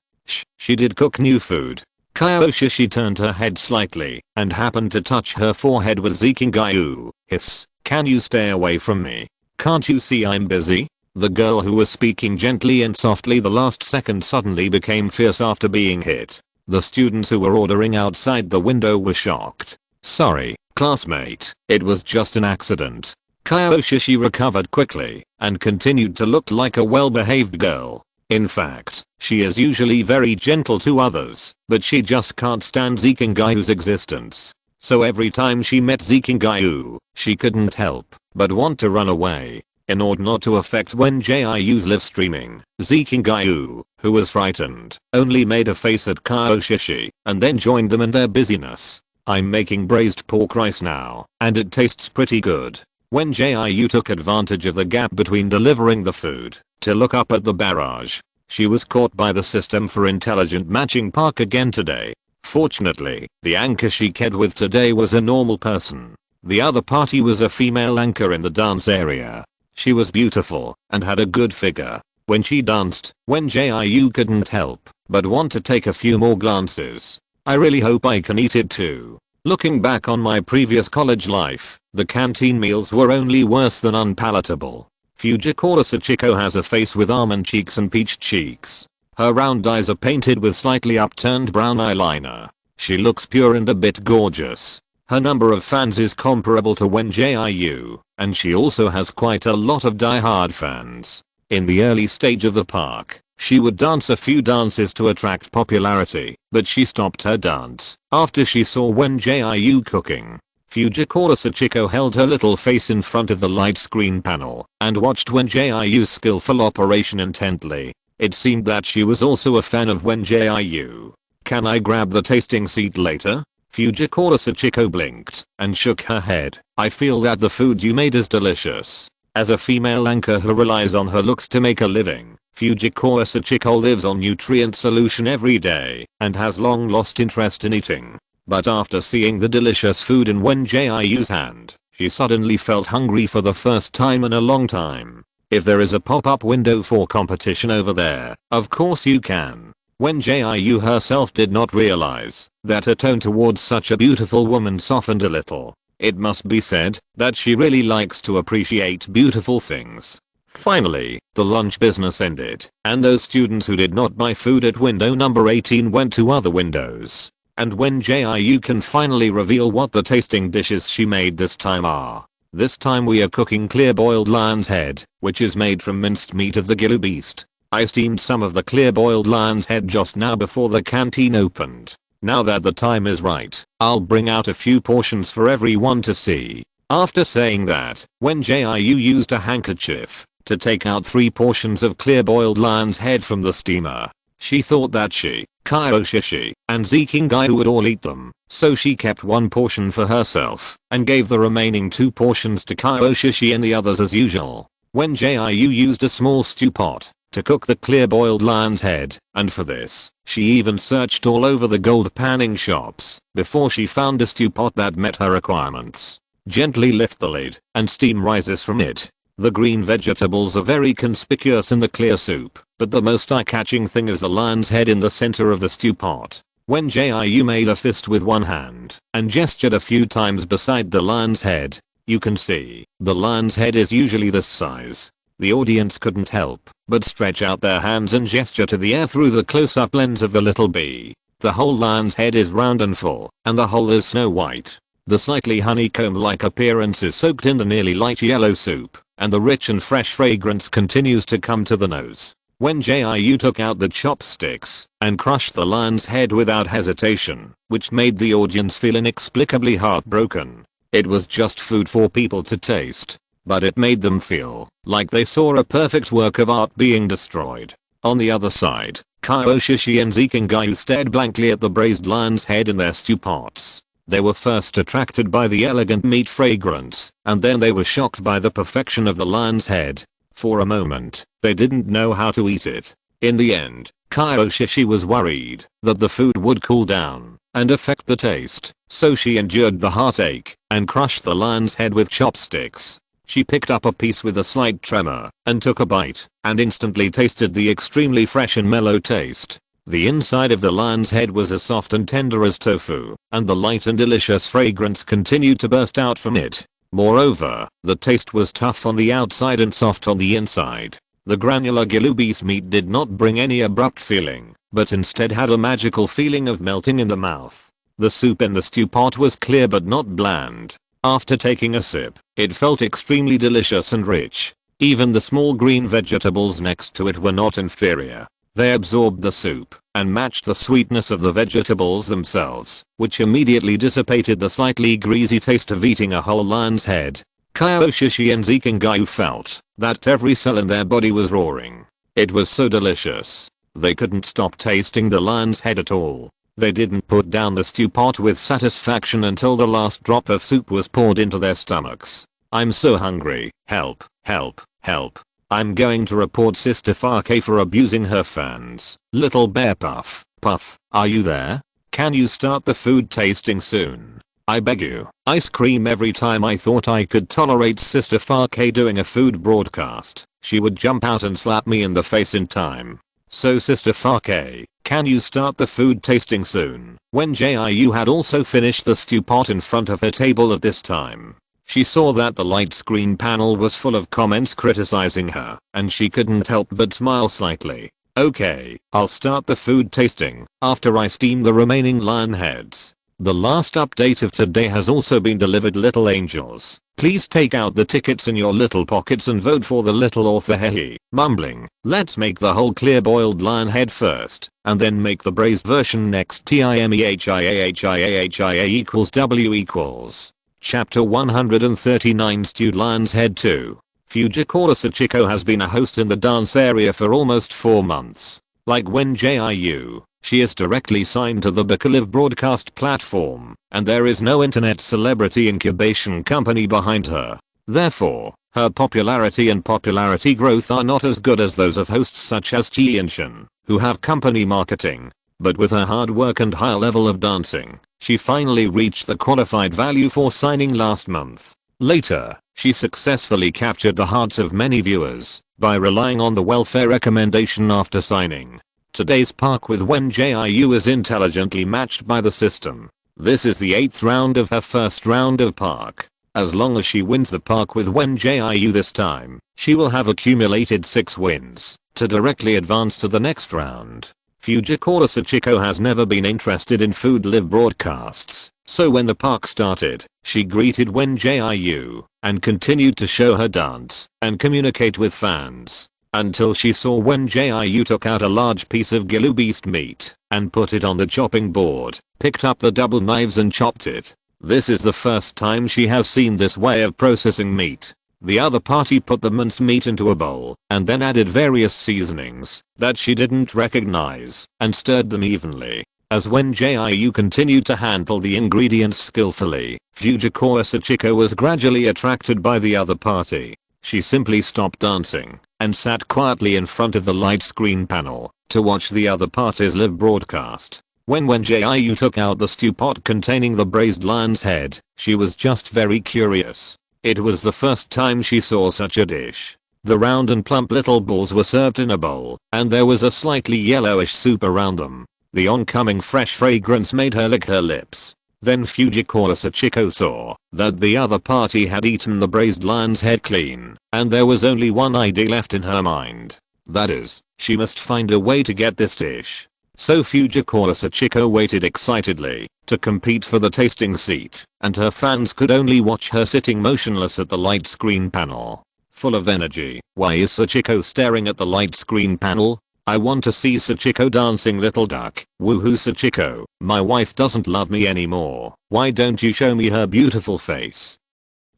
She did cook new food. Kyoshi turned her head slightly and happened to touch her forehead with Zikingai. "Hiss, can you stay away from me? Can't you see I'm busy?" The girl who was speaking gently and softly the last second suddenly became fierce after being hit. The students who were ordering outside the window were shocked. "Sorry, classmate, it was just an accident." Kyoshi recovered quickly and continued to look like a well-behaved girl. In fact, she is usually very gentle to others, but she just can't stand Zikingai's existence. So every time she met Zikingai, she couldn't help but want to run away. In order not to affect Wen Jiu's live streaming, Zikingai, who was frightened, only made a face at Kyoshi and then joined them in their busyness. "I'm making braised pork rice now, and it tastes pretty good." Wen Jiu took advantage of the gap between delivering the food to look up at the barrage. She was caught by the system for intelligent matching park again today. Fortunately, the anchor she cared with today was a normal person. The other party was a female anchor in the dance area. She was beautiful and had a good figure. When she danced, Wen Jiu couldn't help but want to take a few more glances. "I really hope I can eat it too." Looking back on my previous college life, the canteen meals were only worse than unpalatable. Fujikura Sachiko has a face with almond cheeks and peach cheeks. Her round eyes are painted with slightly upturned brown eyeliner. She looks pure and a bit gorgeous. Her number of fans is comparable to Wen Jiu, and she also has quite a lot of die-hard fans. In the early stage of the park, she would dance a few dances to attract popularity, but she stopped her dance after she saw Wen Jiu cooking. Fujikura Sachiko held her little face in front of the light screen panel and watched Wen Jiu's skillful operation intently. It seemed that she was also a fan of Wen Jiu. "Can I grab the tasting seat later?" Fujikura Sachiko blinked and shook her head. "I feel that the food you made is delicious." As a female anchor who relies on her looks to make a living, Fujikura Sachiko lives on nutrient solution every day and has long lost interest in eating. But after seeing the delicious food in Wen Jiu's hand, she suddenly felt hungry for the first time in a long time. If there is a pop-up window for competition over there, of course you can. Wen Jiu herself did not realize that her tone towards such a beautiful woman softened a little. It must be said that she really likes to appreciate beautiful things. Finally, the lunch business ended, and those students who did not buy food at window number 18 went to other windows. And Wen Jiu can finally reveal what the tasting dishes she made this time are. This time we are cooking clear boiled lion's head, which is made from minced meat of the Gilu beast. I steamed some of the clear boiled lion's head just now before the canteen opened. Now that the time is right, I'll bring out a few portions for everyone to see. After saying that, Wen Jiu used a handkerchief to take out 3 portions of clear boiled lion's head from the steamer. She thought that she, Kaioshishi, and Zikingai would all eat them, so she kept 1 portion for herself and gave the remaining 2 portions to Kaioshishi and the others as usual. Wen Jiu used a small stew pot to cook the clear boiled lion's head, and for this, she even searched all over the gold panning shops before she found a stew pot that met her requirements. Gently lift the lid, and steam rises from it. The green vegetables are very conspicuous in the clear soup, but the most eye-catching thing is the lion's head in the center of the stew pot. Wen Jiu made a fist with one hand and gestured a few times beside the lion's head. You can see, the lion's head is usually this size. The audience couldn't help but stretch out their hands and gesture to the air through the close-up lens of the little bee. The whole lion's head is round and full, and the whole is snow white. The slightly honeycomb-like appearance is soaked in the nearly light yellow soup, and the rich and fresh fragrance continues to come to the nose. Wen Jiu took out the chopsticks and crushed the lion's head without hesitation, which made the audience feel inexplicably heartbroken. It was just food for people to taste, but it made them feel like they saw a perfect work of art being destroyed. On the other side, Kaioshishi and Zikingai stared blankly at the braised lion's head in their stew pots. They were first attracted by the elegant meat fragrance, and then they were shocked by the perfection of the lion's head. For a moment, they didn't know how to eat it. In the end, Kaioshishi was worried that the food would cool down and affect the taste, so she endured the heartache and crushed the lion's head with chopsticks. She picked up a piece with a slight tremor and took a bite, and instantly tasted the extremely fresh and mellow taste. The inside of the lion's head was as soft and tender as tofu, and the light and delicious fragrance continued to burst out from it. Moreover, the taste was tough on the outside and soft on the inside. The granular Gilubi's meat did not bring any abrupt feeling, but instead had a magical feeling of melting in the mouth. The soup in the stew pot was clear but not bland. After taking a sip, it felt extremely delicious and rich. Even the small green vegetables next to it were not inferior. They absorbed the soup and matched the sweetness of the vegetables themselves, which immediately dissipated the slightly greasy taste of eating a whole lion's head. Kaioshishi and Zikingai felt that every cell in their body was roaring. It was so delicious. They couldn't stop tasting the lion's head at all. They didn't put down the stew pot with satisfaction until the last drop of soup was poured into their stomachs. I'm so hungry. Help, help, help. I'm going to report Sister Fake for abusing her fans. Little Bear Puff, Puff, are you there? Can you start the food tasting soon? I beg you. Ice cream. Every time I thought I could tolerate Sister Fake doing a food broadcast, she would jump out and slap me in the face in time. So Sister Fake, can you start the food tasting soon? Wen Jiu had also finished the stew pot in front of her table at this time. She saw that the light screen panel was full of comments criticizing her, and she couldn't help but smile slightly. Okay, I'll start the food tasting after I steam the remaining lion heads. The last update of today has also been delivered, little angels. Please take out the tickets in your little pockets and vote for the little author. Hehe, mumbling. Let's make the whole clear boiled lion head first, and then make the braised version next. TIMEHIAHIAHIA equals W equals. Chapter 139 Stewed Lion's Head 2. Fujikura Sachiko has been a host in the dance area for almost 4 months. Like Wen Jiu, she is directly signed to the Bakaliv broadcast platform, and there is no internet celebrity incubation company behind her. Therefore, her popularity and popularity growth are not as good as those of hosts such as Chi Inshin, who have company marketing. But with her hard work and high level of dancing, she finally reached the qualified value for signing last month. Later, She successfully captured the hearts of many viewers by relying on the welfare recommendation after signing. Today's park with Wen Jiu is intelligently matched by the system. This is the 8th round of her first round of park. As long as she wins the park with Wen Jiu this time, she will have accumulated 6 wins to directly advance to the next round. Fujikura Sachiko has never been interested in food live broadcasts, so when the park started, she greeted Wen Jiu and continued to show her dance and communicate with fans until she saw Wen Jiu took out a large piece of Gilu beast meat and put it on the chopping board, picked up the double knives and chopped it. This is the first time she has seen this way of processing meat. The other party put the minced meat into a bowl and then added various seasonings that she didn't recognize and stirred them evenly. As Wen Jiu continued to handle the ingredients skillfully, Fujikura Sachiko was gradually attracted by the other party. She simply stopped dancing and sat quietly in front of the light screen panel to watch the other party's live broadcast. When Wen Jiu took out the stew pot containing the braised lion's head, she was just very curious. It was the first time she saw such a dish. The round and plump little balls were served in a bowl, and there was a slightly yellowish soup around them. The oncoming fresh fragrance made her lick her lips. Then Fujikura Sachiko saw that the other party had eaten the braised lion's head clean, and there was only one idea left in her mind. That is, she must find a way to get this dish. So Fujikura Sachiko waited excitedly to compete for the tasting seat, and her fans could only watch her sitting motionless at the light screen panel. Full of energy, why is Sachiko staring at the light screen panel? I want to see Sachiko dancing, little duck. Woohoo Sachiko, my wife doesn't love me anymore. Why don't you show me her beautiful face?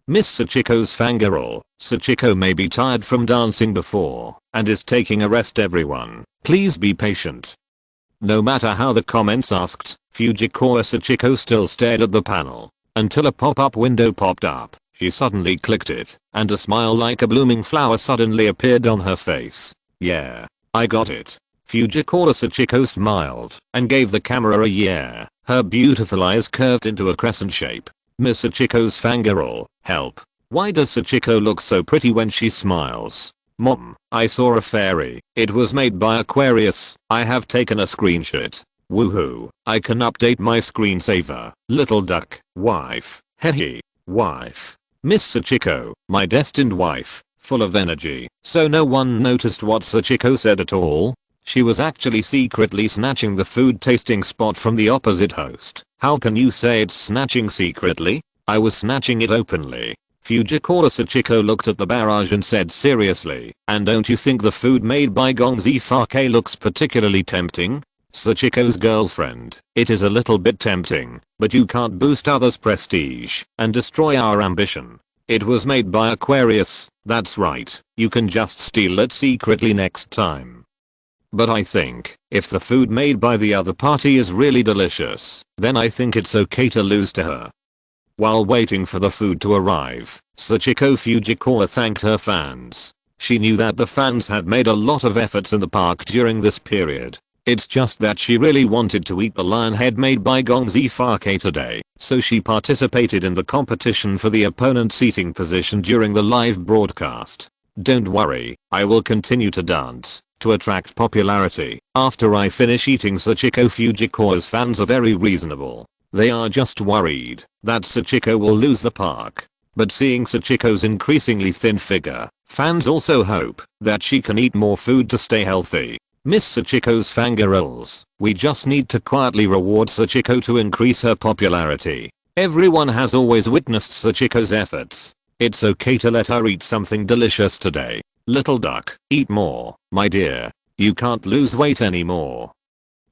Miss Sachiko's fangirl. Sachiko may be tired from dancing before and is taking a rest, everyone. Please be patient. No matter how the comments asked, Fujikura Sachiko still stared at the panel until a pop-up window popped up. She suddenly clicked it, and a smile like a blooming flower suddenly appeared on her face. Yeah, I got it. Fujikura Sachiko smiled and gave the camera a yeah. Her beautiful eyes curved into a crescent shape. Miss Sachiko's fangirl, help. Why does Sachiko look so pretty when she smiles? Mom, I saw a fairy. It was made by Aquarius. I have taken a screenshot. Woohoo, I can update my screensaver. Little duck, wife, hehe, wife. Miss Sachiko, my destined wife, full of energy. So no one noticed what Sachiko said at all? She was actually secretly snatching the food tasting spot from the opposite host. How can you say it's snatching secretly? I was snatching it openly. Fujikura Sachiko looked at the barrage and said seriously, and don't you think the food made by Gongzi Fake looks particularly tempting? Sachiko's girlfriend, it is a little bit tempting, but you can't boost others' prestige and destroy our ambition. It was made by Aquarius, that's right, you can just steal it secretly next time. But I think, if the food made by the other party is really delicious, then I think it's okay to lose to her. While waiting for the food to arrive, Sachiko Fujikura thanked her fans. She knew that the fans had made a lot of efforts in the park during this period. It's just that she really wanted to eat the lion head made by Gongzi Fake today, so she participated in the competition for the opponent's seating position during the live broadcast. Don't worry, I will continue to dance to attract popularity after I finish eating. Sachiko Fujikura's fans are very reasonable. They are just worried that Sachiko will lose the park. But seeing Sachiko's increasingly thin figure, fans also hope that she can eat more food to stay healthy. Miss Sachiko's fangirls, we just need to quietly reward Sachiko to increase her popularity. Everyone has always witnessed Sachiko's efforts. It's okay to let her eat something delicious today. Little duck, eat more, my dear. You can't lose weight anymore.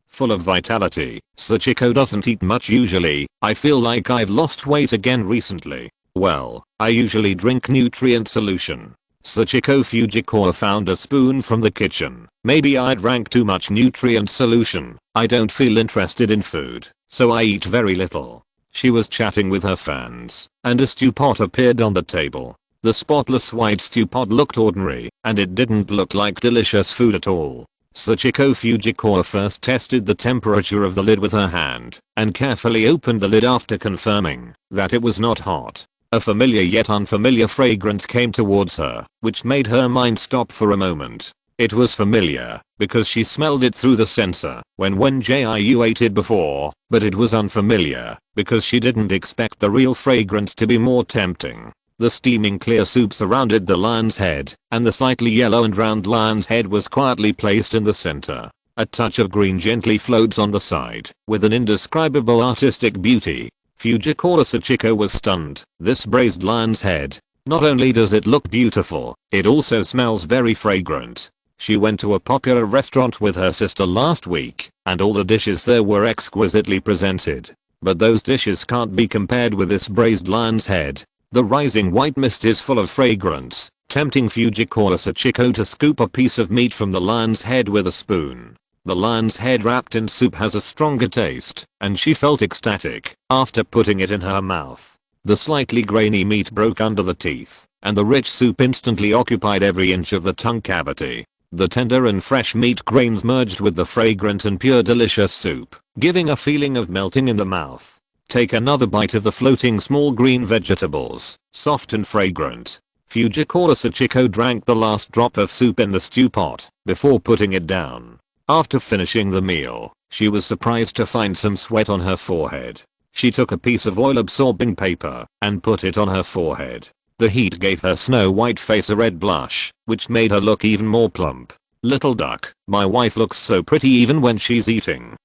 Full of vitality, Sachiko doesn't eat much usually. I feel like I've lost weight again recently. Well, I usually drink nutrient solution. Sachiko Fujikura found a spoon from the kitchen. Maybe I drank too much nutrient solution. I don't feel interested in food, so I eat very little. She was chatting with her fans, and a stew pot appeared on the table. The spotless white stew pot looked ordinary, and it didn't look like delicious food at all. Sachiko Fujikura first tested the temperature of the lid with her hand, and carefully opened the lid after confirming that it was not hot. A familiar yet unfamiliar fragrance came towards her, which made her mind stop for a moment. It was familiar, because she smelled it through the sensor when Wen Jiu ate it before, but it was unfamiliar, because she didn't expect the real fragrance to be more tempting. The steaming clear soup surrounded the lion's head, and the slightly yellow and round lion's head was quietly placed in the center. A touch of green gently floats on the side, with an indescribable artistic beauty. Fujikura Sachiko was stunned. This braised lion's head. Not only does it look beautiful, it also smells very fragrant. She went to a popular restaurant with her sister last week, and all the dishes there were exquisitely presented. But those dishes can't be compared with this braised lion's head. The rising white mist is full of fragrance, tempting Fujikura Sachiko to scoop a piece of meat from the lion's head with a spoon. The lion's head wrapped in soup has a stronger taste, and she felt ecstatic after putting it in her mouth. The slightly grainy meat broke under the teeth, and the rich soup instantly occupied every inch of the tongue cavity. The tender and fresh meat grains merged with the fragrant and pure delicious soup, giving a feeling of melting in the mouth. Take another bite of the floating small green vegetables, soft and fragrant. Fujikura Sachiko drank the last drop of soup in the stew pot before putting it down. After finishing the meal, she was surprised to find some sweat on her forehead. She took a piece of oil-absorbing paper and put it on her forehead. The heat gave her snow-white face a red blush, which made her look even more plump. Little duck, my wife looks so pretty even when she's eating.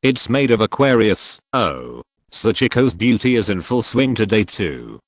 It's made of Aquarius. Oh. Sachiko's beauty is in full swing today too.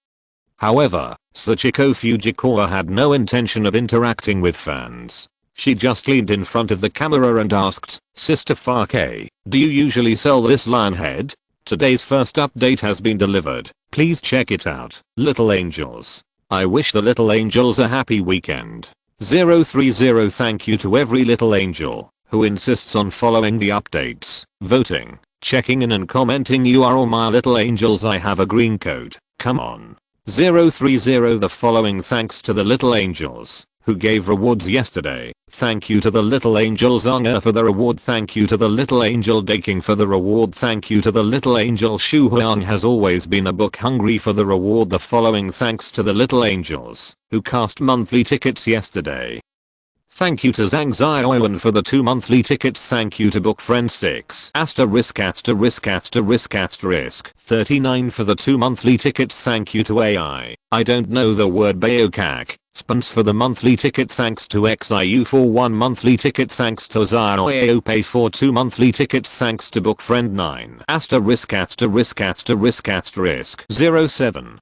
However, Sachiko Fujikura had no intention of interacting with fans. She just leaned in front of the camera and asked, "Sister Fake, do you usually sell this lion head? Today's first update has been delivered. Please check it out, little angels. I wish the little angels a happy weekend." 030 Thank you to every little angel who insists on following the updates, voting, checking in and commenting. You are all my little angels. I have a green code. Come on. 030 The following thanks to the little angels who gave rewards yesterday. Thank you to the little angel Zanga for the reward. Thank you to the little angel Daking for the reward. Thank you to the little angel Shu Huang has always been a book hungry for the reward. The following thanks to the little angels who cast monthly tickets yesterday. Thank you to Zhang Ziowen for the 2 monthly tickets. Thank you to Bookfriend 6 39 for the 2 monthly tickets. Thank you to AI. I don't know the word Bayokak. Spence for the monthly ticket. Thanks to XIU for 1 monthly ticket. Thanks to Ziope for 2 monthly tickets. Thanks to Bookfriend 9 07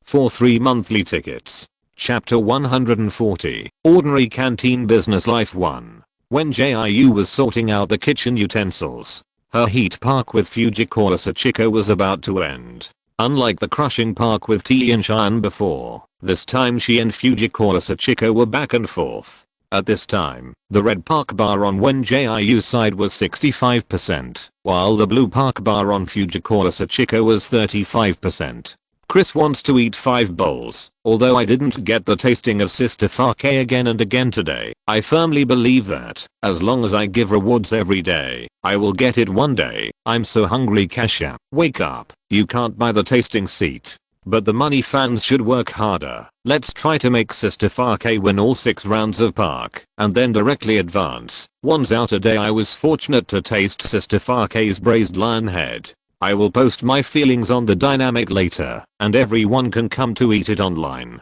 for 3 monthly tickets. Chapter 140, Ordinary Canteen Business Life 1. When Jiu was sorting out the kitchen utensils, her heat park with Fujikura Sachiko was about to end. Unlike the crushing park with Tian Shan before, this time she and Fujikura Sachiko were back and forth. At this time, the red park bar on Wen Jiu's side was 65%, while the blue park bar on Fujikura Sachiko was 35%. Chris wants to eat 5 bowls. Although I didn't get the tasting of Sister Fake again and again today, I firmly believe that, as long as I give rewards every day, I will get it one day. I'm so hungry. Kasha, wake up. You can't buy the tasting seat. But the money fans should work harder. Let's try to make Sister Fake win all 6 rounds of park, and then directly advance. Once out a day. I was fortunate to taste Sister Fake's braised lion head. I will post my feelings on the dynamic later, and everyone can come to eat it online.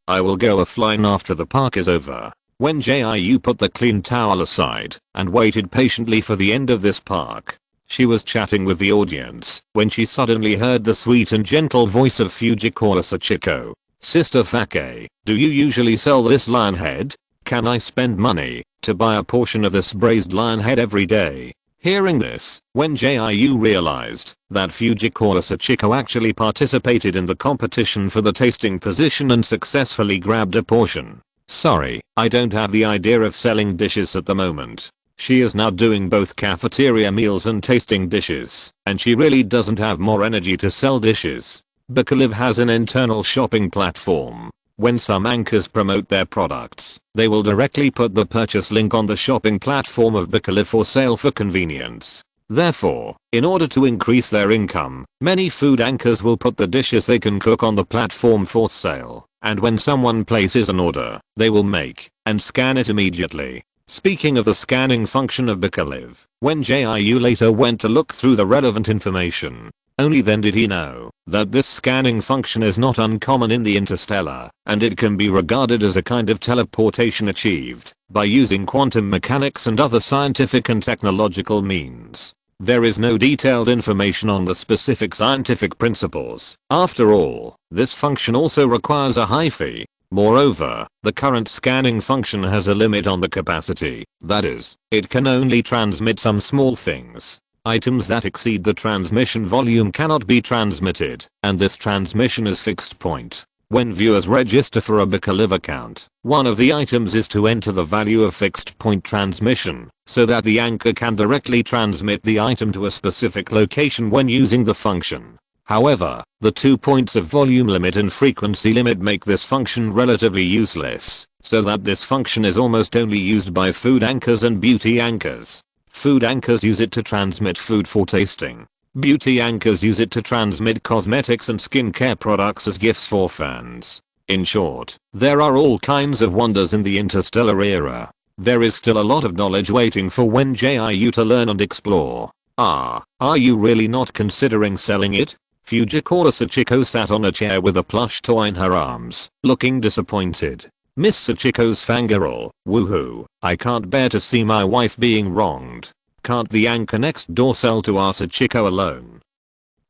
I will go offline after the park is over. When Jiu put the clean towel aside and waited patiently for the end of this park, she was chatting with the audience when she suddenly heard the sweet and gentle voice of Fujikura Sachiko. "Sister Fake, do you usually sell this lion head? Can I spend money to buy a portion of this braised lion head every day?" Hearing this, Wen Jiu realized that Fujikura Sachiko actually participated in the competition for the tasting position and successfully grabbed a portion. "Sorry, I don't have the idea of selling dishes at the moment." She is now doing both cafeteria meals and tasting dishes, and she really doesn't have more energy to sell dishes. Bikaliv has an internal shopping platform. When some anchors promote their products, they will directly put the purchase link on the shopping platform of Bikaliv for sale for convenience. Therefore, in order to increase their income, many food anchors will put the dishes they can cook on the platform for sale, and when someone places an order, they will make and scan it immediately. Speaking of the scanning function of Bicaliv, when Jiu later went to look through the relevant information, only then did he know that this scanning function is not uncommon in the Interstellar, and it can be regarded as a kind of teleportation achieved by using quantum mechanics and other scientific and technological means. There is no detailed information on the specific scientific principles. After all, this function also requires a high fee. Moreover, the current scanning function has a limit on the capacity, that is, it can only transmit some small things. Items that exceed the transmission volume cannot be transmitted, and this transmission is fixed point. When viewers register for a Bicaliv account, one of the items is to enter the value of fixed point transmission, so that the anchor can directly transmit the item to a specific location when using the function. However, the 2 points of volume limit and frequency limit make this function relatively useless, so that this function is almost only used by food anchors and beauty anchors. Food anchors use it to transmit food for tasting. Beauty anchors use it to transmit cosmetics and skincare products as gifts for fans. In short, there are all kinds of wonders in the interstellar era. There is still a lot of knowledge waiting for Wen Jiu to learn and explore. Are you really not considering selling it? Fujikura Sachiko sat on a chair with a plush toy in her arms, looking disappointed. Miss Sachiko's fangirl, woohoo, I can't bear to see my wife being wronged. Can't the anchor next door sell to our Sachiko alone?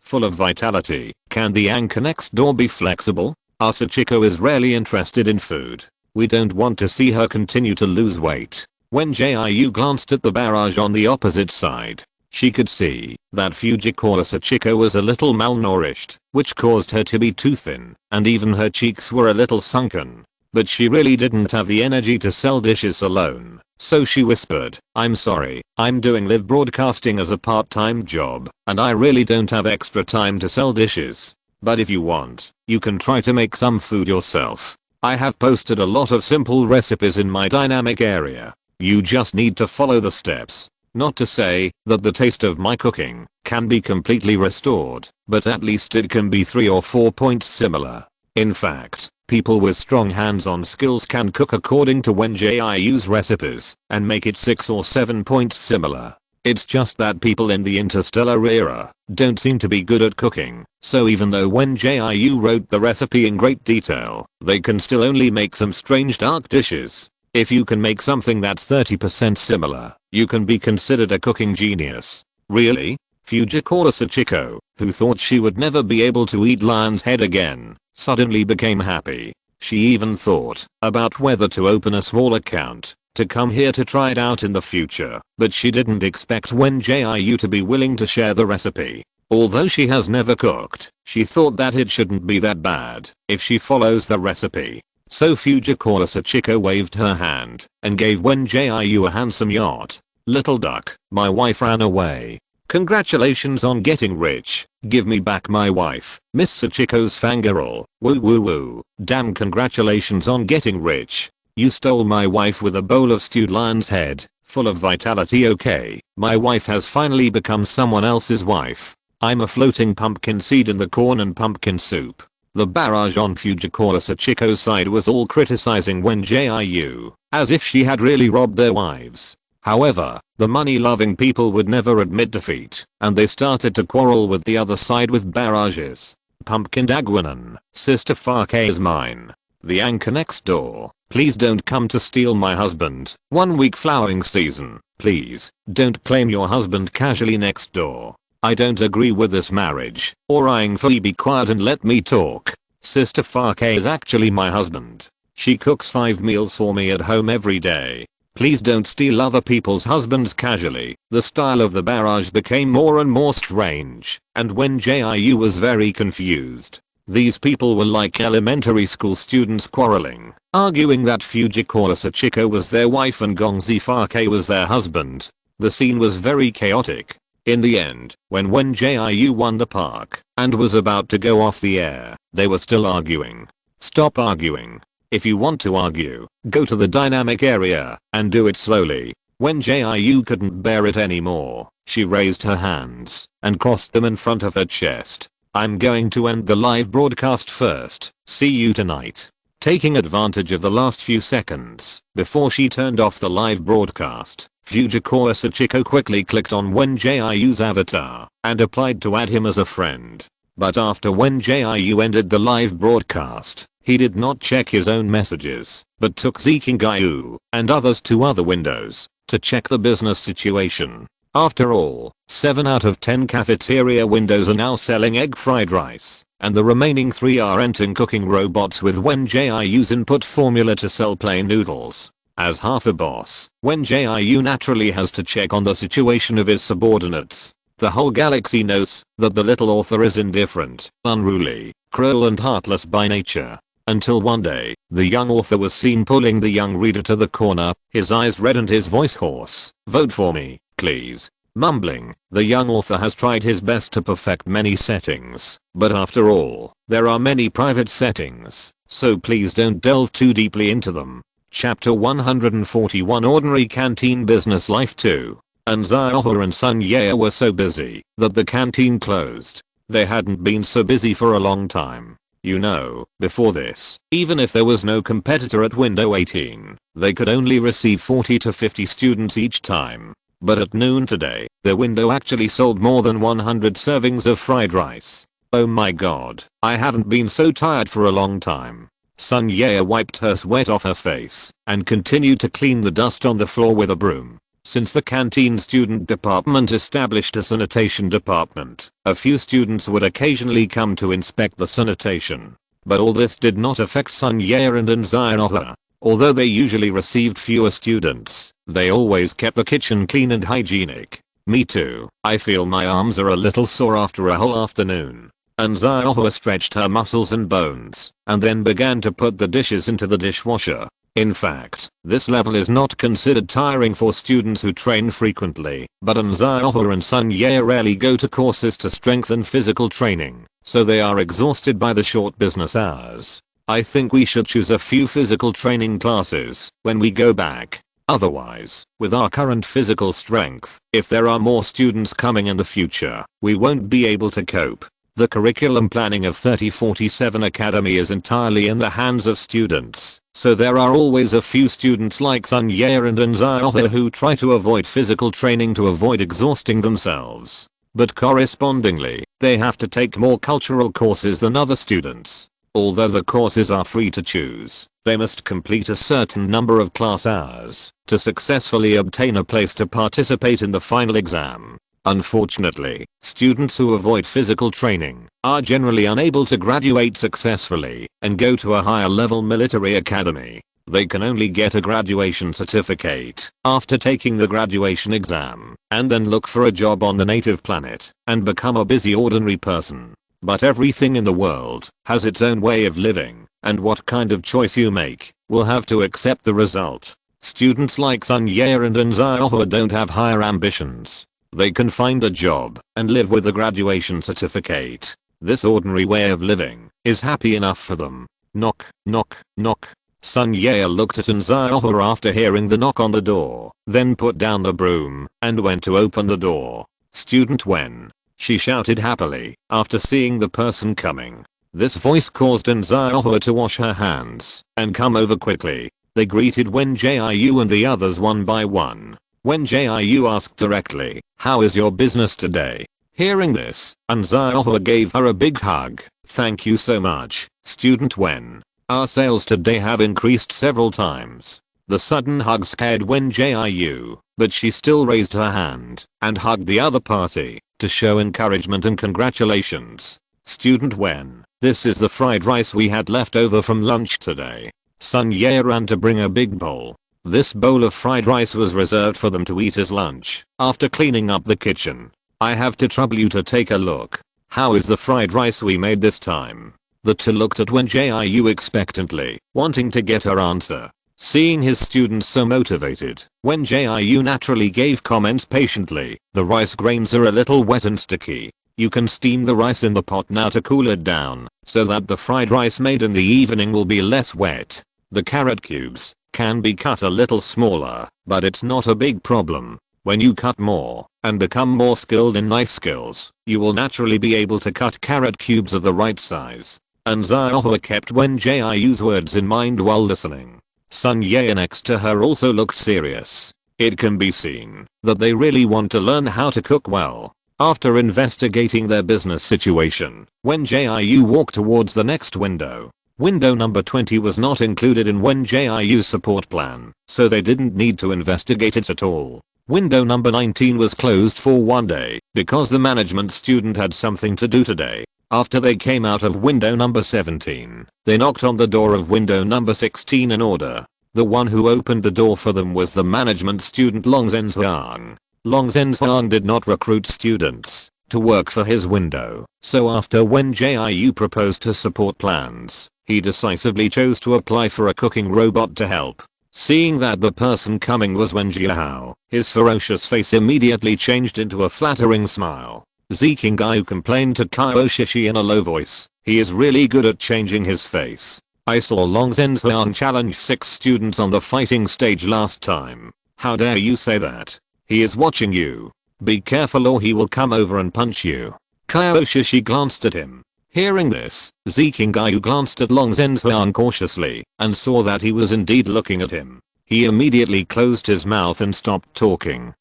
Full of vitality, can the anchor next door be flexible? Our Sachiko is rarely interested in food. We don't want to see her continue to lose weight. When Jiu glanced at the barrage on the opposite side, she could see that Fujikura Sachiko was a little malnourished, which caused her to be too thin, and even her cheeks were a little sunken. But she really didn't have the energy to sell dishes alone, so she whispered, I'm sorry, I'm doing live broadcasting as a part-time job, and I really don't have extra time to sell dishes. But if you want, you can try to make some food yourself. I have posted a lot of simple recipes in my dynamic area. You just need to follow the steps. Not to say that the taste of my cooking can be completely restored, but at least it can be 3 or 4 points similar. In fact, people with strong hands-on skills can cook according to Wen Jiu's recipes and make it 6 or 7 points similar. It's just that people in the interstellar era don't seem to be good at cooking, so even though Wen Jiu wrote the recipe in great detail, they can still only make some strange dark dishes. If you can make something that's 30% similar, you can be considered a cooking genius. Really? Fujikura Sachiko, who thought she would never be able to eat lion's head again, suddenly became happy. She even thought about whether to open a small account to come here to try it out in the future, but she didn't expect Wen Jiu to be willing to share the recipe. Although she has never cooked, she thought that it shouldn't be that bad if she follows the recipe. So Fujikura Sachiko waved her hand and gave Wen Jiu a handsome yacht. Little duck, my wife ran away. Congratulations on getting rich. Give me back my wife. Miss Sachiko's fangirl. Woo woo woo. Damn, congratulations on getting rich. You stole my wife with a bowl of stewed lion's head. Full of vitality. Okay, my wife has finally become someone else's wife. I'm a floating pumpkin seed in the corn and pumpkin soup. The barrage on Fujikura Sachiko's side was all criticizing Wen Jiu, as if she had really robbed their wives. However, the money-loving people would never admit defeat, and they started to quarrel with the other side with barrages. Pumpkin Dagwanan, Sister Fake is mine. The anchor next door, please don't come to steal my husband. 1 week flowering season, please, don't claim your husband casually next door. I don't agree with this marriage, or I'm free. Be quiet and let me talk. Sister Fake is actually my husband. She cooks 5 meals for me at home every day. Please don't steal other people's husbands casually. The style of the barrage became more and more strange, and Wen Jiu was very confused. These people were like elementary school students quarreling, arguing that Fujikura Sachiko was their wife and Gongzi Fake was their husband. The scene was very chaotic. In the end, when Wen Jiu won the park and was about to go off the air, they were still arguing. Stop arguing. If you want to argue, go to the dynamic area and do it slowly. Wen Jiu couldn't bear it anymore. She raised her hands and crossed them in front of her chest. I'm going to end the live broadcast first. See you tonight. Taking advantage of the last few seconds before she turned off the live broadcast, Fujiko Sachiko quickly clicked on Wen Jiu's avatar and applied to add him as a friend. But after Wen Jiu ended the live broadcast, he did not check his own messages, but took Zikingayu and others to other windows to check the business situation. After all, 7 out of 10 cafeteria windows are now selling egg fried rice, and the remaining 3 are entering cooking robots with Wen Jiu's input formula to sell plain noodles. As half a boss, Wen Jiu naturally has to check on the situation of his subordinates. The whole galaxy knows that the little author is indifferent, unruly, cruel and heartless by nature. Until one day, the young author was seen pulling the young reader to the corner, his eyes red and his voice hoarse. Vote for me, please. Mumbling, the young author has tried his best to perfect many settings, but after all, there are many private settings, so please don't delve too deeply into them. Chapter 141 Ordinary Canteen Business Life 2. Anzioha and Sun Ye were so busy that the canteen closed. They hadn't been so busy for a long time. You know, before this, even if there was no competitor at window 18, they could only receive 40 to 50 students each time. But at noon today, their window actually sold more than 100 servings of fried rice. Oh my god, I haven't been so tired for a long time. Sun Ye wiped her sweat off her face and continued to clean the dust on the floor with a broom. Since the canteen student department established a sanitation department, a few students would occasionally come to inspect the sanitation. But all this did not affect Sun Ye and Anzioha. Although they usually received fewer students, they always kept the kitchen clean and hygienic. Me too. I feel my arms are a little sore after a whole afternoon. Anzioha stretched her muscles and bones, and then began to put the dishes into the dishwasher. In fact, this level is not considered tiring for students who train frequently, but Anzioha and Sun Ye rarely go to courses to strengthen physical training, so they are exhausted by the short business hours. I think we should choose a few physical training classes when we go back. Otherwise, with our current physical strength, if there are more students coming in the future, we won't be able to cope. The curriculum planning of 3047 Academy is entirely in the hands of students, so there are always a few students like Sun Ye and Anzioha who try to avoid physical training to avoid exhausting themselves. But correspondingly, they have to take more cultural courses than other students. Although the courses are free to choose, they must complete a certain number of class hours to successfully obtain a place to participate in the final exam. Unfortunately, students who avoid physical training are generally unable to graduate successfully and go to a higher level military academy. They can only get a graduation certificate after taking the graduation exam and then look for a job on the native planet and become a busy ordinary person. But everything in the world has its own way of living, and what kind of choice you make will have to accept the result. Students like Sun Ye and Anzioha don't have higher ambitions. They can find a job and live with a graduation certificate. This ordinary way of living is happy enough for them. Knock, knock, knock. Sun Ye looked at Anzioha after hearing the knock on the door, then put down the broom and went to open the door. Student Wen, she shouted happily after seeing the person coming. This voice caused Anzioha to wash her hands and come over quickly. They greeted Wen Jiu and the others one by one. Wen Jiu asked directly, "How is your business today?" Hearing this, Anzioha gave her a big hug. "Thank you so much, Student Wen. Our sales today have increased several times." The sudden hug scared Wen Jiu, but she still raised her hand and hugged the other party to show encouragement and congratulations. "Student Wen, this is the fried rice we had left over from lunch today." Sun Ye ran to bring a big bowl. This bowl of fried rice was reserved for them to eat as lunch after cleaning up the kitchen. "I have to trouble you to take a look. How is the fried rice we made this time?" The two looked at Wen Jiu expectantly, wanting to get her answer. Seeing his students so motivated, Wen Jiu naturally gave comments patiently. "The rice grains are a little wet and sticky. You can steam the rice in the pot now to cool it down, so that the fried rice made in the evening will be less wet. The carrot cubes can be cut a little smaller, but it's not a big problem. When you cut more and become more skilled in knife skills, you will naturally be able to cut carrot cubes of the right size. And Xiaohua kept Wen Jiu's words in mind while listening. Sun Ye next to her also looked serious. It can be seen that they really want to learn how to cook well. After investigating their business situation, Wen Jiu walked towards the next window. Window number 20 was not included in Wen Jiu's support plan, so they didn't need to investigate it at all. Window number 19 was closed for one day because the management student had something to do today. After they came out of window number 17, they knocked on the door of window number 16 in order. The one who opened the door for them was the management student Long Zhenxiang. Long Zhenxiang did not recruit students to work for his window, so after Wen Jiu proposed his support plans, he decisively chose to apply for a cooking robot to help. Seeing that the person coming was Wen Jiu, his ferocious face immediately changed into a flattering smile. Ziqingyu complained to Kaioshishi in a low voice, "He is really good at changing his face. I saw Long Zhenxiang challenge 6 students on the fighting stage last time. How dare you say that? He is watching you. Be careful or he will come over and punch you." Kaioshishi glanced at him. Hearing this, Ziqingyu glanced at Long Zhenxiang cautiously and saw that he was indeed looking at him. He immediately closed his mouth and stopped talking.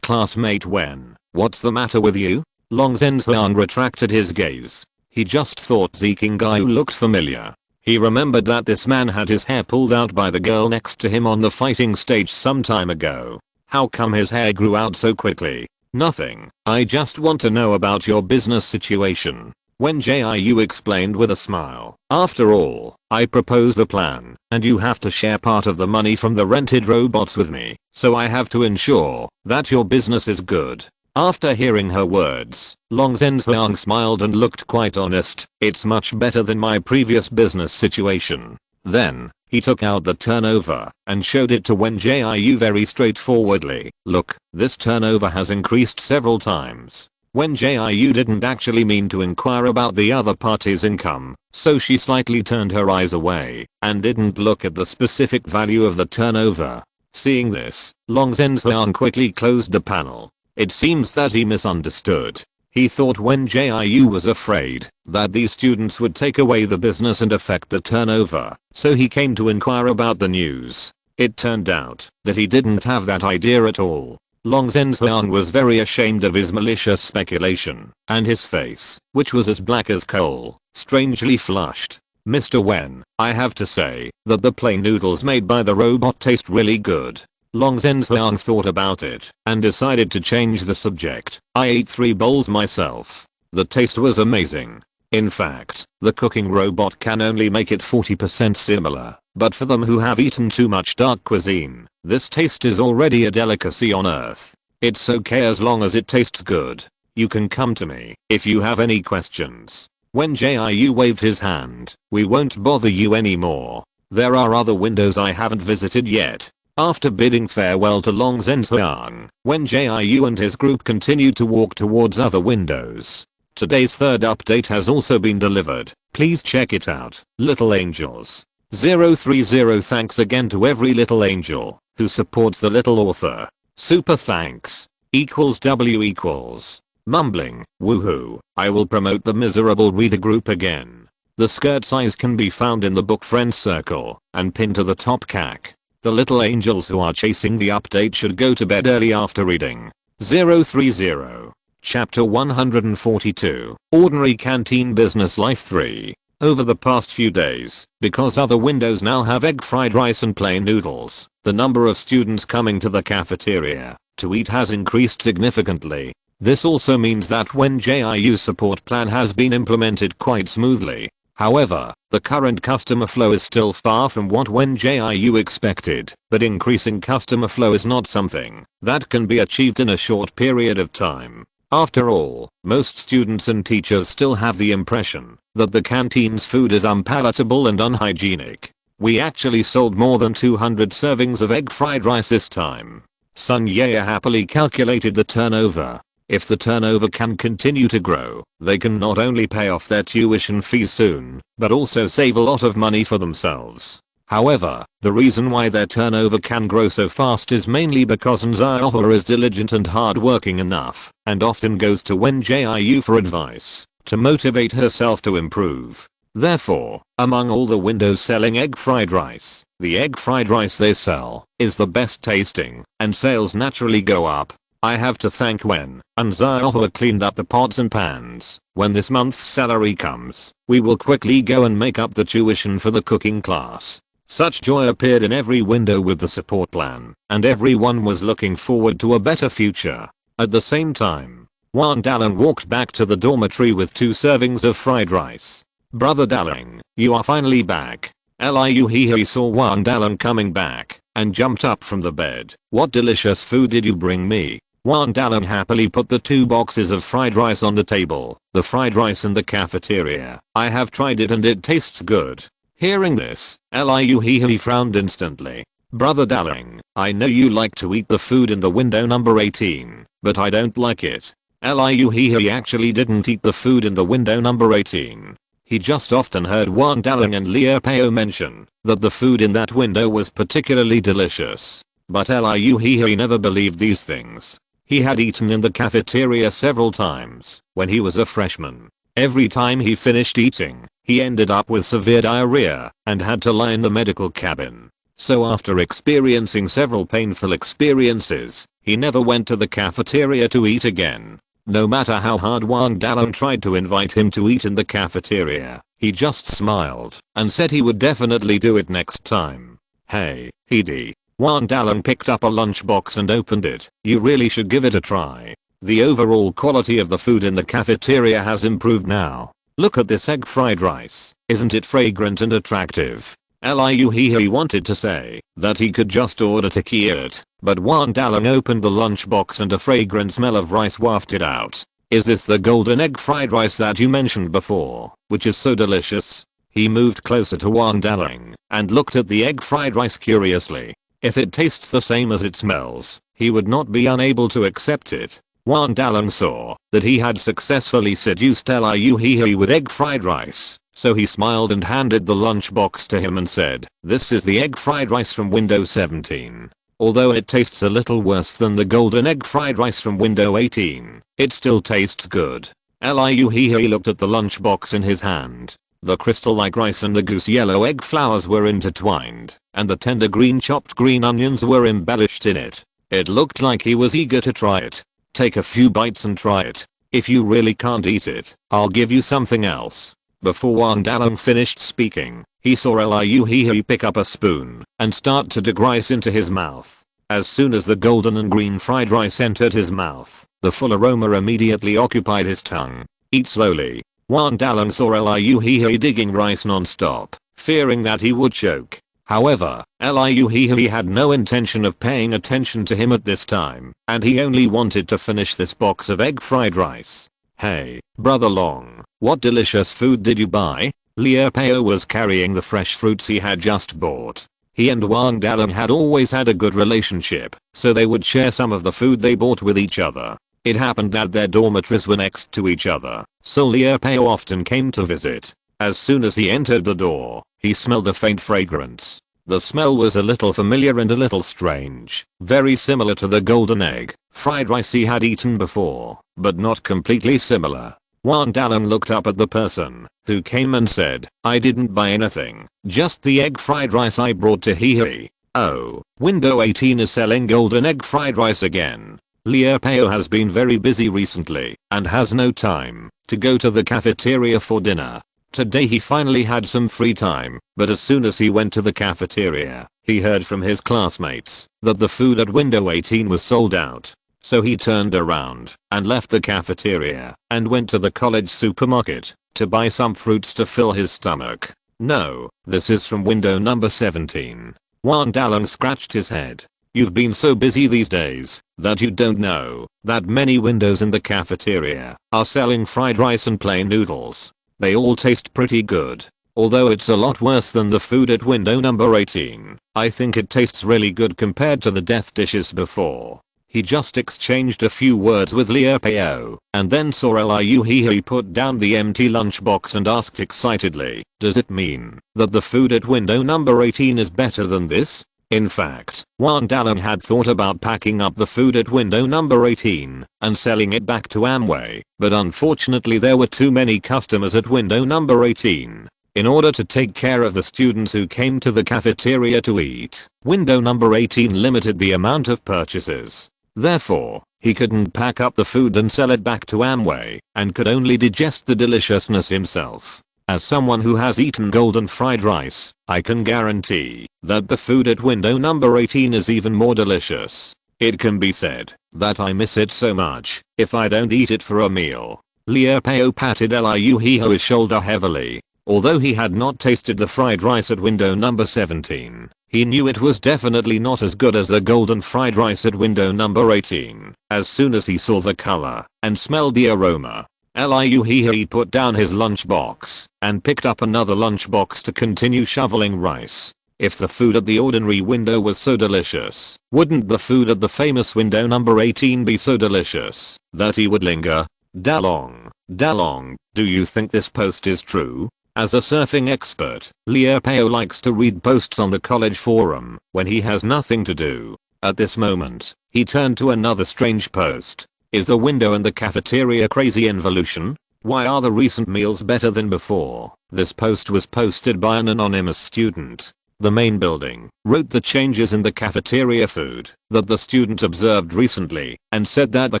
Classmate Wen, what's the matter with you? Long Zhenxiang retracted his gaze. He just thought Ziqingyu looked familiar. He remembered that this man had his hair pulled out by the girl next to him on the fighting stage some time ago. How come his hair grew out so quickly? Nothing. I just want to know about your business situation. Wen Jiu explained with a smile. After all, I propose the plan, and you have to share part of the money from the rented robots with me, so I have to ensure that your business is good. After hearing her words, Long Zhenxiang smiled and looked quite honest. It's much better than my previous business situation. Then, he took out the turnover and showed it to Wen Jiu very straightforwardly. Look, this turnover has increased several times. Wen Jiu didn't actually mean to inquire about the other party's income, so she slightly turned her eyes away and didn't look at the specific value of the turnover. Seeing this, Long Zhenxiang quickly closed the panel. It seems that he misunderstood. He thought Wen Jiu was afraid that these students would take away the business and affect the turnover, so he came to inquire about the news. It turned out that he didn't have that idea at all. Long Zhenxiang was very ashamed of his malicious speculation, and his face, which was as black as coal, strangely flushed. Mr. Wen, I have to say that the plain noodles made by the robot taste really good. Long Zhenxiang thought about it and decided to change the subject. I ate 3 bowls myself. The taste was amazing. In fact, the cooking robot can only make it 40% similar, but for them who have eaten too much dark cuisine, this taste is already a delicacy on Earth. It's okay as long as it tastes good. You can come to me if you have any questions. Wen Jiu waved his hand. We won't bother you anymore. There are other windows I haven't visited yet. After bidding farewell to Long Zhenxiang, Wen Jiu and his group continued to walk towards other windows. Today's third update has also been delivered. Please check it out. Little Angels 030. Thanks again to every little angel who supports the little author. Super thanks. W equals. Mumbling. Woohoo. I will promote the miserable reader group again. The skirt size can be found in the book friends circle and pinned to the top cac. The little angels who are chasing the update should go to bed early after reading. 030. Chapter 142. Ordinary Canteen Business Life 3. Over the past few days, because other windows now have egg fried rice and plain noodles, the number of students coming to the cafeteria to eat has increased significantly. This also means that Wen Jiu's support plan has been implemented quite smoothly. However, the current customer flow is still far from what Wen Jiu expected, but increasing customer flow is not something that can be achieved in a short period of time. After all, most students and teachers still have the impression that the canteen's food is unpalatable and unhygienic. We actually sold more than 200 servings of egg fried rice this time. Sun Ye happily calculated the turnover. If the turnover can continue to grow, they can not only pay off their tuition fees soon, but also save a lot of money for themselves. However, the reason why their turnover can grow so fast is mainly because Nziofa is diligent and hardworking enough, and often goes to Wen Jiu for advice, to motivate herself to improve. Therefore, among all the windows selling egg fried rice, the egg fried rice they sell is the best tasting, and sales naturally go up. I have to thank Wen and Nziofa cleaned up the pots and pans. When this month's salary comes, we will quickly go and make up the tuition for the cooking class. Such joy appeared in every window with the support plan, and everyone was looking forward to a better future. At the same time, Wan Dalang walked back to the dormitory with 2 servings of fried rice. "Brother Dalang, you are finally back." He saw Wan Dalang coming back, and jumped up from the bed. "What delicious food did you bring me?" Wan Dalang happily put the 2 boxes of fried rice on the table. "The fried rice in the cafeteria. I have tried it and it tastes good." Hearing this, he frowned instantly. "Brother Dalang, I know you like to eat the food in the window number 18, but I don't like it." He actually didn't eat the food in the window number 18. He just often heard Wan Dalang and Liu Pao mention that the food in that window was particularly delicious. But he never believed these things. He had eaten in the cafeteria several times when he was a freshman. Every time he finished eating, he ended up with severe diarrhea and had to lie in the medical cabin. So after experiencing several painful experiences, he never went to the cafeteria to eat again. No matter how hard Wan Dalang tried to invite him to eat in the cafeteria, he just smiled and said he would definitely do it next time. "Hey, Hedi." Wan Dalang picked up a lunchbox and opened it. "You really should give it a try. The overall quality of the food in the cafeteria has improved now. Look at this egg fried rice. Isn't it fragrant and attractive?" He wanted to say that he could just order to eat it, but Wan Dalang opened the lunchbox and a fragrant smell of rice wafted out. "Is this the golden egg fried rice that you mentioned before, which is so delicious?" He moved closer to Wan Dalang and looked at the egg fried rice curiously. If it tastes the same as it smells, he would not be unable to accept it. Wan Dalang saw that he had successfully seduced Liu with egg fried rice, so he smiled and handed the lunchbox to him and said, "This is the egg fried rice from window 17. Although it tastes a little worse than the golden egg fried rice from window 18, it still tastes good." Liu looked at the lunchbox in his hand. The crystal-like rice and the goose yellow egg flowers were intertwined, and the tender green chopped green onions were embellished in it. It looked like he was eager to try it. "Take a few bites and try it. If you really can't eat it, I'll give you something else." Before Wan Dalang finished speaking, he saw Liu pick up a spoon and start to dig rice into his mouth. As soon as the golden and green fried rice entered his mouth, the full aroma immediately occupied his tongue. "Eat slowly." Wan Dalang saw Liu digging rice non-stop, fearing that he would choke. However, Liu had no intention of paying attention to him at this time, and he only wanted to finish this box of egg fried rice. "Hey, Brother Long, what delicious food did you buy?" Liu Pao was carrying the fresh fruits he had just bought. He and Wan Dalang had always had a good relationship, so they would share some of the food they bought with each other. It happened that their dormitories were next to each other, so Liu Pao often came to visit. As soon as he entered the door, he smelled a faint fragrance. The smell was a little familiar and a little strange, very similar to the golden egg fried rice he had eaten before, but not completely similar. Wan Dalang looked up at the person who came and said, "I didn't buy anything, just the egg fried rice I brought to Hee. Oh, window 18 is selling golden egg fried rice again." Liu Pao has been very busy recently and has no time to go to the cafeteria for dinner. Today he finally had some free time, but as soon as he went to the cafeteria, he heard from his classmates that the food at window 18 was sold out. So he turned around and left the cafeteria and went to the college supermarket to buy some fruits to fill his stomach. "No, this is from window number 17. Wan Dalang scratched his head. "You've been so busy these days that you don't know that many windows in the cafeteria are selling fried rice and plain noodles. They all taste pretty good. Although it's a lot worse than the food at window number 18, I think it tastes really good compared to the death dishes before." He just exchanged a few words with Liu Pao, and then saw Liu He put down the empty lunchbox and asked excitedly, "Does it mean that the food at window number 18 is better than this?" In fact, Wan Dalong had thought about packing up the food at window number 18 and selling it back to Amway, but unfortunately there were too many customers at window number 18. In order to take care of the students who came to the cafeteria to eat, window number 18 limited the amount of purchases. Therefore, he couldn't pack up the food and sell it back to Amway, and could only digest the deliciousness himself. As someone who has eaten golden fried rice, I can guarantee that the food at window number 18 is even more delicious. It can be said that I miss it so much if I don't eat it for a meal. Liu Pao patted Liu He's shoulder heavily. Although he had not tasted the fried rice at window number 17, he knew it was definitely not as good as the golden fried rice at window number 18. As soon as he saw the color and smelled the aroma, Liu He put down his lunchbox and picked up another lunchbox to continue shoveling rice. If the food at the ordinary window was so delicious, wouldn't the food at the famous window number 18 be so delicious that he would linger? Dalong, do you think this post is true? As a surfing expert, Liu Pao likes to read posts on the college forum when he has nothing to do. At this moment, he turned to another strange post. Is the window in the cafeteria crazy involution? Why are the recent meals better than before? This post was posted by an anonymous student. The main building wrote the changes in the cafeteria food that the student observed recently and said that the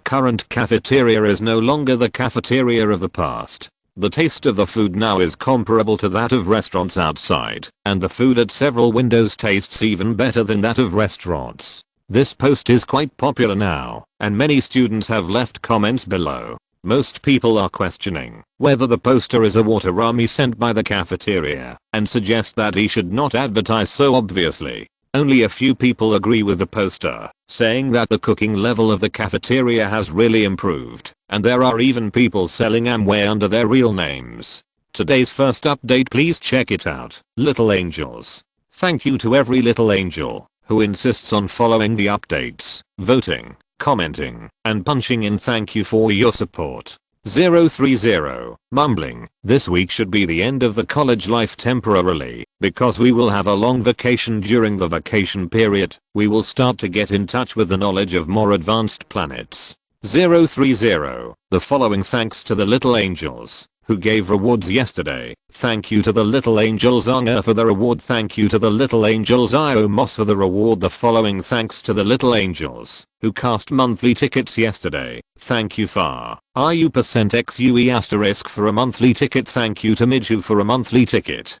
current cafeteria is no longer the cafeteria of the past. The taste of the food now is comparable to that of restaurants outside, and the food at several windows tastes even better than that of restaurants. This post is quite popular now, and many students have left comments below. Most people are questioning whether the poster is a waterami sent by the cafeteria, and suggest that he should not advertise so obviously. Only a few people agree with the poster, saying that the cooking level of the cafeteria has really improved, and there are even people selling Amway under their real names. Today's first update, please check it out, Little Angels. Thank you to every little angel who insists on following the updates, voting, commenting, and punching in. Thank you for your support. 030, mumbling, this week should be the end of the college life temporarily, because we will have a long vacation. During the vacation period, we will start to get in touch with the knowledge of more advanced planets. 030, the following thanks to the little angels who gave rewards yesterday. Thank you to the little angels Anga for the reward. Thank you to the little angels Io Moss for the reward. The following thanks to the little angels who cast monthly tickets yesterday. Thank you Far RU%XUE* for a monthly ticket. Thank you to Miju for a monthly ticket.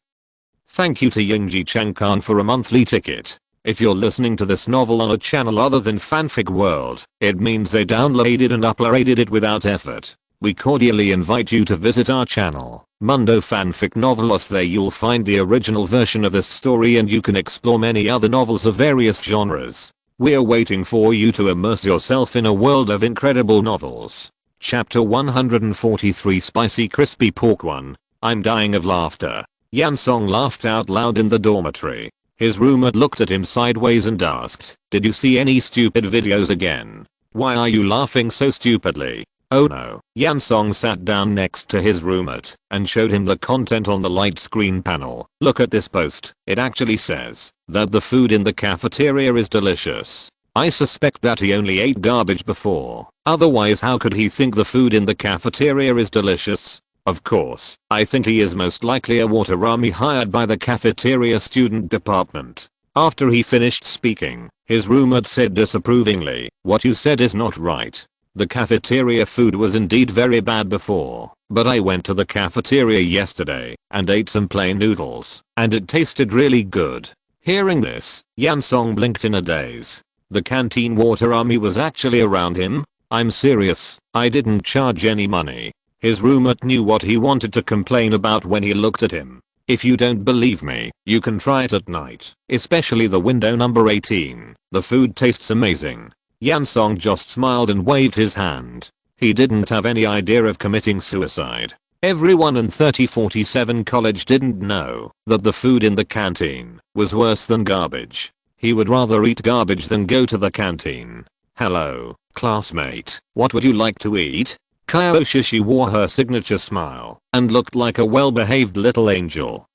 Thank you to Yingji Changkan for a monthly ticket. If you're listening to this novel on a channel other than Fanfic World, it means they downloaded and uploaded it without effort. We cordially invite you to visit our channel, Mundo Fanfic Novelos. There you'll find the original version of this story, and you can explore many other novels of various genres. We're waiting for you to immerse yourself in a world of incredible novels. Chapter 143, Spicy Crispy Pork 1. I'm dying of laughter. Yansong laughed out loud in the dormitory. His roommate looked at him sideways and asked, "Did you see any stupid videos again? Why are you laughing so stupidly?" Oh no. Yansong sat down next to his roommate and showed him the content on the light screen panel. Look at this post. It actually says that the food in the cafeteria is delicious. I suspect that he only ate garbage before. Otherwise, how could he think the food in the cafeteria is delicious? Of course, I think he is most likely a waterami hired by the cafeteria student department. After he finished speaking, his roommate said disapprovingly, "What you said is not right. The cafeteria food was indeed very bad before, but I went to the cafeteria yesterday and ate some plain noodles, and it tasted really good." Hearing this, Yansong blinked in a daze. The canteen waterami was actually around him? I'm serious, I didn't charge any money. His roommate knew what he wanted to complain about when he looked at him. If you don't believe me, you can try it at night, especially the window number 18. The food tastes amazing. Yansong just smiled and waved his hand. He didn't have any idea of committing suicide. Everyone in 3047 College didn't know that the food in the canteen was worse than garbage. He would rather eat garbage than go to the canteen. Hello, classmate. What would you like to eat? Kyoshi wore her signature smile and looked like a well-behaved little angel.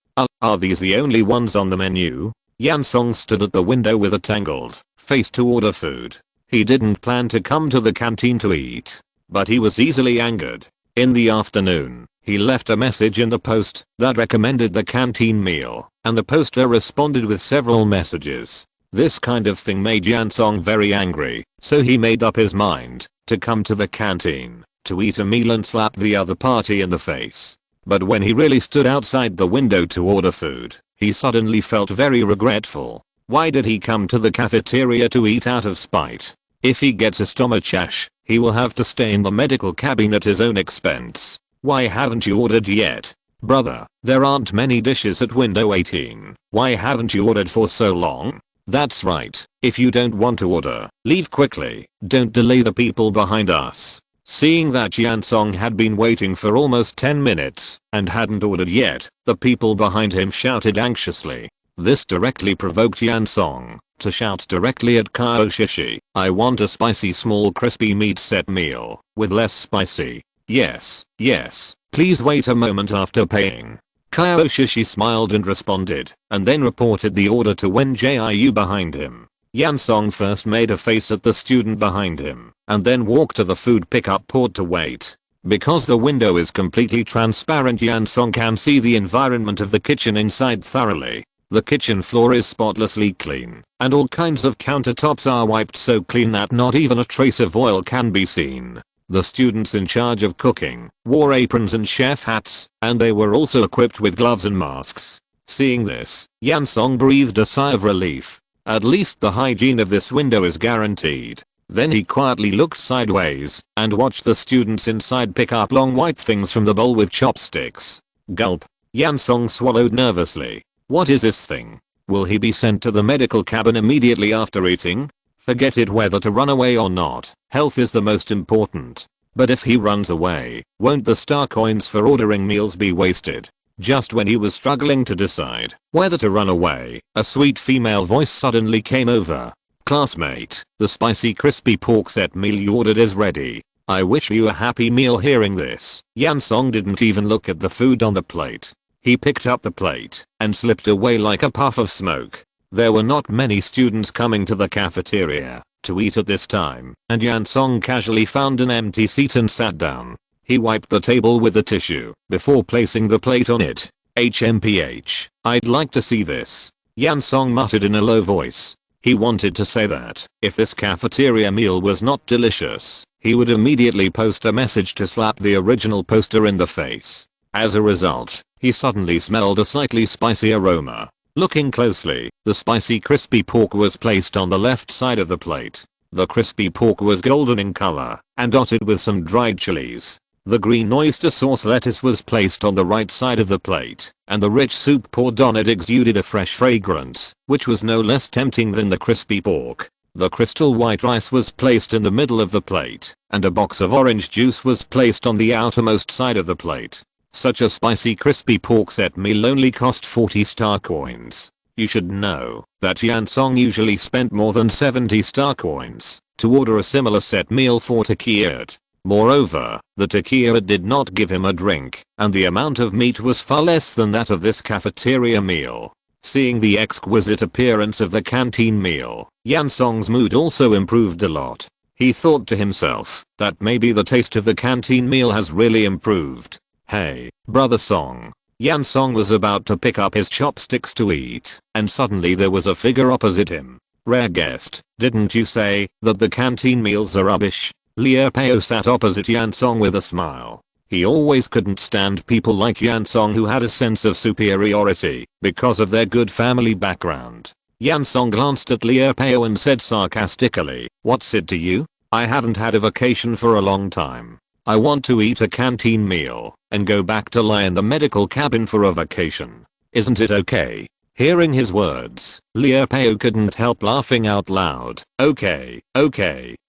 Are these the only ones on the menu? Yansong stood at the window with a tangled face to order food. He didn't plan to come to the canteen to eat, but he was easily angered. In the afternoon, he left a message in the post that recommended the canteen meal, and the poster responded with several messages. This kind of thing made Yansong very angry, so he made up his mind to come to the canteen to eat a meal and slap the other party in the face. But when he really stood outside the window to order food, he suddenly felt very regretful. Why did he come to the cafeteria to eat out of spite? If he gets a stomachache, he will have to stay in the medical cabin at his own expense. Why haven't you ordered yet? Brother, there aren't many dishes at window 18. Why haven't you ordered for so long? That's right. If you don't want to order, leave quickly. Don't delay the people behind us. Seeing that Yansong had been waiting for almost 10 minutes and hadn't ordered yet, the people behind him shouted anxiously. This directly provoked Yansong to shout directly at Kyoshi. I want a spicy small crispy meat set meal with less spicy. Yes, yes, please wait a moment after paying. Kyoshi smiled and responded, and then reported the order to Wen Jiu behind him. Yansong first made a face at the student behind him, and then walked to the food pickup port to wait. Because the window is completely transparent, Yansong can see the environment of the kitchen inside thoroughly. The kitchen floor is spotlessly clean, and all kinds of countertops are wiped so clean that not even a trace of oil can be seen. The students in charge of cooking wore aprons and chef hats, and they were also equipped with gloves and masks. Seeing this, Yansong breathed a sigh of relief. At least the hygiene of this window is guaranteed. Then he quietly looked sideways and watched the students inside pick up long white things from the bowl with chopsticks. Gulp. Yansong swallowed nervously. What is this thing? Will he be sent to the medical cabin immediately after eating? Forget it whether to run away or not. Health is the most important. But if he runs away, won't the star coins for ordering meals be wasted? Just when he was struggling to decide whether to run away, a sweet female voice suddenly came over. Classmate, the spicy crispy pork set meal you ordered is ready. I wish you a happy meal. Hearing this, Yansong didn't even look at the food on the plate. He picked up the plate and slipped away like a puff of smoke. There were not many students coming to the cafeteria to eat at this time, and Yansong casually found an empty seat and sat down. He wiped the table with a tissue before placing the plate on it. HMPH, I'd like to see this. Yansong muttered in a low voice. He wanted to say that if this cafeteria meal was not delicious, he would immediately post a message to slap the original poster in the face. As a result, he suddenly smelled a slightly spicy aroma. Looking closely, the spicy crispy pork was placed on the left side of the plate. The crispy pork was golden in color and dotted with some dried chilies. The green oyster sauce lettuce was placed on the right side of the plate, and the rich soup poured on it exuded a fresh fragrance, which was no less tempting than the crispy pork. The crystal white rice was placed in the middle of the plate, and a box of orange juice was placed on the outermost side of the plate. Such a spicy crispy pork set meal only cost 40 star coins. You should know that Yansong usually spent more than 70 star coins to order a similar set meal for Takiad. Moreover, the Takiad did not give him a drink, and the amount of meat was far less than that of this cafeteria meal. Seeing the exquisite appearance of the canteen meal, Yansong's mood also improved a lot. He thought to himself that maybe the taste of the canteen meal has really improved. Hey, brother Song. Yansong was about to pick up his chopsticks to eat, and suddenly there was a figure opposite him. Rare guest, didn't you say that the canteen meals are rubbish? Liu Pao sat opposite Yansong with a smile. He always couldn't stand people like Yansong who had a sense of superiority because of their good family background. Yansong glanced at Liu Pao and said sarcastically, "What's it to you? I haven't had a vacation for a long time. I want to eat a canteen meal and go back to lie in the medical cabin for a vacation. Isn't it okay?" Hearing his words, Liu Pao couldn't help laughing out loud. Okay,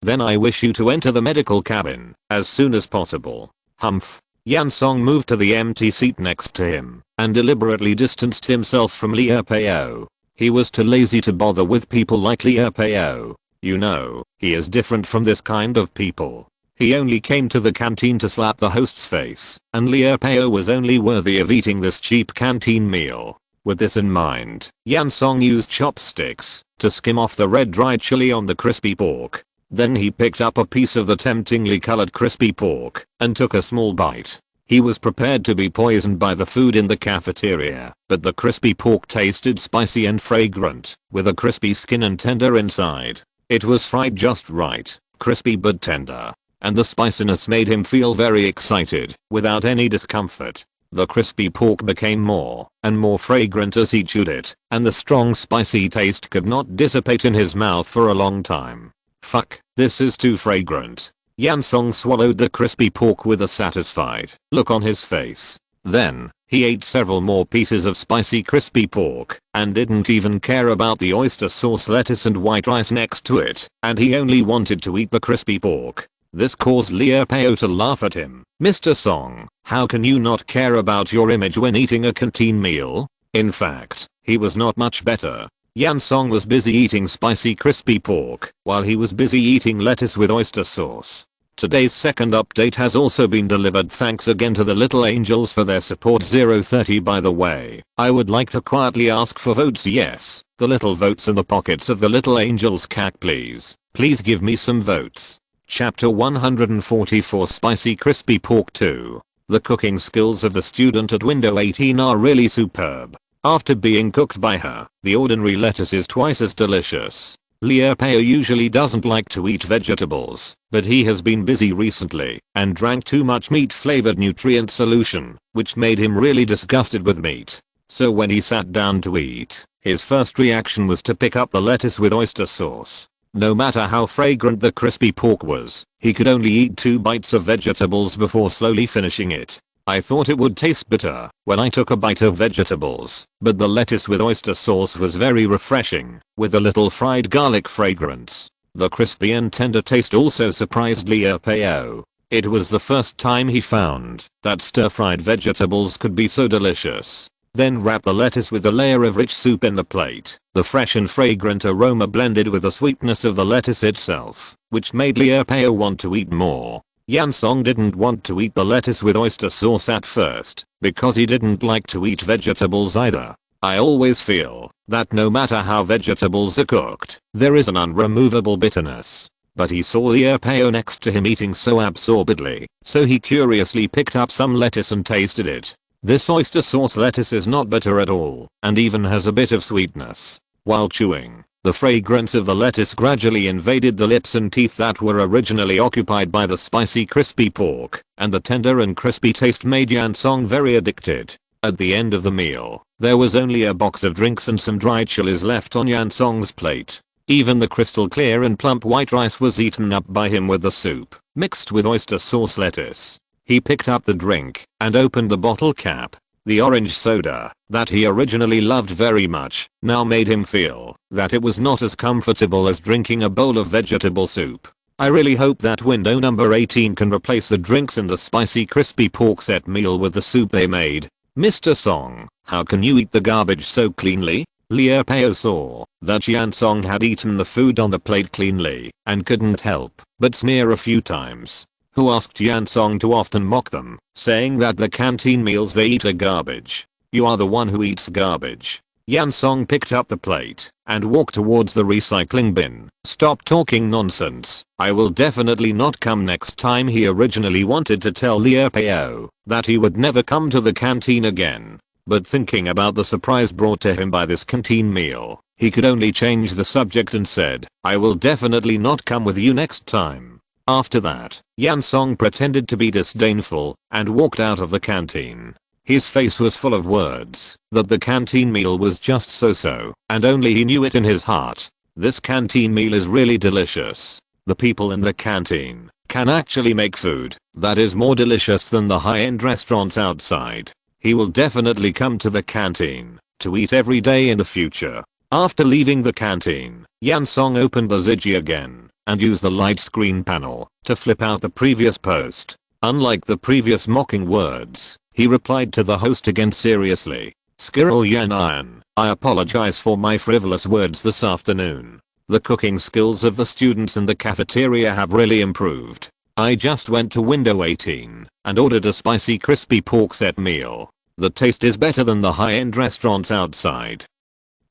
then I wish you to enter the medical cabin as soon as possible. Humph. Yansong moved to the empty seat next to him and deliberately distanced himself from Liu Pao. He was too lazy to bother with people like Liu Pao. You know, he is different from this kind of people. He only came to the canteen to slap the host's face, and Liu Pao was only worthy of eating this cheap canteen meal. With this in mind, Yan Song used chopsticks to skim off the red dried chili on the crispy pork. Then he picked up a piece of the temptingly colored crispy pork and took a small bite. He was prepared to be poisoned by the food in the cafeteria, but the crispy pork tasted spicy and fragrant, with a crispy skin and tender inside. It was fried just right, crispy but tender, and the spiciness made him feel very excited, without any discomfort. The crispy pork became more and more fragrant as he chewed it, and the strong spicy taste could not dissipate in his mouth for a long time. Fuck, this is too fragrant. Yan Song swallowed the crispy pork with a satisfied look on his face. Then, he ate several more pieces of spicy crispy pork, and didn't even care about the oyster sauce, lettuce and white rice next to it, and he only wanted to eat the crispy pork. This caused Liu Pao to laugh at him. Mr. Song, how can you not care about your image when eating a canteen meal? In fact, he was not much better. Yan Song was busy eating spicy crispy pork, while he was busy eating lettuce with oyster sauce. Today's second update has also been delivered. Thanks again to the little angels for their support. 030 by the way, I would like to quietly ask for votes. Yes, the little votes in the pockets of the little angels cack please. Please give me some votes. Chapter 144 Spicy Crispy Pork 2. The cooking skills of the student at window 18 are really superb. After being cooked by her, the ordinary lettuce is twice as delicious. Liu Pao usually doesn't like to eat vegetables, but he has been busy recently and drank too much meat-flavored nutrient solution, which made him really disgusted with meat. So when he sat down to eat, his first reaction was to pick up the lettuce with oyster sauce. No matter how fragrant the crispy pork was, he could only eat 2 bites of vegetables before slowly finishing it. I thought it would taste bitter when I took a bite of vegetables, but the lettuce with oyster sauce was very refreshing, with a little fried garlic fragrance. The crispy and tender taste also surprised Liu Pao. It was the first time he found that stir-fried vegetables could be so delicious. Then wrap the lettuce with a layer of rich soup in the plate. The fresh and fragrant aroma blended with the sweetness of the lettuce itself, which made Liu Pao want to eat more. Yan Song didn't want to eat the lettuce with oyster sauce at first, because he didn't like to eat vegetables either. I always feel that no matter how vegetables are cooked, there is an unremovable bitterness. But he saw Liu Pao next to him eating so absorbedly, so he curiously picked up some lettuce and tasted it. This oyster sauce lettuce is not bitter at all, and even has a bit of sweetness. While chewing, the fragrance of the lettuce gradually invaded the lips and teeth that were originally occupied by the spicy crispy pork, and the tender and crispy taste made Yan Song very addicted. At the end of the meal, there was only a box of drinks and some dried chilies left on Yan Song's plate. Even the crystal clear and plump white rice was eaten up by him with the soup, mixed with oyster sauce lettuce. He picked up the drink and opened the bottle cap. The orange soda that he originally loved very much now made him feel that it was not as comfortable as drinking a bowl of vegetable soup. I really hope that window number 18 can replace the drinks in the spicy crispy pork set meal with the soup they made. Mr. Song, how can you eat the garbage so cleanly? Liu Pao saw that Yan Song had eaten the food on the plate cleanly and couldn't help but sneer a few times. Who asked Yan Song to often mock them, saying that the canteen meals they eat are garbage. You are the one who eats garbage. Yan Song picked up the plate and walked towards the recycling bin. Stop talking nonsense. I will definitely not come next time. He originally wanted to tell Liu Pao that he would never come to the canteen again. But thinking about the surprise brought to him by this canteen meal, he could only change the subject and said, I will definitely not come with you next time. After that, Yan Song pretended to be disdainful and walked out of the canteen. His face was full of words that the canteen meal was just so-so, and only he knew it in his heart. This canteen meal is really delicious. The people in the canteen can actually make food that is more delicious than the high-end restaurants outside. He will definitely come to the canteen to eat every day in the future. After leaving the canteen, Yan Song opened the Zigi again and used the light screen panel to flip out the previous post. Unlike the previous mocking words, he replied to the host again seriously. Skirl Yan Iron, I apologize for my frivolous words this afternoon. The cooking skills of the students in the cafeteria have really improved. I just went to window 18 and ordered a spicy crispy pork set meal. The taste is better than the high-end restaurants outside.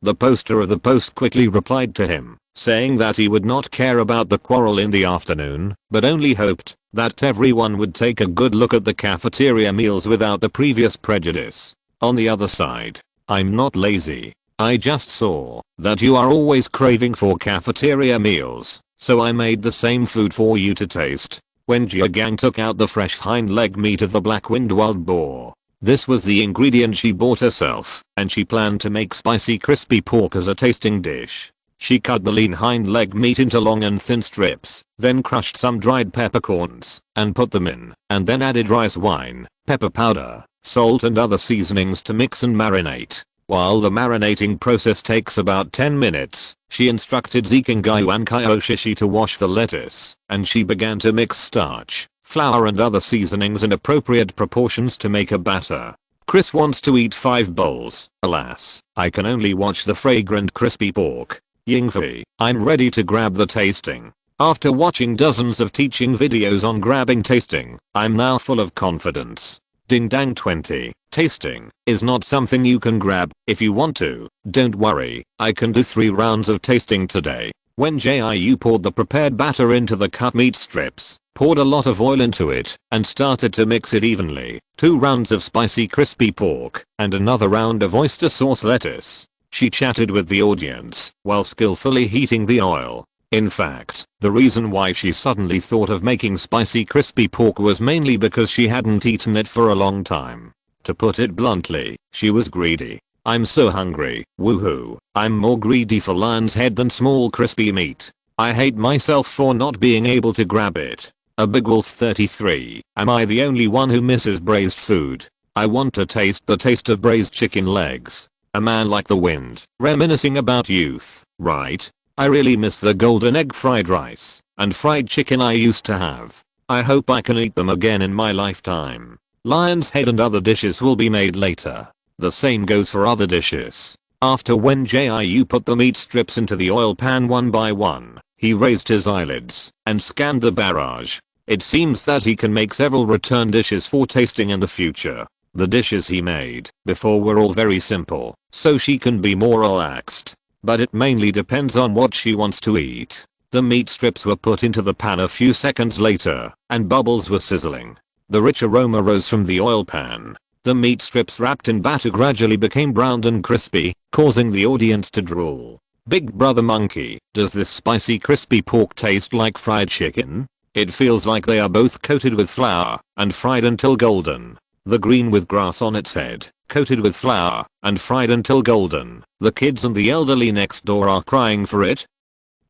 The poster of the Post quickly replied to him, saying that he would not care about the quarrel in the afternoon, but only hoped that everyone would take a good look at the cafeteria meals without the previous prejudice. On the other side, I'm not lazy. I just saw that you are always craving for cafeteria meals, so I made the same food for you to taste. Wen Jiu gang took out the fresh hind leg meat of the black-winged wild boar. This was the ingredient she bought herself, and she planned to make spicy crispy pork as a tasting dish. She cut the lean hind leg meat into long and thin strips, then crushed some dried peppercorns and put them in, and then added rice wine, pepper powder, salt and other seasonings to mix and marinate. While the marinating process takes about 10 minutes, she instructed Zikingayu and Kyoshishi to wash the lettuce, and she began to mix starch, flour and other seasonings in appropriate proportions to make a batter. Chris wants to eat 5 bowls. Alas, I can only watch the fragrant crispy pork. Yingfei, I'm ready to grab the tasting. After watching dozens of teaching videos on grabbing tasting, I'm now full of confidence. Ding dang 20. Tasting is not something you can grab. If you want to, don't worry, I can do 3 rounds of tasting today. Wen Jiu poured the prepared batter into the cut meat strips, poured a lot of oil into it, and started to mix it evenly. 2 rounds of spicy crispy pork, and another round of oyster sauce lettuce. She chatted with the audience while skillfully heating the oil. In fact, the reason why she suddenly thought of making spicy crispy pork was mainly because she hadn't eaten it for a long time. To put it bluntly, she was greedy. I'm so hungry, woohoo, I'm more greedy for lion's head than small crispy meat. I hate myself for not being able to grab it. A Big Wolf 33, am I the only one who misses braised food? I want to taste the taste of braised chicken legs. A man like the wind, reminiscing about youth, right? I really miss the golden egg fried rice and fried chicken I used to have. I hope I can eat them again in my lifetime. Lion's head and other dishes will be made later. The same goes for other dishes. After Wen Jiu put the meat strips into the oil pan one by one, he raised his eyelids and scanned the barrage. It seems that he can make several return dishes for tasting in the future. The dishes he made before were all very simple, so she can be more relaxed. But it mainly depends on what she wants to eat. The meat strips were put into the pan a few seconds later, and bubbles were sizzling. The rich aroma rose from the oil pan. The meat strips wrapped in batter gradually became browned and crispy, causing the audience to drool. Big Brother Monkey, does this spicy crispy pork taste like fried chicken? It feels like they are both coated with flour and fried until golden. The green with grass on its head, coated with flour and fried until golden. The kids and the elderly next door are crying for it.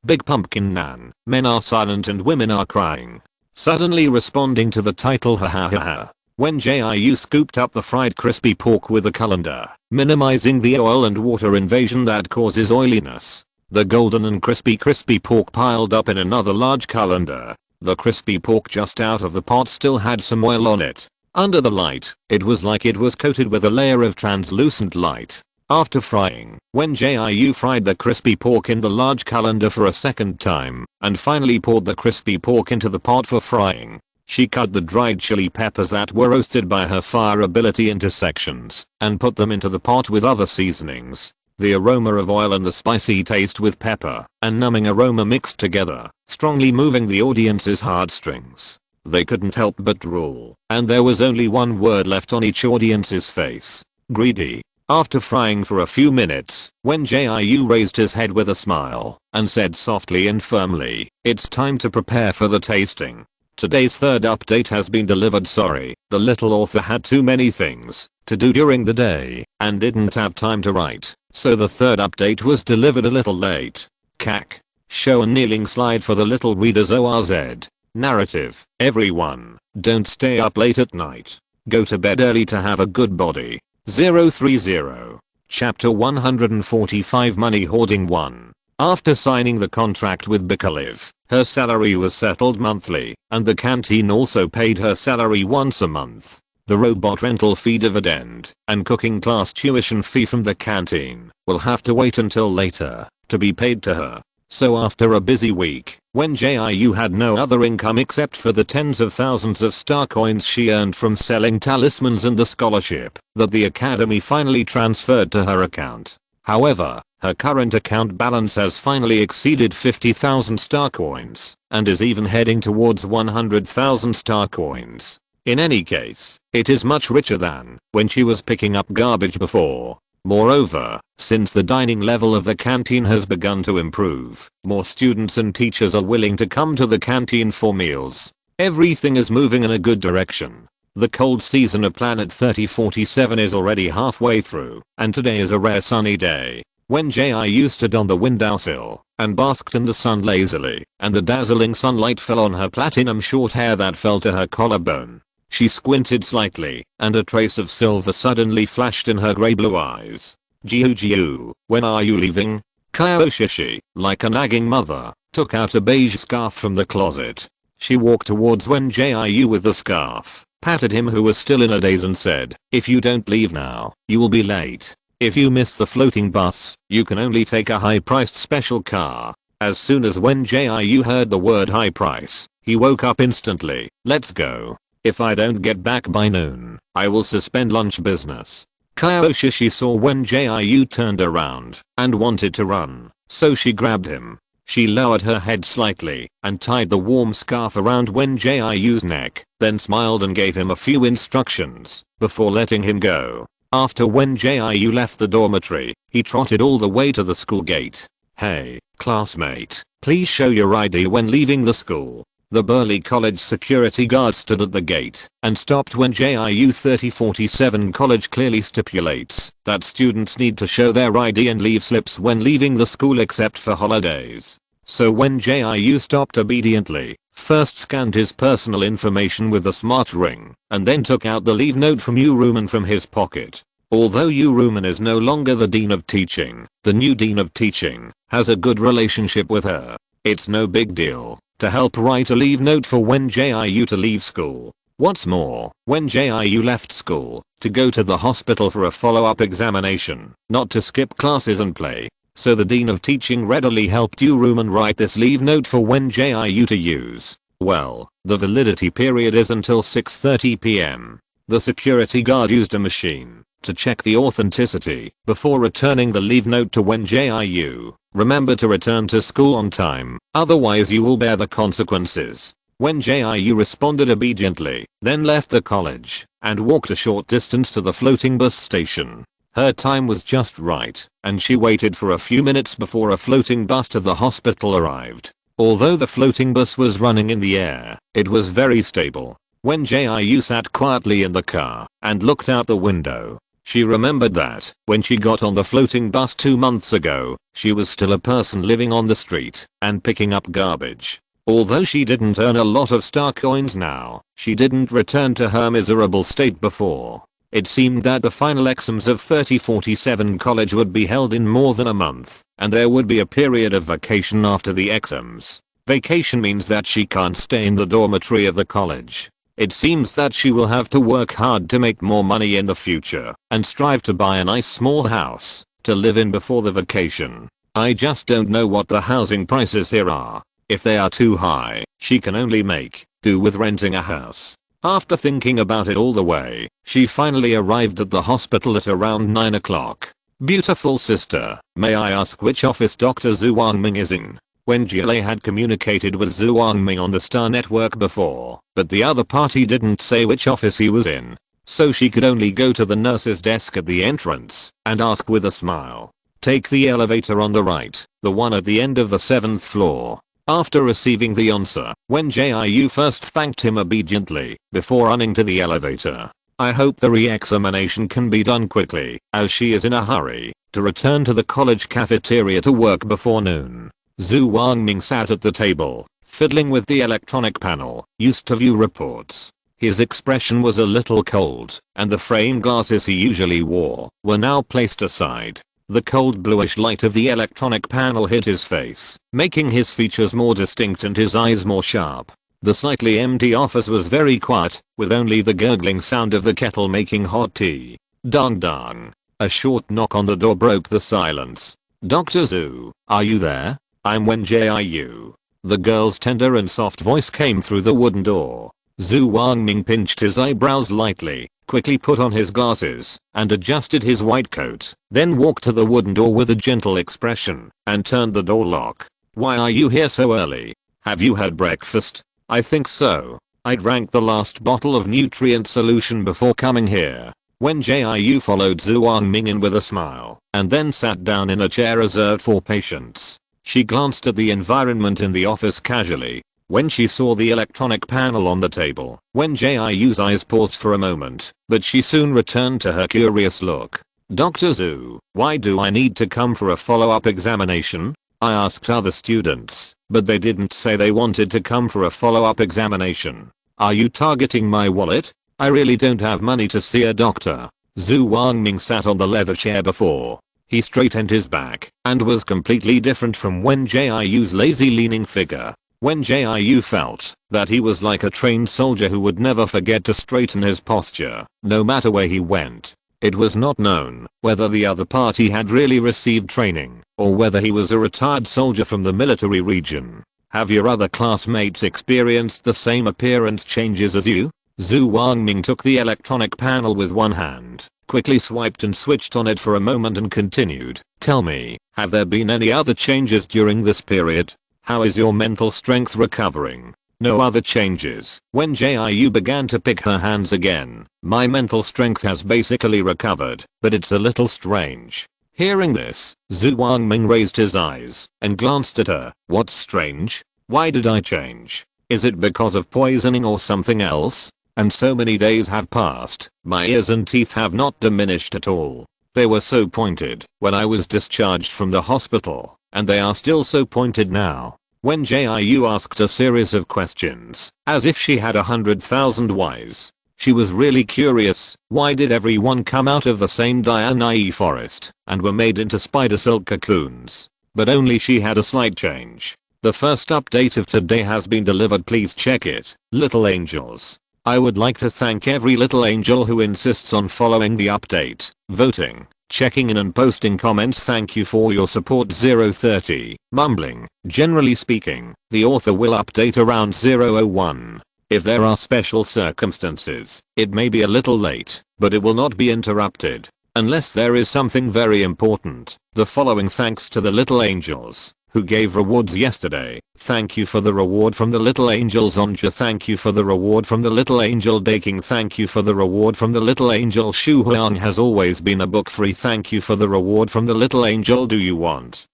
Big Pumpkin Nan, men are silent and women are crying. Suddenly responding to the title ha ha ha ha. Wen Jiu scooped up the fried crispy pork with a colander, minimizing the oil and water invasion that causes oiliness. The golden and crispy pork piled up in another large colander. The crispy pork just out of the pot still had some oil on it. Under the light, it was like it was coated with a layer of translucent light. After frying, Wen Jiu fried the crispy pork in the large colander for a second time, and finally poured the crispy pork into the pot for frying. She cut the dried chili peppers that were roasted by her fire ability into sections, and put them into the pot with other seasonings. The aroma of oil and the spicy taste with pepper and numbing aroma mixed together, strongly moving the audience's heartstrings. They couldn't help but drool, and there was only one word left on each audience's face: greedy. After frying for a few minutes, Wen Jiu raised his head with a smile and said softly and firmly, "It's time to prepare for the tasting." Today's third update has been delivered. Sorry, the little author had too many things to do during the day and didn't have time to write, so the third update was delivered a little late. Cack. Show a kneeling slide for the little readers. ORZ. Narrative: everyone, don't stay up late at night. Go to bed early to have a good body. 030. Chapter 145. Money Hoarding 1. After signing the contract with Bikaliv, her salary was settled monthly, and the canteen also paid her salary once a month. The robot rental fee dividend and cooking class tuition fee from the canteen will have to wait until later to be paid to her. So after a busy week, when Jiu had no other income except for the tens of thousands of star coins she earned from selling talismans and the scholarship that the academy finally transferred to her account. However, her current account balance has finally exceeded 50,000 star coins and is even heading towards 100,000 star coins. In any case, it is much richer than when she was picking up garbage before. Moreover, since the dining level of the canteen has begun to improve, more students and teachers are willing to come to the canteen for meals. Everything is moving in a good direction. The cold season of Planet 3047 is already halfway through, and today is a rare sunny day. When Jiu stood on the windowsill and basked in the sun lazily, and the dazzling sunlight fell on her platinum short hair that fell to her collarbone. She squinted slightly, and a trace of silver suddenly flashed in her grey-blue eyes. Jiu, when are you leaving? Kyoshi, like a nagging mother, took out a beige scarf from the closet. She walked towards Wen Jiu with the scarf, patted him who was still in a daze and said, if you don't leave now, you will be late. If you miss the floating bus, you can only take a high-priced special car. As soon as Wen Jiu heard the word high price, he woke up instantly. Let's go. If I don't get back by noon, I will suspend lunch business. Kyoshi saw when Jiu turned around and wanted to run, so she grabbed him. She lowered her head slightly and tied the warm scarf around Wen Jiu's neck, then smiled and gave him a few instructions before letting him go. After Wen Jiu left the dormitory, he trotted all the way to the school gate. Hey, classmate, please show your ID when leaving the school. The burly college security guard stood at the gate and stopped when Jiu 3047 college clearly stipulates that students need to show their ID and leave slips when leaving the school except for holidays. So when Jiu stopped obediently, first scanned his personal information with a smart ring and then took out the leave note from Uruman from his pocket. Although Uruman is no longer the dean of teaching, the new dean of teaching has a good relationship with her. It's no big deal to help write a leave note for Wen Jiu to leave school. What's more, Wen Jiu left school to go to the hospital for a follow-up examination, not to skip classes and play. So the dean of teaching readily helped Uruman write this leave note for Wen Jiu to use. Well, the validity period is until 6:30 p.m. The security guard used a machine to check the authenticity before returning the leave note to Wen Jiu. Remember to return to school on time, otherwise you will bear the consequences. Wen Jiu responded obediently, then left the college and walked a short distance to the floating bus station. Her time was just right, and she waited for a few minutes before a floating bus to the hospital arrived. Although the floating bus was running in the air, it was very stable. Wen Jiu sat quietly in the car and looked out the window. She remembered that when she got on the floating bus 2 months ago, she was still a person living on the street and picking up garbage. Although she didn't earn a lot of star coins now, she didn't return to her miserable state before. It seemed that the final exams of 3047 college would be held in more than a month, and there would be a period of vacation after the exams. Vacation means that she can't stay in the dormitory of the college. It seems that she will have to work hard to make more money in the future and strive to buy a nice small house to live in before the vacation. I just don't know what the housing prices here are. If they are too high, she can only make do with renting a house. After thinking about it all the way, she finally arrived at the hospital at around 9 o'clock. Beautiful sister, may I ask which office Dr. Zhu Wangming is in? Wen Jiu had communicated with Zhu Wangming on the Star Network before, but the other party didn't say which office he was in. So she could only go to the nurse's desk at the entrance and ask with a smile. Take the elevator on the right, the one at the end of the 7th floor. After receiving the answer, Wen Jiu first thanked him obediently before running to the elevator. I hope the re-examination can be done quickly, as she is in a hurry to return to the college cafeteria to work before noon. Zhu Wangming sat at the table, fiddling with the electronic panel, used to view reports. His expression was a little cold, and the frame glasses he usually wore were now placed aside. The cold bluish light of the electronic panel hit his face, making his features more distinct and his eyes more sharp. The slightly empty office was very quiet, with only the gurgling sound of the kettle making hot tea. Dong dong. A short knock on the door broke the silence. Dr. Zhu, are you there? I'm Wen Jiu. The girl's tender and soft voice came through the wooden door. Zhu Wangming pinched his eyebrows lightly, quickly put on his glasses, and adjusted his white coat, then walked to the wooden door with a gentle expression, and turned the door lock. Why are you here so early? Have you had breakfast? I think so. I drank the last bottle of nutrient solution before coming here. Wen Jiu followed Zhu Wangming in with a smile, and then sat down in a chair reserved for patients. She glanced at the environment in the office casually. When she saw the electronic panel on the table, Wen Jiu's eyes paused for a moment, but she soon returned to her curious look. Dr. Zhu, why do I need to come for a follow-up examination? I asked other students, but they didn't say they wanted to come for a follow-up examination. Are you targeting my wallet? I really don't have money to see a doctor. Zhu Wangming sat on the leather chair before. He straightened his back and was completely different from Wen Jiu's lazy leaning figure. Wen Jiu felt that he was like a trained soldier who would never forget to straighten his posture, no matter where he went. It was not known whether the other party had really received training, or whether he was a retired soldier from the military region. Have your other classmates experienced the same appearance changes as you? Zhu Wangming took the electronic panel with one hand, quickly swiped and switched on it for a moment and continued. Tell me, have there been any other changes during this period? How is your mental strength recovering? No other changes. Wen Jiu began to pick her hands again. My mental strength has basically recovered, but it's a little strange. Hearing this, Zhu Wangming raised his eyes and glanced at her. What's strange? Why did I change? Is it because of poisoning or something else? And so many days have passed, my ears and teeth have not diminished at all. They were so pointed when I was discharged from the hospital, and they are still so pointed now. Wen Jiu asked a series of questions, as if she had 100,000 whys. She was really curious. Why did everyone come out of the same Dianai forest and were made into spider silk cocoons? But only she had a slight change. The first update of today has been delivered. Please check it, little angels. I would like to thank every little angel who insists on following the update, voting, checking in and posting comments. Thank you for your support. 030, mumbling. Generally speaking, the author will update around 001. If there are special circumstances, it may be a little late, but it will not be interrupted. Unless there is something very important. The following thanks to the little angels who gave rewards yesterday. Thank you for the reward from the little angel Zonja. Thank you for the reward from the little angel Daking. Thank you for the reward from the little angel Shu Huang. Has always been a book free. Thank you for the reward from the little angel Do You Want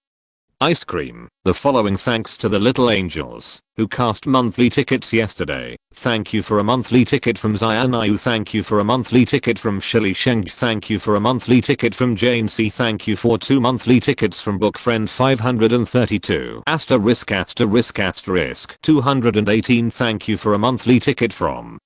Ice Cream? The following thanks to the little angels who cast monthly tickets yesterday. Thank you for a monthly ticket from Xianayu. Thank you for a monthly ticket from Shili Sheng. Thank you for a monthly ticket from Jane C. Thank you for 2 monthly tickets from Book Friend 532 asterisk 218. Thank you for a monthly ticket from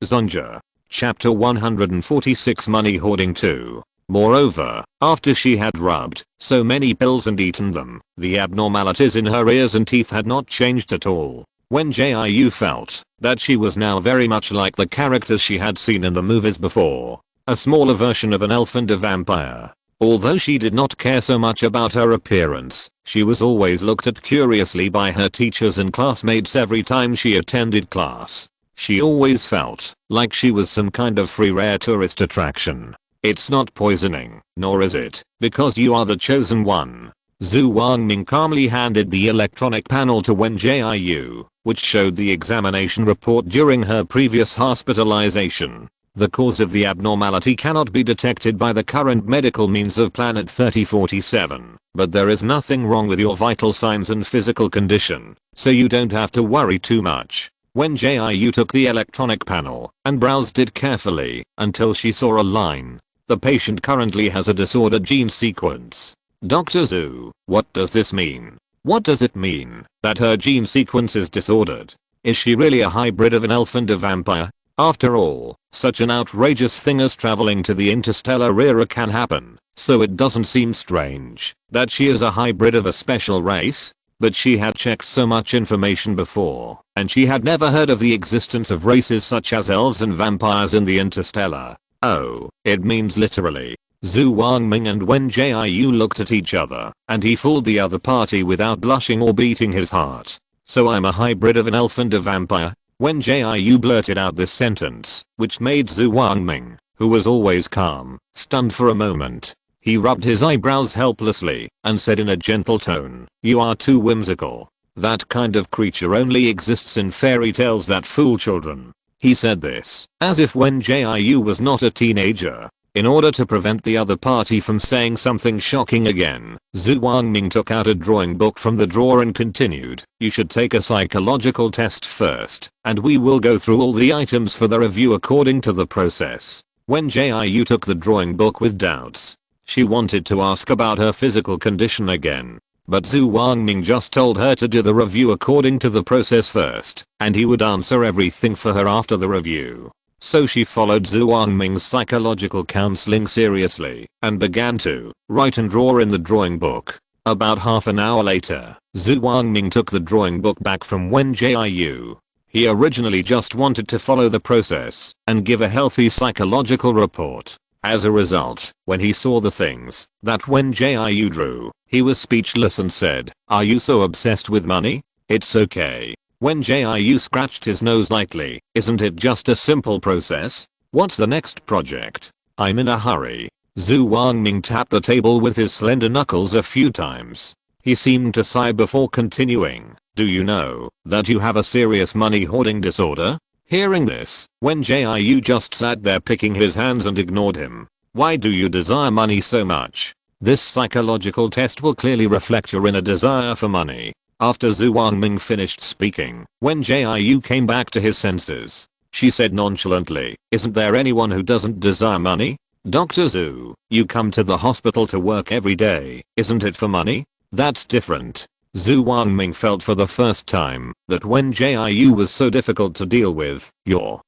Zonja. Chapter 146 Money Hoarding 2. Moreover, after she had rubbed so many pills and eaten them, the abnormalities in her ears and teeth had not changed at all. Wen Jiu felt that she was now very much like the characters she had seen in the movies before, a smaller version of an elf and a vampire. Although she did not care so much about her appearance, she was always looked at curiously by her teachers and classmates every time she attended class. She always felt like she was some kind of free rare tourist attraction. It's not poisoning, nor is it, because you are the chosen one. Zhu Wangming calmly handed the electronic panel to Wen Jiu, which showed the examination report during her previous hospitalization. The cause of the abnormality cannot be detected by the current medical means of Planet 3047, but there is nothing wrong with your vital signs and physical condition, so you don't have to worry too much. Wen Jiu took the electronic panel and browsed it carefully until she saw a line. The patient currently has a disordered gene sequence. Dr. Zhu, what does this mean? What does it mean that her gene sequence is disordered? Is she really a hybrid of an elf and a vampire? After all, such an outrageous thing as traveling to the interstellar era can happen, so it doesn't seem strange that she is a hybrid of a special race. But she had checked so much information before, and she had never heard of the existence of races such as elves and vampires in the interstellar. Oh, it means literally Zhu Wangming and Wen Jiu looked at each other, and he fooled the other party without blushing or beating his heart. So I'm a hybrid of an elf and a vampire? Wen Jiu blurted out this sentence, which made Zhu Wangming, who was always calm, stunned for a moment. He rubbed his eyebrows helplessly and said in a gentle tone, "You are too whimsical. That kind of creature only exists in fairy tales that fool children." He said this as if Wen Jiu was not a teenager. In order to prevent the other party from saying something shocking again, Zhu Wangming took out a drawing book from the drawer and continued, "You should take a psychological test first, and we will go through all the items for the review according to the process." Wen Jiu took the drawing book with doubts. She wanted to ask about her physical condition again, but Zhu Wangming just told her to do the review according to the process first, and he would answer everything for her after the review. So she followed Zhu Wangming's psychological counseling seriously and began to write and draw in the drawing book. About half an hour later, Zhu Wangming took the drawing book back from Wen Jiu. He originally just wanted to follow the process and give a healthy psychological report. As a result, when he saw the things that Wen Jiu drew, he was speechless and said, "Are you so obsessed with money? It's okay." Wen Jiu scratched his nose lightly. "Isn't it just a simple process? What's the next project? I'm in a hurry." Zhu Wangming tapped the table with his slender knuckles a few times. He seemed to sigh before continuing, "Do you know that you have a serious money hoarding disorder?" Hearing this, Wen Jiu just sat there picking his hands and ignored him. "Why do you desire money so much? This psychological test will clearly reflect your inner desire for money." After Zhu Wangming finished speaking, Wen Jiu came back to his senses. She said nonchalantly, "Isn't there anyone who doesn't desire money? Dr. Zhu, you come to the hospital to work every day, isn't it for money? That's different." Zhu Wangming felt for the first time that Wen Jiu was so difficult to deal with.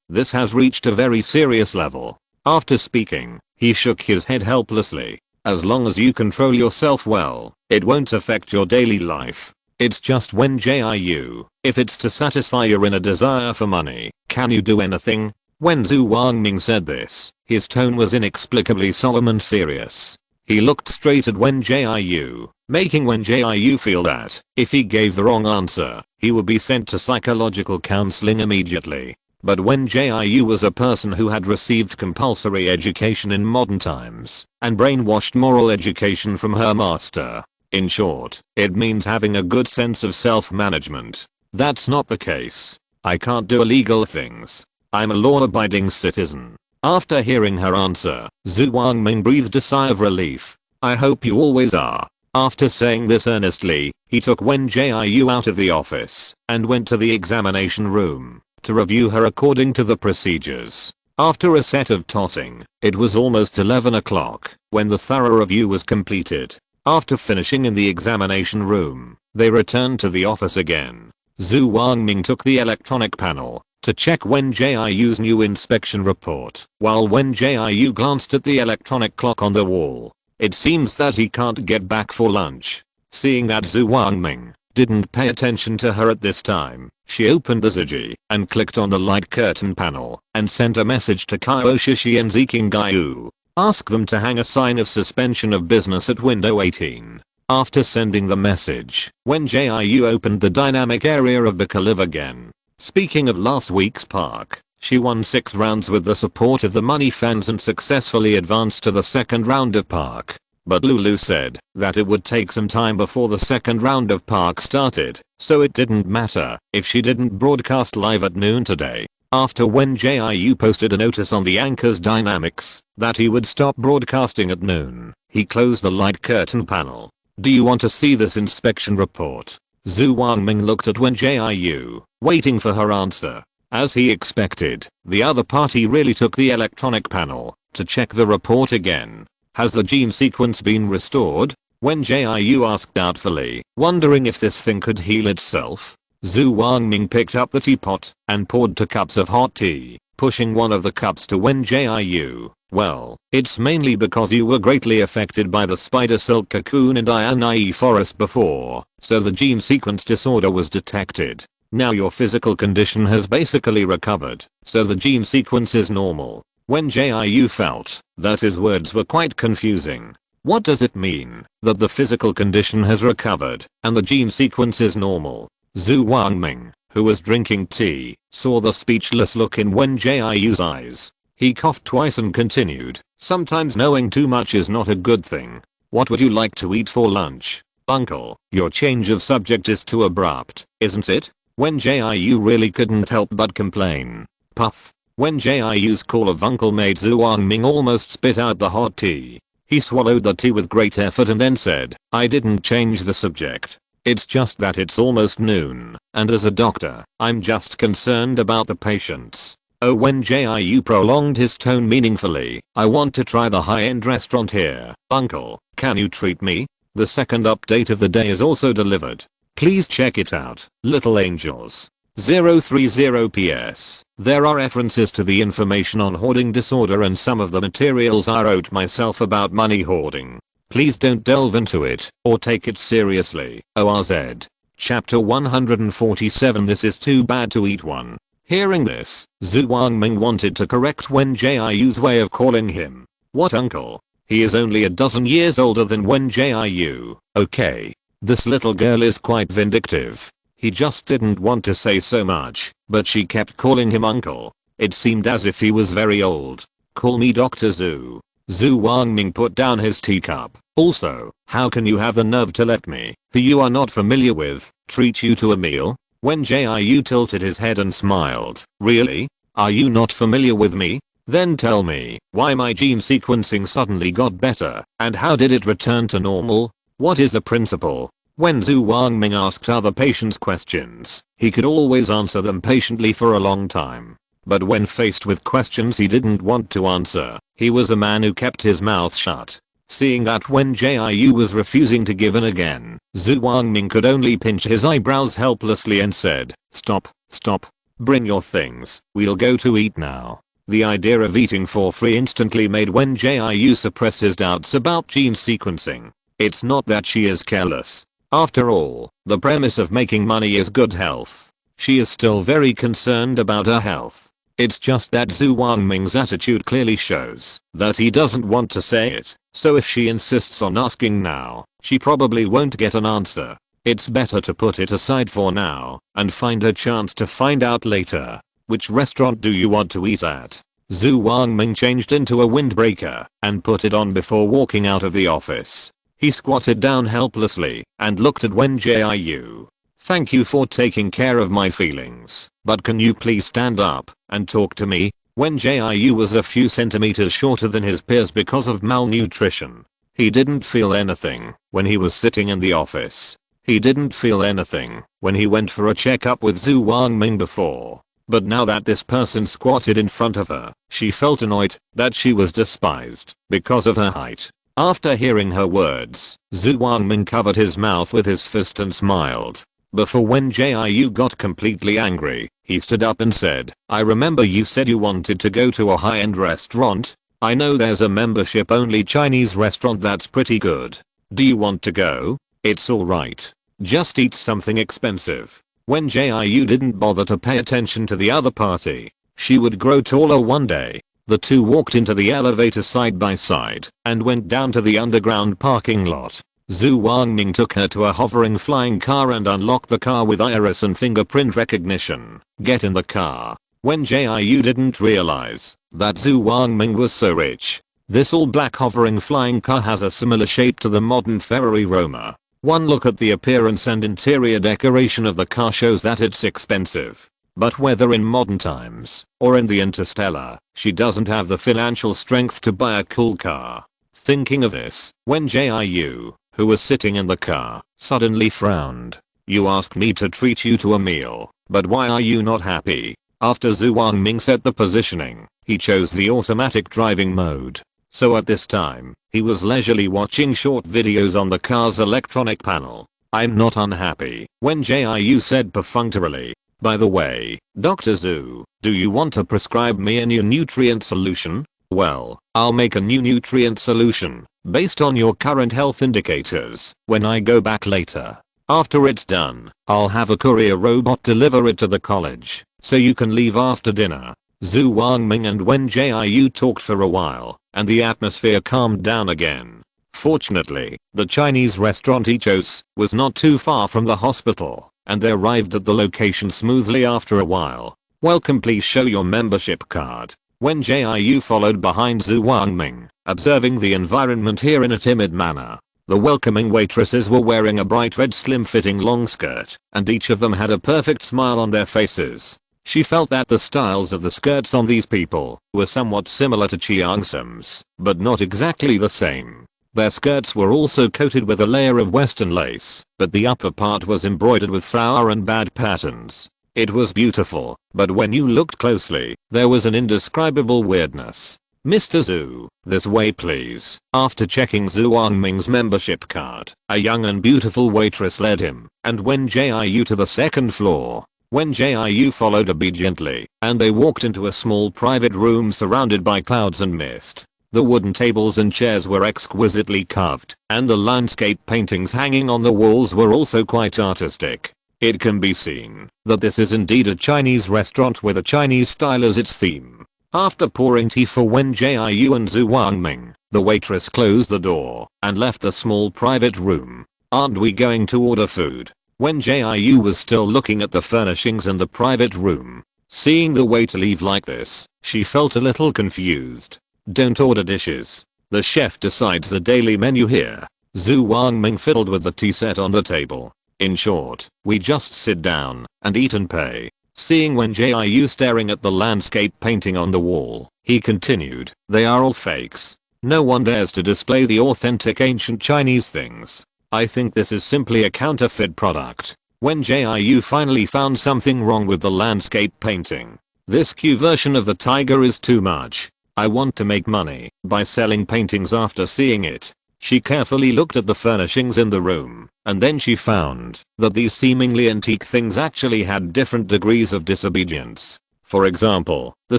This has reached a very serious level." After speaking, he shook his head helplessly. "As long as you control yourself well, it won't affect your daily life. It's just Wen Jiu. If it's to satisfy your inner desire for money, can you do anything?" When Zhu Wangming said this, his tone was inexplicably solemn and serious. He looked straight at Wen Jiu, making Wen Jiu feel that, if he gave the wrong answer, he would be sent to psychological counseling immediately. But Wen Jiu was a person who had received compulsory education in modern times, and brainwashed moral education from her master. In short, it means having a good sense of self-management. That's not the case. I can't do illegal things. I'm a law-abiding citizen. After hearing her answer, Zhu Wangming breathed a sigh of relief. "I hope you always are." After saying this earnestly, he took Wen Jiu out of the office and went to the examination room to review her according to the procedures. After a set of tossing, it was almost 11 o'clock when the thorough review was completed. After finishing in the examination room, they returned to the office again. Zhu Wangming took the electronic panel to check Wen Jiu's new inspection report, while Wen Jiu glanced at the electronic clock on the wall. It seems that he can't get back for lunch. Seeing that Zhu Wangming didn't pay attention to her at this time, she opened the Ziji and clicked on the light curtain panel and sent a message to Kyoshi and Zikingayu. Ask them to hang a sign of suspension of business at window 18. After sending the message, Wen Jiu opened the dynamic area of Bacaliv again. Speaking of last week's park, she won 6 rounds with the support of the money fans and successfully advanced to the second round of park. But Lulu said that it would take some time before the second round of park started, so it didn't matter if she didn't broadcast live at noon today. After Wen Jiu posted a notice on the anchor's dynamics that he would stop broadcasting at noon, he closed the light curtain panel. "Do you want to see this inspection report?" Zhu Wangming looked at Wen Jiu, waiting for her answer. As he expected, the other party really took the electronic panel to check the report again. "Has the gene sequence been restored?" Wen Jiu asked doubtfully, wondering if this thing could heal itself. Zhu Wangming picked up the teapot and poured 2 cups of hot tea, pushing one of the cups to Wen Jiu. "Well, it's mainly because you were greatly affected by the spider silk cocoon in Dianai forest before, so the gene sequence disorder was detected. Now your physical condition has basically recovered, so the gene sequence is normal. Wen Jiu felt that his words were quite confusing. What does it mean that the physical condition has recovered and the gene sequence is normal? Zhu Wangming, who was drinking tea, saw the speechless look in Wen Jiu's eyes. He coughed twice and continued, sometimes knowing too much is not a good thing. What would you like to eat for lunch? Uncle, your change of subject is too abrupt, isn't it? Wen Jiu really couldn't help but complain. Puff. Wen Jiu's call of uncle made Zhu Wangming almost spit out the hot tea. He swallowed the tea with great effort and then said, I didn't change the subject. It's just that it's almost noon, and as a doctor, I'm just concerned about the patients. Oh, Wen Jiu prolonged his tone meaningfully. I want to try the high-end restaurant here. Uncle, can you treat me? The second update of the day is also delivered. Please check it out. Little Angels. 030 PS. There are references to the information on hoarding disorder and some of the materials I wrote myself about money hoarding. Please don't delve into it or take it seriously. ORZ. Chapter 147. This is too bad to eat one. Hearing this, Zhu Wangming wanted to correct Wen Jiu's way of calling him. What uncle? He is only a dozen years older than Wen Jiu. Okay. This little girl is quite vindictive. He just didn't want to say so much, but she kept calling him uncle. It seemed as if he was very old. Call me Dr. Zhu. Zhu Wangming put down his teacup. Also, how can you have the nerve to let me, who you are not familiar with, treat you to a meal? Wen Jiu tilted his head and smiled. Really? Are you not familiar with me? Then tell me why my gene sequencing suddenly got better, and how did it return to normal? What is the principle? When Zhu Wangming asked other patients questions, he could always answer them patiently for a long time. But when faced with questions he didn't want to answer, he was a man who kept his mouth shut. Seeing that Wen Jiu was refusing to give in again, Zhu Wangming could only pinch his eyebrows helplessly and said, Stop, stop. Bring your things, we'll go to eat now. The idea of eating for free instantly made Wen Jiu suppress his doubts about gene sequencing. It's not that she is careless. After all, the premise of making money is good health. She is still very concerned about her health. It's just that Zhu Wangming's attitude clearly shows that he doesn't want to say it, so if she insists on asking now, she probably won't get an answer. It's better to put it aside for now and find a chance to find out later. Which restaurant do you want to eat at? Zhu Wangming changed into a windbreaker and put it on before walking out of the office. He squatted down helplessly and looked at Wen Jiu. Thank you for taking care of my feelings, but can you please stand up and talk to me? Wen Jiu was a few centimeters shorter than his peers because of malnutrition. He didn't feel anything when he was sitting in the office. He didn't feel anything when he went for a checkup with Zhu Wangming before. But now that this person squatted in front of her, she felt annoyed that she was despised because of her height. After hearing her words, Zhu Wangming covered his mouth with his fist and smiled. Before Wen Jiu got completely angry, he stood up and said, I remember you said you wanted to go to a high-end restaurant. I know there's a membership-only Chinese restaurant that's pretty good. Do you want to go? It's alright. Just eat something expensive. Wen Jiu didn't bother to pay attention to the other party. She would grow taller one day. The two walked into the elevator side by side and went down to the underground parking lot. Zhu Wangming took her to a hovering flying car and unlocked the car with iris and fingerprint recognition. Get in the car. Wen Jiu didn't realize that Zhu Wangming was so rich. This all-black hovering flying car has a similar shape to the modern Ferrari Roma. One look at the appearance and interior decoration of the car shows that it's expensive. But whether in modern times or in the Interstellar, she doesn't have the financial strength to buy a cool car. Thinking of this, Wen Jiu, who was sitting in the car, suddenly frowned. You asked me to treat you to a meal, but why are you not happy? After Zhu Wangming set the positioning, he chose the automatic driving mode. So at this time, he was leisurely watching short videos on the car's electronic panel. I'm not unhappy, Wen Jiu said perfunctorily. By the way, Dr. Zhu, do you want to prescribe me a new nutrient solution? Well, I'll make a new nutrient solution based on your current health indicators when I go back later. After it's done, I'll have a courier robot deliver it to the college so you can leave after dinner. Zhu Wangming and Wen Jiu talked for a while, and the atmosphere calmed down again. Fortunately, the Chinese restaurant he chose was not too far from the hospital, and they arrived at the location smoothly after a while. Welcome, please show your membership card. Wen Jiu followed behind Zhu Wangming, observing the environment here in a timid manner. The welcoming waitresses were wearing a bright red slim-fitting long skirt, and each of them had a perfect smile on their faces. She felt that the styles of the skirts on these people were somewhat similar to Chiang Sim's, but not exactly the same. Their skirts were also coated with a layer of western lace, but the upper part was embroidered with flower and bad patterns. It was beautiful, but when you looked closely, there was an indescribable weirdness. Mr. Zhu, this way please. After checking Zhu Wangming's membership card, a young and beautiful waitress led him and Wen Jiu to the second floor. Wen Jiu followed obediently, and they walked into a small private room surrounded by clouds and mist. The wooden tables and chairs were exquisitely carved, and the landscape paintings hanging on the walls were also quite artistic. It can be seen that this is indeed a Chinese restaurant with a Chinese style as its theme. After pouring tea for Wen Jiu and Zhu Wangming, the waitress closed the door and left the small private room. Aren't we going to order food? Wen Jiu was still looking at the furnishings in the private room. Seeing the waiter leave like this, she felt a little confused. Don't order dishes. The chef decides the daily menu here. Zhu Wangming fiddled with the tea set on the table. In short, we just sit down and eat and pay. Seeing Wen Jiu staring at the landscape painting on the wall, he continued, they are all fakes. No one dares to display the authentic ancient Chinese things. I think this is simply a counterfeit product. Wen Jiu finally found something wrong with the landscape painting. This Q version of the tiger is too much. I want to make money by selling paintings after seeing it. She carefully looked at the furnishings in the room, and then she found that these seemingly antique things actually had different degrees of disobedience. For example, the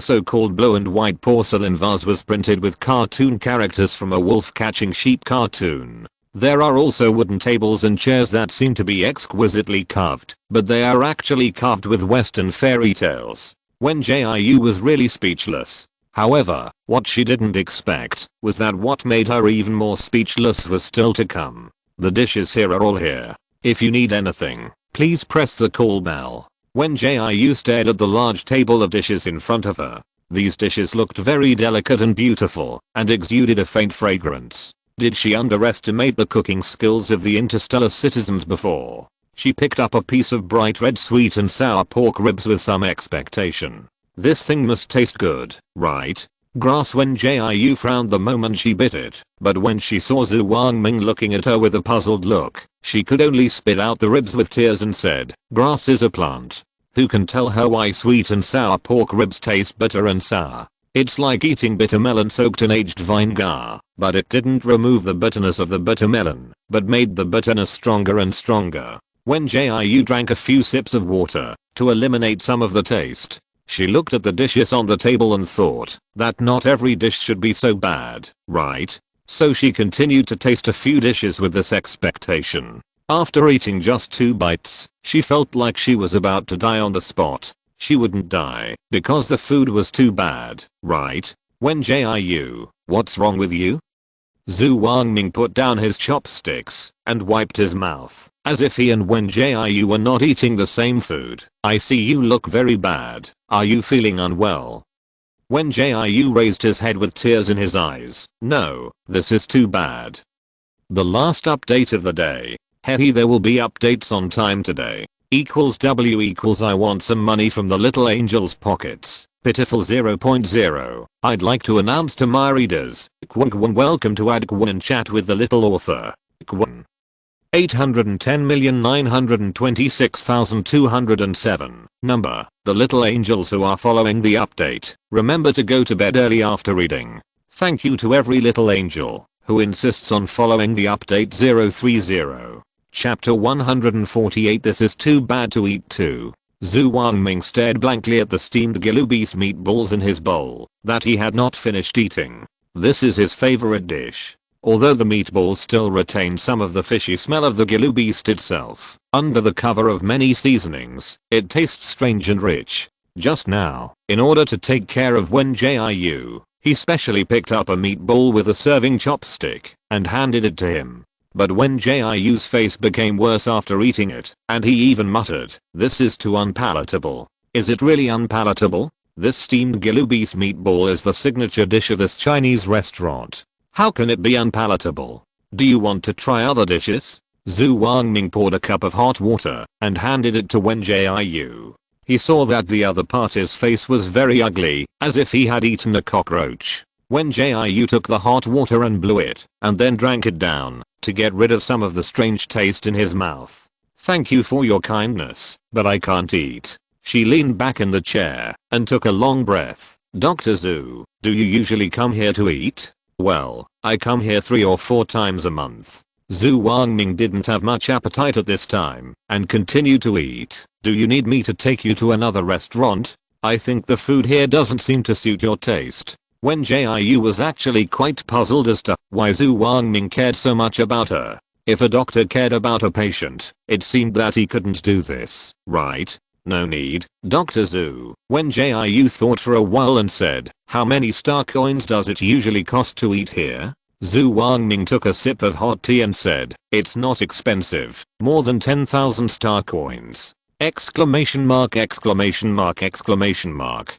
so-called blue and white porcelain vase was printed with cartoon characters from a wolf catching sheep cartoon. There are also wooden tables and chairs that seem to be exquisitely carved, but they are actually carved with Western fairy tales. Wen Jiu was really speechless. However, what she didn't expect was that what made her even more speechless was still to come. The dishes here are all here. If you need anything, please press the call bell. Wen Jiu stared at the large table of dishes in front of her. These dishes looked very delicate and beautiful, and exuded a faint fragrance. Did she underestimate the cooking skills of the interstellar citizens before? She picked up a piece of bright red sweet and sour pork ribs with some expectation. This thing must taste good, right? Grass. Wen Jiu frowned the moment she bit it, but when she saw Zhu Wangming looking at her with a puzzled look, she could only spit out the ribs with tears and said, grass is a plant. Who can tell her why sweet and sour pork ribs taste bitter and sour? It's like eating bitter melon soaked in aged vinegar, but it didn't remove the bitterness of the bitter melon, but made the bitterness stronger and stronger. Wen Jiu drank a few sips of water to eliminate some of the taste. She looked at the dishes on the table and thought that not every dish should be so bad, right? So she continued to taste a few dishes with this expectation. After eating just 2 bites, she felt like she was about to die on the spot. She wouldn't die because the food was too bad, right? Wen Jiu, what's wrong with you? Zhu Wangming put down his chopsticks and wiped his mouth, as if he and Wen Jiu were not eating the same food. I see you look very bad. Are you feeling unwell? Wen Jiu raised his head with tears in his eyes. No, this is too bad. The last update of the day. Hey, there will be updates on time today. W equals I want some money from the little angel's pockets. Pitiful 0.0. I'd like to announce to my readers. Welcome to Adkwon and chat with the little author. 810,926,207. Number. The little angels who are following the update. Remember to go to bed early after reading. Thank you to every little angel who insists on following the update 030. Chapter 148. This is too bad to eat too. Zhu Wangming stared blankly at the steamed gilubis meatballs in his bowl that he had not finished eating. This is his favorite dish. Although the meatballs still retain some of the fishy smell of the gilubist itself, under the cover of many seasonings, it tastes strange and rich. just now, in order to take care of Wen Jiu. He specially picked up a meatball with a serving chopstick and handed it to him. But Wen Jiu's face became worse after eating it, and he even muttered, "This is too unpalatable." Is it really unpalatable? This steamed Gilubis meatball is the signature dish of this Chinese restaurant. How can it be unpalatable? Do you want to try other dishes? Zhu Wangming poured a cup of hot water and handed it to Wen Jiu. He saw that the other party's face was very ugly, as if he had eaten a cockroach. Wen Jiu took the hot water and blew it, and then drank it down, to get rid of some of the strange taste in his mouth. "Thank you for your kindness, but I can't eat." She leaned back in the chair and took a long breath. "Dr. Zhu, do you usually come here to eat?" "Well, I come here 3 or 4 times a month." Zhu Wangming didn't have much appetite at this time and continued to eat. "Do you need me to take you to another restaurant? I think the food here doesn't seem to suit your taste." Wen Jiu was actually quite puzzled as to why Zhu Wangming cared so much about her. If a doctor cared about a patient, it seemed that he couldn't do this, right? "No need, Dr. Zhu." Wen Jiu thought for a while and said, "How many star coins does it usually cost to eat here?" Zhu Wangming took a sip of hot tea and said, "It's not expensive. More than 10,000 star coins." Exclamation mark, exclamation mark, exclamation mark.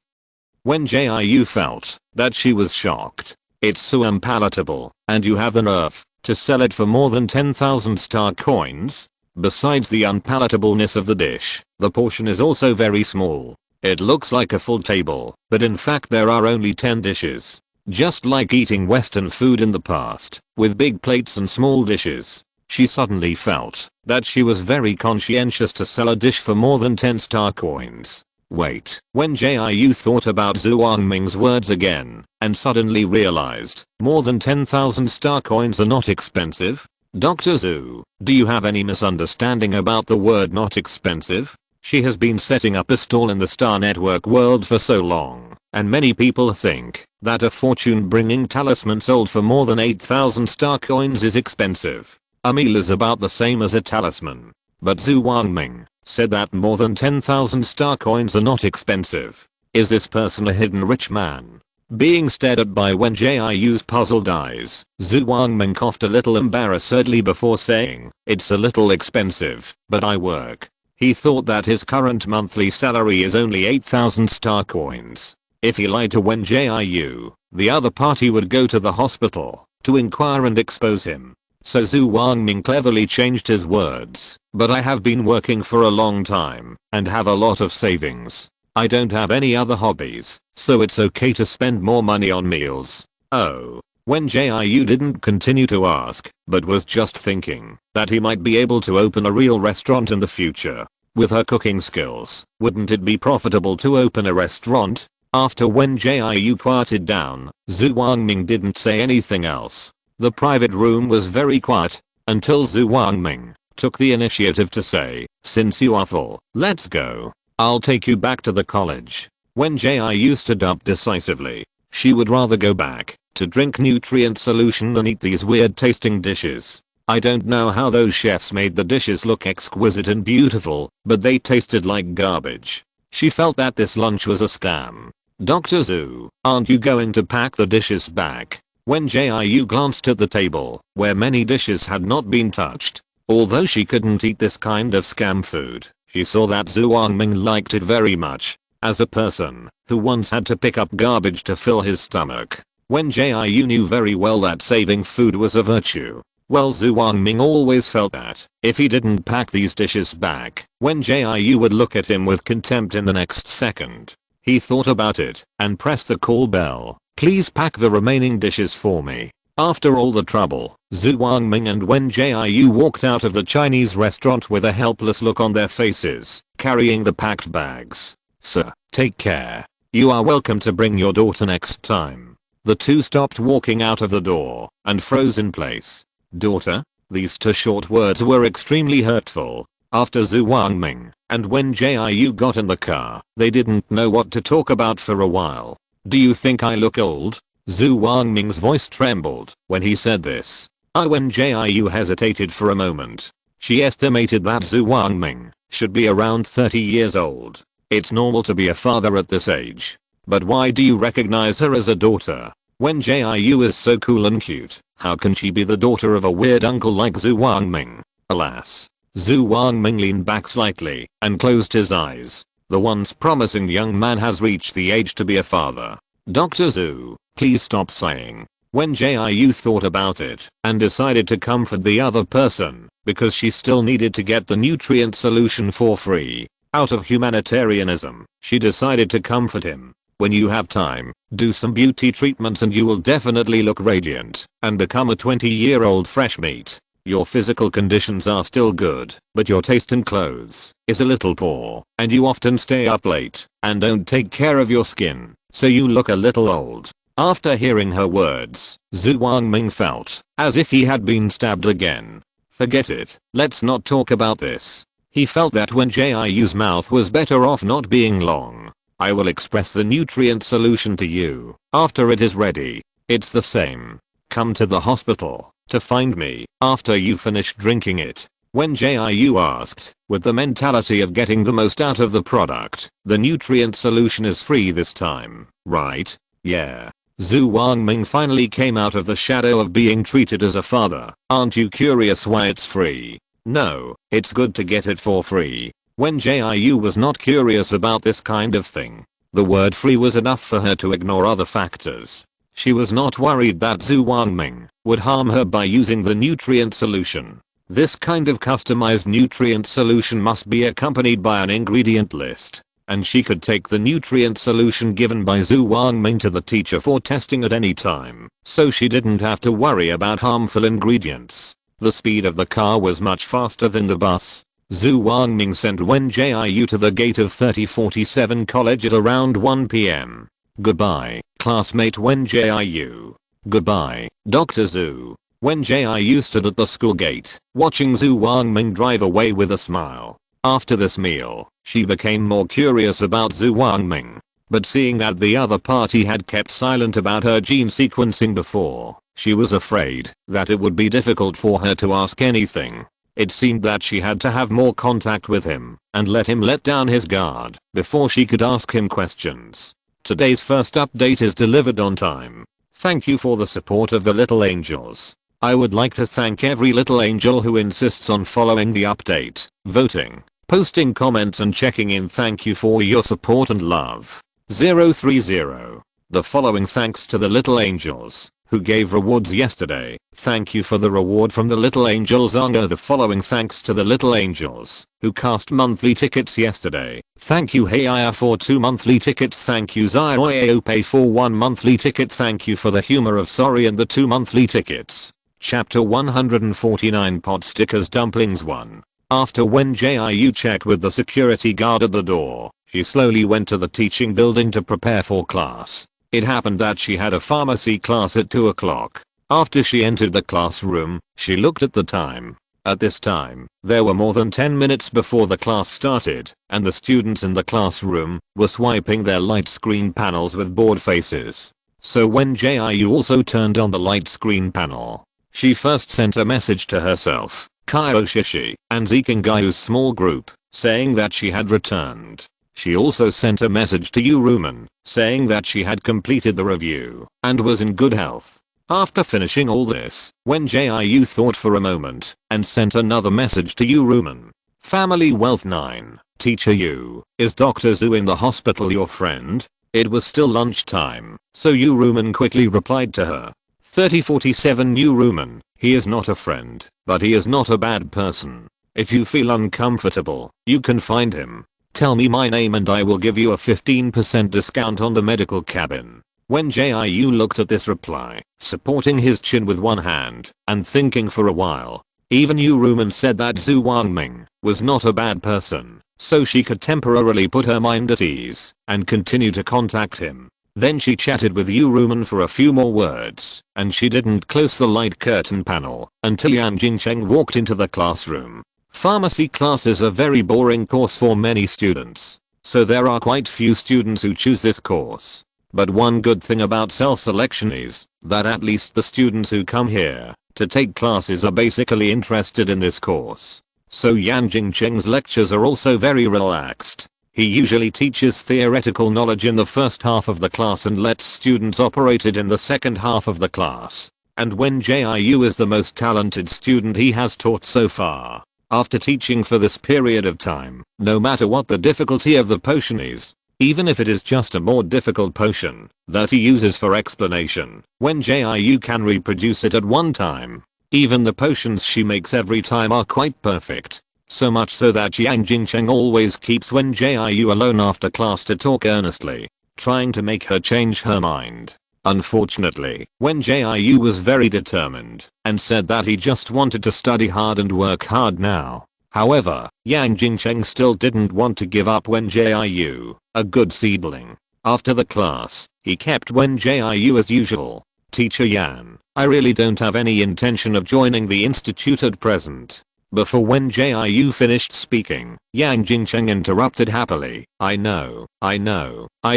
Wen Jiu felt that she was shocked. "It's so unpalatable, and you have the nerve to sell it for more than 10,000 star coins?" Besides the unpalatableness of the dish, the portion is also very small. It looks like a full table, but in fact there are only 10 dishes. Just like eating Western food in the past, with big plates and small dishes. She suddenly felt that she was very conscientious to sell a dish for more than 10 star coins. Wait, Wen Jiu thought about Zhu Wangming's words again, and suddenly realized, more than 10,000 star coins are not expensive? "Dr. Zhu, do you have any misunderstanding about the word not expensive?" She has been setting up a stall in the Star Network world for so long, and many people think that a fortune-bringing talisman sold for more than 8,000 star coins is expensive. A meal is about the same as a talisman. But Zhu Wangming said that more than 10,000 star coins are not expensive. Is this person a hidden rich man? Being stared at by Wen Jiu's puzzled eyes, Zhu Wangming coughed a little embarrassedly before saying, "It's a little expensive, but I work." He thought that his current monthly salary is only 8,000 star coins. If he lied to Wen Jiu, the other party would go to the hospital to inquire and expose him. So Zhu Wangming cleverly changed his words. "But I have been working for a long time and have a lot of savings. I don't have any other hobbies, so it's okay to spend more money on meals." Oh. Wen Jiu didn't continue to ask, but was just thinking that he might be able to open a real restaurant in the future. With her cooking skills, wouldn't it be profitable to open a restaurant? After Wen Jiu quieted down, Zhu Wangming didn't say anything else. The private room was very quiet until Zhu Wangming took the initiative to say, "Since you are full, let's go. I'll take you back to the college." Wen Jiu stood up decisively. She would rather go back to drink nutrient solution than eat these weird tasting dishes. I don't know how those chefs made the dishes look exquisite and beautiful, but they tasted like garbage. She felt that this lunch was a scam. "Dr. Zhu, aren't you going to pack the dishes back?" Wen Jiu glanced at the table, where many dishes had not been touched. Although she couldn't eat this kind of scam food, she saw that Zhu Wangming liked it very much. As a person who once had to pick up garbage to fill his stomach, Wen Jiu knew very well that saving food was a virtue. Well, Zhu Wangming always felt that if he didn't pack these dishes back, Wen Jiu would look at him with contempt in the next second. He thought about it and pressed the call bell. "Please pack the remaining dishes for me." After all the trouble, Zhu Wangming and Wen Jiu walked out of the Chinese restaurant with a helpless look on their faces, carrying the packed bags. "Sir, take care. You are welcome to bring your daughter next time." The two stopped walking out of the door and froze in place. "Daughter?" These two short words were extremely hurtful. After Zhu Wangming and Wen Jiu got in the car, they didn't know what to talk about for a while. "Do you think I look old?" Zhu Wangming's voice trembled when he said this. Wen Jiu hesitated for a moment. She estimated that Zhu Wangming should be around 30 years old. It's normal to be a father at this age. But why do you recognize her as a daughter? Wen Jiu is so cool and cute, how can she be the daughter of a weird uncle like Zhu Wangming? Alas. Zhu Wangming leaned back slightly and closed his eyes. The once promising young man has reached the age to be a father. Dr. Zhu, please stop sighing. Wen Jiu thought about it and decided to comfort the other person because she still needed to get the nutrient solution for free. Out of humanitarianism, she decided to comfort him. When you have time, do some beauty treatments and you will definitely look radiant and become a 20-year-old fresh meat. Your physical conditions are still good, but your taste in clothes is a little poor, and you often stay up late and don't take care of your skin, so you look a little old. After hearing her words, Zhu Wangming felt as if he had been stabbed again. Forget it, let's not talk about this. He felt that Wen Jiu's mouth was better off not being long. I will express the nutrient solution to you after it is ready. It's the same. Come to the hospital to find me after you finish drinking it. Wen Jiu asked, with the mentality of getting the most out of the product. The nutrient solution is free this time, right? Yeah. Zhu Wangming finally came out of the shadow of being treated as a father. Aren't you curious why it's free? No, it's good to get it for free. Wen Jiu was not curious about this kind of thing. The word free was enough for her to ignore other factors. She was not worried that Zhu Wangming would harm her by using the nutrient solution. This kind of customized nutrient solution must be accompanied by an ingredient list, and she could take the nutrient solution given by Zhu Wangming to the teacher for testing at any time, so she didn't have to worry about harmful ingredients. The speed of the car was much faster than the bus. Zhu Wangming sent Wen Jiu to the gate of 3047 College at around 1 p.m. Goodbye, classmate Wen Jiu. Goodbye, Dr. Zhu. Wen Jiu stood at the school gate, watching Zhu Wangming drive away with a smile. After this meal, she became more curious about Zhu Wangming. But seeing that the other party had kept silent about her gene sequencing before, she was afraid that it would be difficult for her to ask anything. It seemed that she had to have more contact with him and let him let down his guard before she could ask him questions. Today's first update is delivered on time. Thank you for the support of the little angels. I would like to thank every little angel who insists on following the update, voting, posting comments and checking in. Thank you for your support and love. 030. The following thanks to the little angels who gave rewards yesterday. Thank you for the reward from the little angels. The following thanks to the little angels who cast monthly tickets yesterday. Thank you Hayaya for 2 monthly tickets. Thank you Zioyope for 1 monthly ticket. Thank you for the humor of sorry and the 2 monthly tickets. Chapter 149 Pot Stickers Dumplings 1. After Wen Jiu checked with the security guard at the door, she slowly went to the teaching building to prepare for class. It happened that she had a pharmacy class at 2 o'clock. After she entered the classroom, she looked at the time. At this time, there were more than 10 minutes before the class started, and the students in the classroom were swiping their light screen panels with bored faces. So Wen Jiu also turned on the light screen panel. She first sent a message to herself, Kiyoshishi, and Zekingayu's small group, saying that she had returned. She also sent a message to Yuruman, saying that she had completed the review and was in good health. After finishing all this, Wen Jiu thought for a moment and sent another message to Yuruman. Family Wealth 9, Teacher Yu, is Dr. Zhu in the hospital your friend? It was still lunchtime, so Yuruman quickly replied to her. 3047 Yuruman, he is not a friend, but he is not a bad person. If you feel uncomfortable, you can find him. Tell me my name and I will give you a 15% discount on the medical cabin. Wen Jiu looked at this reply, supporting his chin with one hand and thinking for a while. Even Yuruman said that Zhu Wangming was not a bad person, so she could temporarily put her mind at ease and continue to contact him. Then she chatted with Yuruman for a few more words, and she didn't close the light curtain panel until Yan Jingcheng walked into the classroom. Pharmacy class is a very boring course for many students, so there are quite few students who choose this course. But one good thing about self-selection is that at least the students who come here to take classes are basically interested in this course. So Yan Jingcheng's lectures are also very relaxed. He usually teaches theoretical knowledge in the first half of the class and lets students operate it in the second half of the class. And Wen Jiu is the most talented student he has taught so far. After teaching for this period of time, no matter what the difficulty of the potion is, even if it is just a more difficult potion that he uses for explanation, Wen Jiu can reproduce it at one time. Even the potions she makes every time are quite perfect. So much so that Yang Jingcheng always keeps Wen Jiu alone after class to talk earnestly, trying to make her change her mind. Unfortunately, Wen Jiu was very determined and said that he just wanted to study hard and work hard now. However, Yang Jingcheng still didn't want to give up Wen Jiu, a good seedling. After the class, he kept Wen Jiu as usual. Teacher Yan, I really don't have any intention of joining the institute at present. Before Wen Jiu finished speaking, Yang Jingcheng interrupted happily. I know, I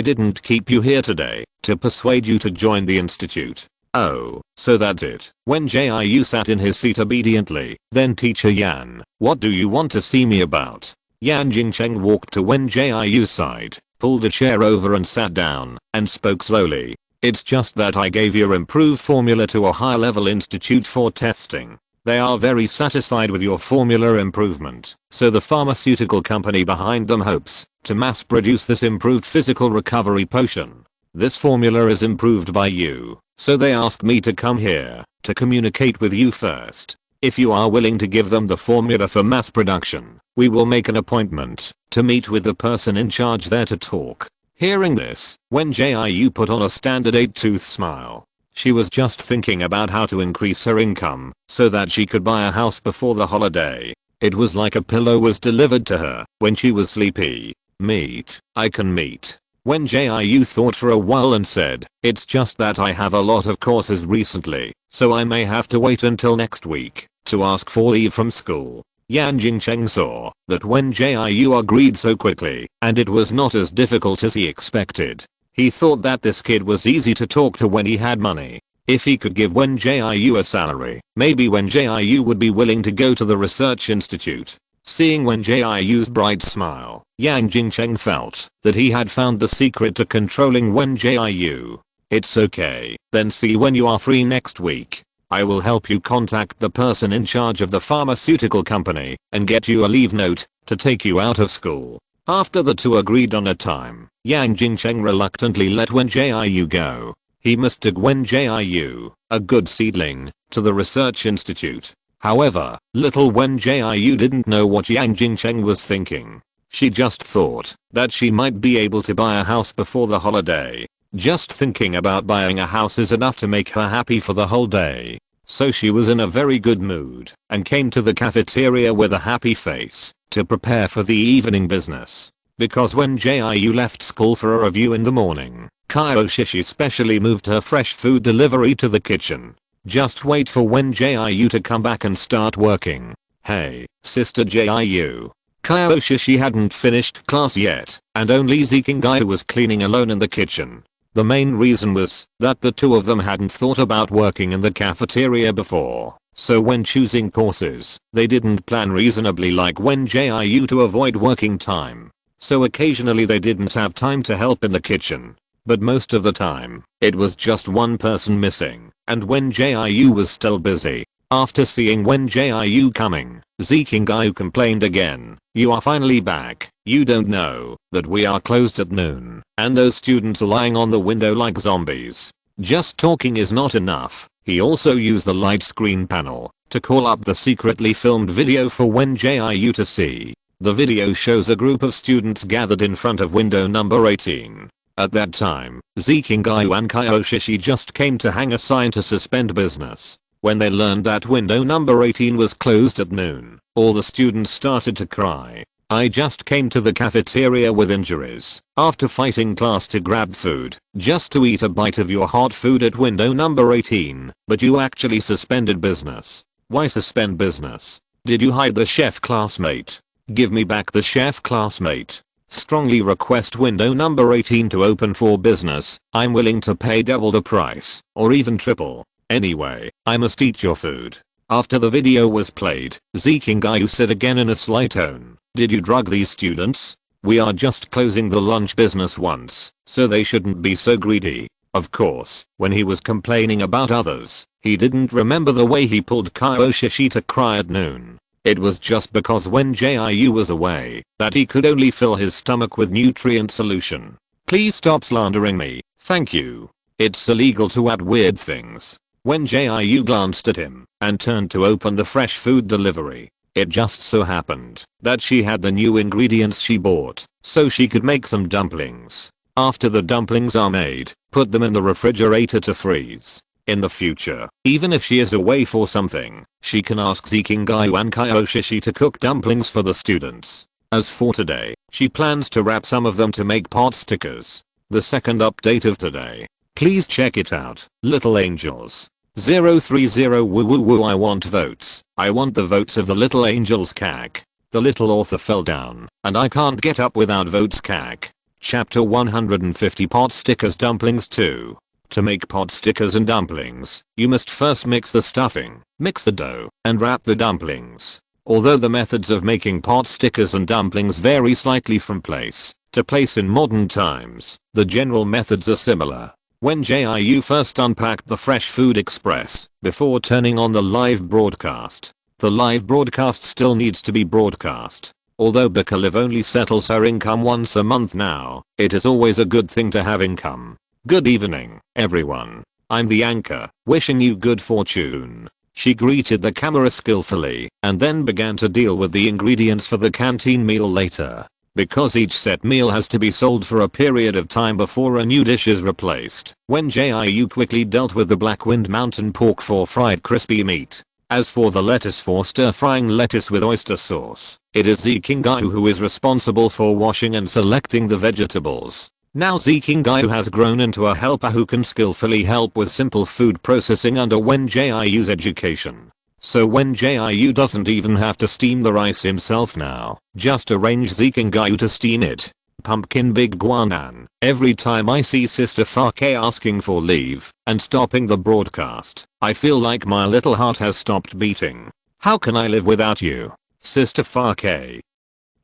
didn't keep you here today to persuade you to join the institute. Oh, so that's it. Wen Jiu sat in his seat obediently. Then Teacher Yan, what do you want to see me about? Yang Jingcheng walked to Wen Jiu's side, pulled a chair over and sat down, and spoke slowly. It's just that I gave your improved formula to a high level institute for testing. They are very satisfied with your formula improvement, so the pharmaceutical company behind them hopes to mass produce this improved physical recovery potion. This formula is improved by you, so they asked me to come here to communicate with you first. If you are willing to give them the formula for mass production, we will make an appointment to meet with the person in charge there to talk. Hearing this, Wen Jiu put on a standard 8-tooth smile. She was just thinking about how to increase her income so that she could buy a house before the holiday. It was like a pillow was delivered to her when she was sleepy. Meet. I can meet. Wen Jiu thought for a while and said, it's just that I have a lot of courses recently, so I may have to wait until next week to ask for leave from school. Yang Jingcheng saw that Wen Jiu agreed so quickly, and it was not as difficult as he expected. He thought that this kid was easy to talk to when he had money. If he could give Wen Jiu a salary, maybe Wen Jiu would be willing to go to the research institute. Seeing Wen Jiu's bright smile, Yang Jingcheng felt that he had found the secret to controlling Wen Jiu. It's okay, then see when you are free next week. I will help you contact the person in charge of the pharmaceutical company and get you a leave note to take you out of school. After the two agreed on a time, Yang Jingcheng reluctantly let Wen Jiu go. He must take Wen Jiu, a good seedling, to the research institute. However, little Wen Jiu didn't know what Yang Jingcheng was thinking. She just thought that she might be able to buy a house before the holiday. Just thinking about buying a house is enough to make her happy for the whole day. So she was in a very good mood and came to the cafeteria with a happy face to prepare for the evening business. Because when Jiu left school for a review in the morning, Kyoshi specially moved her fresh food delivery to the kitchen. Just wait for Wen Jiu to come back and start working. Hey, Sister Jiu. Kyoshi hadn't finished class yet, and only Zikingai was cleaning alone in the kitchen. The main reason was that the two of them hadn't thought about working in the cafeteria before. So when choosing courses, they didn't plan reasonably like Wen Jiu to avoid working time. So occasionally they didn't have time to help in the kitchen. But most of the time, it was just one person missing, and Wen Jiu was still busy. After seeing Wen Jiu coming, Zikingai complained again. You are finally back. You don't know that we are closed at noon, and those students are lying on the window like zombies. Just talking is not enough. He also used the light screen panel to call up the secretly filmed video for Wen Jiu to see. The video shows a group of students gathered in front of window number 18. At that time, Zikingai and Kyoshi just came to hang a sign to suspend business. When they learned that window number 18 was closed at noon, all the students started to cry. I just came to the cafeteria with injuries after fighting class to grab food just to eat a bite of your hot food at window number 18, but you actually suspended business. Why suspend business? Did you hide the chef classmate? Give me back the chef classmate. Strongly request window number 18 to open for business. I'm willing to pay double the price or even triple. Anyway, I must eat your food. After the video was played, Zikingai said again in a sly tone, did you drug these students? We are just closing the lunch business once, so they shouldn't be so greedy. Of course, when he was complaining about others, he didn't remember the way he pulled Kyoshi to cry at noon. It was just because when Jiu was away, that he could only fill his stomach with nutrient solution. Please stop slandering me, thank you. It's illegal to add weird things. When Jiu glanced at him and turned to open the fresh food delivery, it just so happened that she had the new ingredients she bought, so she could make some dumplings. After the dumplings are made, put them in the refrigerator to freeze. In the future, even if she is away for something, she can ask Zikingayu and Kyoshi to cook dumplings for the students. As for today, she plans to wrap some of them to make pot stickers. The second update of today. Please check it out, little angels. 030 woo woo woo. I want votes. I want the votes of the little angels cack. The little author fell down, and I can't get up without votes cack. Chapter 150 Pot Stickers Dumplings 2. To make pot stickers and dumplings, you must first mix the stuffing, mix the dough, and wrap the dumplings. Although the methods of making pot stickers and dumplings vary slightly from place to place in modern times, the general methods are similar. When Jiu first unpacked the Fresh Food Express, before turning on the live broadcast, the live broadcast still needs to be broadcast. Although Bakaliv only settles her income once a month now, it is always a good thing to have income. Good evening, everyone. I'm the anchor, wishing you good fortune. She greeted the camera skillfully, and then began to deal with the ingredients for the canteen meal later. Because each set meal has to be sold for a period of time before a new dish is replaced, when Jiu quickly dealt with the Blackwind Mountain pork for fried crispy meat. As for the lettuce for stir-frying lettuce with oyster sauce, it is Zikingayu who is responsible for washing and selecting the vegetables. Now Zikingayu has grown into a helper who can skillfully help with simple food processing under Wen Jiu's education. So Wen Jiu doesn't even have to steam the rice himself now, just arrange Zikingayu to steam it. Pumpkin Big Guanan. Every time I see Sister Fake asking for leave and stopping the broadcast, I feel like my little heart has stopped beating. How can I live without you, Sister Fake?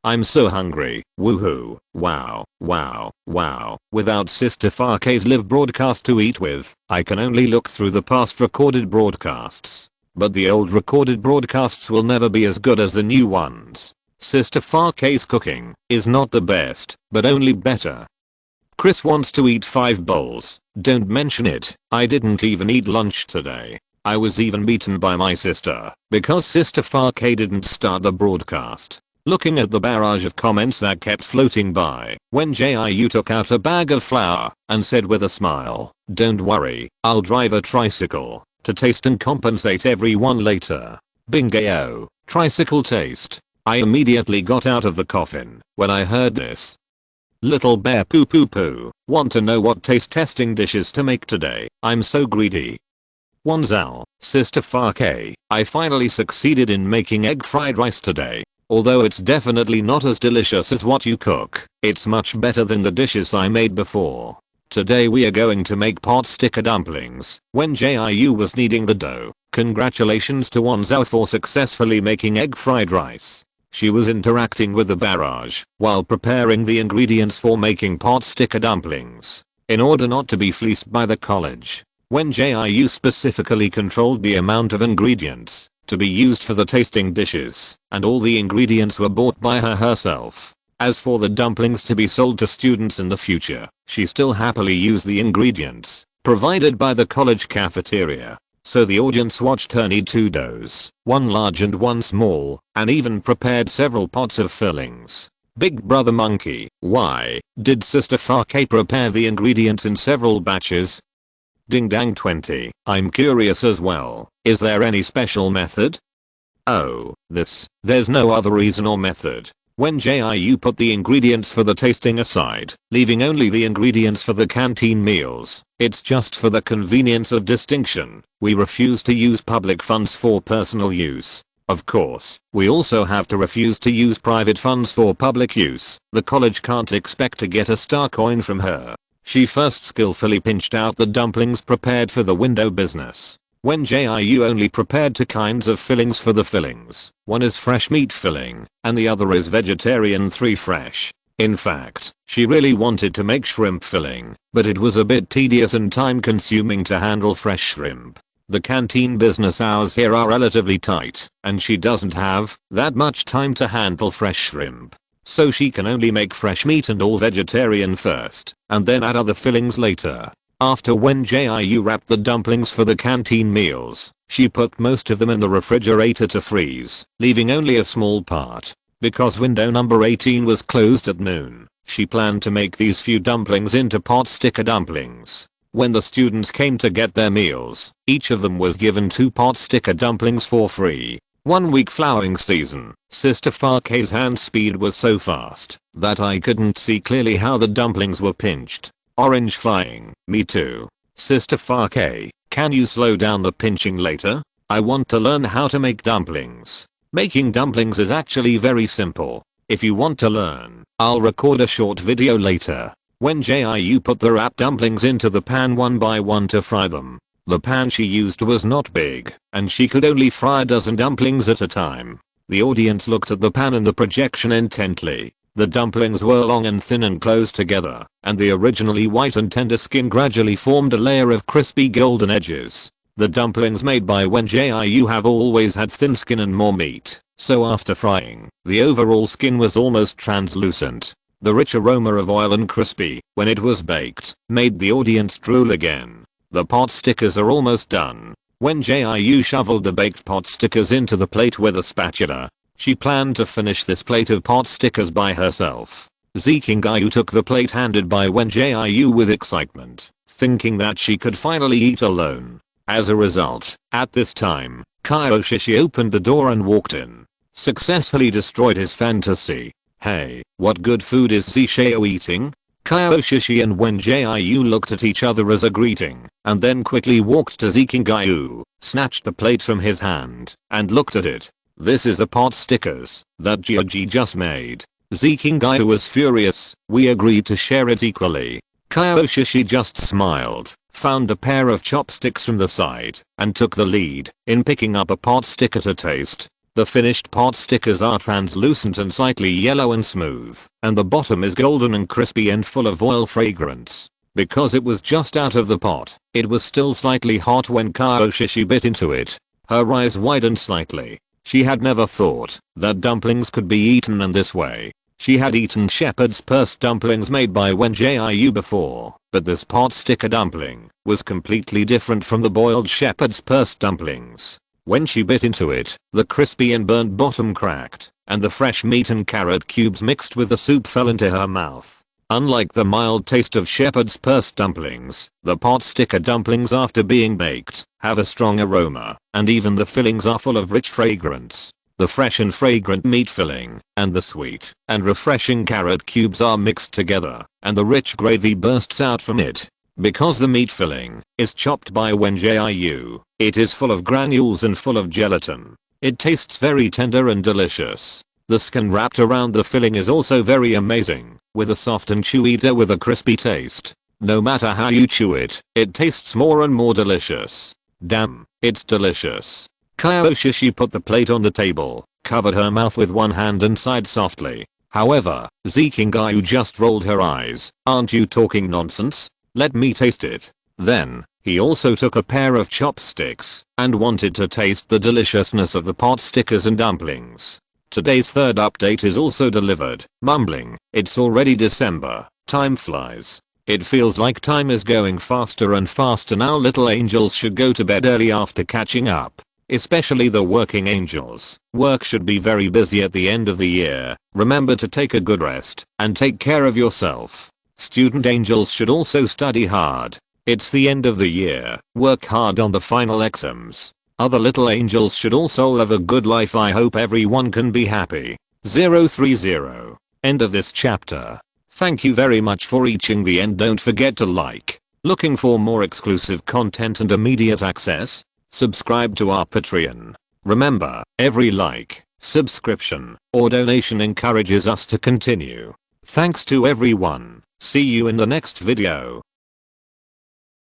I'm so hungry, woohoo, wow, wow, wow. Without Sister Fake's live broadcast to eat with, I can only look through the past recorded broadcasts. But the old recorded broadcasts will never be as good as the new ones. Sister Fake's cooking is not the best, but only better. Chris wants to eat 5 bowls. Don't mention it. I didn't even eat lunch today. I was even beaten by my sister because Sister Fake didn't start the broadcast. Looking at the barrage of comments that kept floating by, when Jiu took out a bag of flour and said with a smile, "Don't worry, I'll drive a tricycle to taste and compensate everyone later." Bingo, tricycle taste. I immediately got out of the coffin when I heard this. Little bear poo poo poo. Want to know what taste testing dishes to make today? I'm so greedy. Wanzao, Sister Fake, I finally succeeded in making egg fried rice today. Although it's definitely not as delicious as what you cook, it's much better than the dishes I made before. Today we are going to make pot sticker dumplings. When Jiu was kneading the dough, congratulations to Wanzao for successfully making egg fried rice. She was interacting with the barrage while preparing the ingredients for making pot sticker dumplings. In order not to be fleeced by the college, Wen Jiu specifically controlled the amount of ingredients to be used for the tasting dishes, and all the ingredients were bought by her herself. As for the dumplings to be sold to students in the future, she still happily used the ingredients provided by the college cafeteria. So the audience watched her knead 2 doughs, 1 large and 1 small, and even prepared several pots of fillings. Big brother monkey, why did Sister Fake prepare the ingredients in several batches? Ding dang 20. I'm curious as well. Is there any special method? Oh, there's no other reason or method. When Jiu put the ingredients for the tasting aside, leaving only the ingredients for the canteen meals, it's just for the convenience of distinction. We refuse to use public funds for personal use. Of course, we also have to refuse to use private funds for public use. The college can't expect to get a star coin from her. She first skillfully pinched out the dumplings prepared for the window business. When Jiu only prepared 2 kinds of fillings for the fillings. One is fresh meat filling, and the other is vegetarian 3 fresh. In fact, she really wanted to make shrimp filling, but it was a bit tedious and time consuming to handle fresh shrimp. The canteen business hours here are relatively tight, and she doesn't have that much time to handle fresh shrimp. So she can only make fresh meat and all vegetarian first, and then add other fillings later. After Wen Jiu wrapped the dumplings for the canteen meals, she put most of them in the refrigerator to freeze, leaving only a small part. Because window number 18 was closed at noon, she planned to make these few dumplings into pot sticker dumplings. When the students came to get their meals, each of them was given 2 pot sticker dumplings for free. 1 week flowering season, Sister Farke's hand speed was so fast that I couldn't see clearly how the dumplings were pinched. Orange flying, me too. Sister Farke, can you slow down the pinching later? I want to learn how to make dumplings. Making dumplings is actually very simple. If you want to learn, I'll record a short video later. Wen Jiu put the wrapped dumplings into the pan one by one to fry them. The pan she used was not big, and she could only fry a dozen dumplings at a time. The audience looked at the pan and the projection intently. The dumplings were long and thin and close together, and the originally white and tender skin gradually formed a layer of crispy golden edges. The dumplings made by Wen Jiu have always had thin skin and more meat, so after frying, the overall skin was almost translucent. The rich aroma of oil and crispy, when it was baked, made the audience drool again. The pot stickers are almost done. Wen Jiu shoveled the baked pot stickers into the plate with a spatula. She planned to finish this plate of pot stickers by herself. Zikingayu took the plate handed by Wen Jiu with excitement, thinking that she could finally eat alone. As a result, at this time, Kaioshishi opened the door and walked in. Successfully destroyed his fantasy. Hey, what good food is Zishio eating? Kaioshishi and Wen Jiu looked at each other as a greeting, and then quickly walked to Zikingayu, snatched the plate from his hand, and looked at it. This is the pot stickers that Gioji just made. Zikingayu was furious. We agreed to share it equally. Kaioshishi just smiled, found a pair of chopsticks from the side, and took the lead in picking up a pot sticker to taste. The finished pot stickers are translucent and slightly yellow and smooth, and the bottom is golden and crispy and full of oil fragrance. Because it was just out of the pot, it was still slightly hot when Kaioshishi bit into it. Her eyes widened slightly. She had never thought that dumplings could be eaten in this way. She had eaten shepherd's purse dumplings made by Wen Jiu before, but this pot sticker dumpling was completely different from the boiled shepherd's purse dumplings. When she bit into it, the crispy and burnt bottom cracked, and the fresh meat and carrot cubes mixed with the soup fell into her mouth. Unlike the mild taste of shepherd's purse dumplings, the pot sticker dumplings after being baked have a strong aroma, and even the fillings are full of rich fragrance. The fresh and fragrant meat filling and the sweet and refreshing carrot cubes are mixed together, and the rich gravy bursts out from it. Because the meat filling is chopped by Wen Jiu, it is full of granules and full of gelatin. It tastes very tender and delicious. The skin wrapped around the filling is also very amazing, with a soft and chewy dough with a crispy taste. No matter how you chew it, it tastes more and more delicious. Damn, it's delicious. Kaioshishi put the plate on the table, covered her mouth with one hand and sighed softly. However, Zikingayu just rolled her eyes. Aren't you talking nonsense? Let me taste it. Then, he also took a pair of chopsticks and wanted to taste the deliciousness of the pot stickers and dumplings. Today's third update is also delivered, mumbling, it's already December, time flies. It feels like time is going faster and faster now. Little angels should go to bed early after catching up. Especially the working angels. Work should be very busy at the end of the year. Remember to take a good rest and take care of yourself. Student angels should also study hard. It's the end of the year. Work hard on the final exams. Other little angels should also live a good life. I hope everyone can be happy. 030. End of this chapter. Thank you very much for reaching the end. Don't forget to like. Looking for more exclusive content and immediate access? Subscribe to our Patreon. Remember, every like, subscription, or donation encourages us to continue. Thanks to everyone. See you in the next video.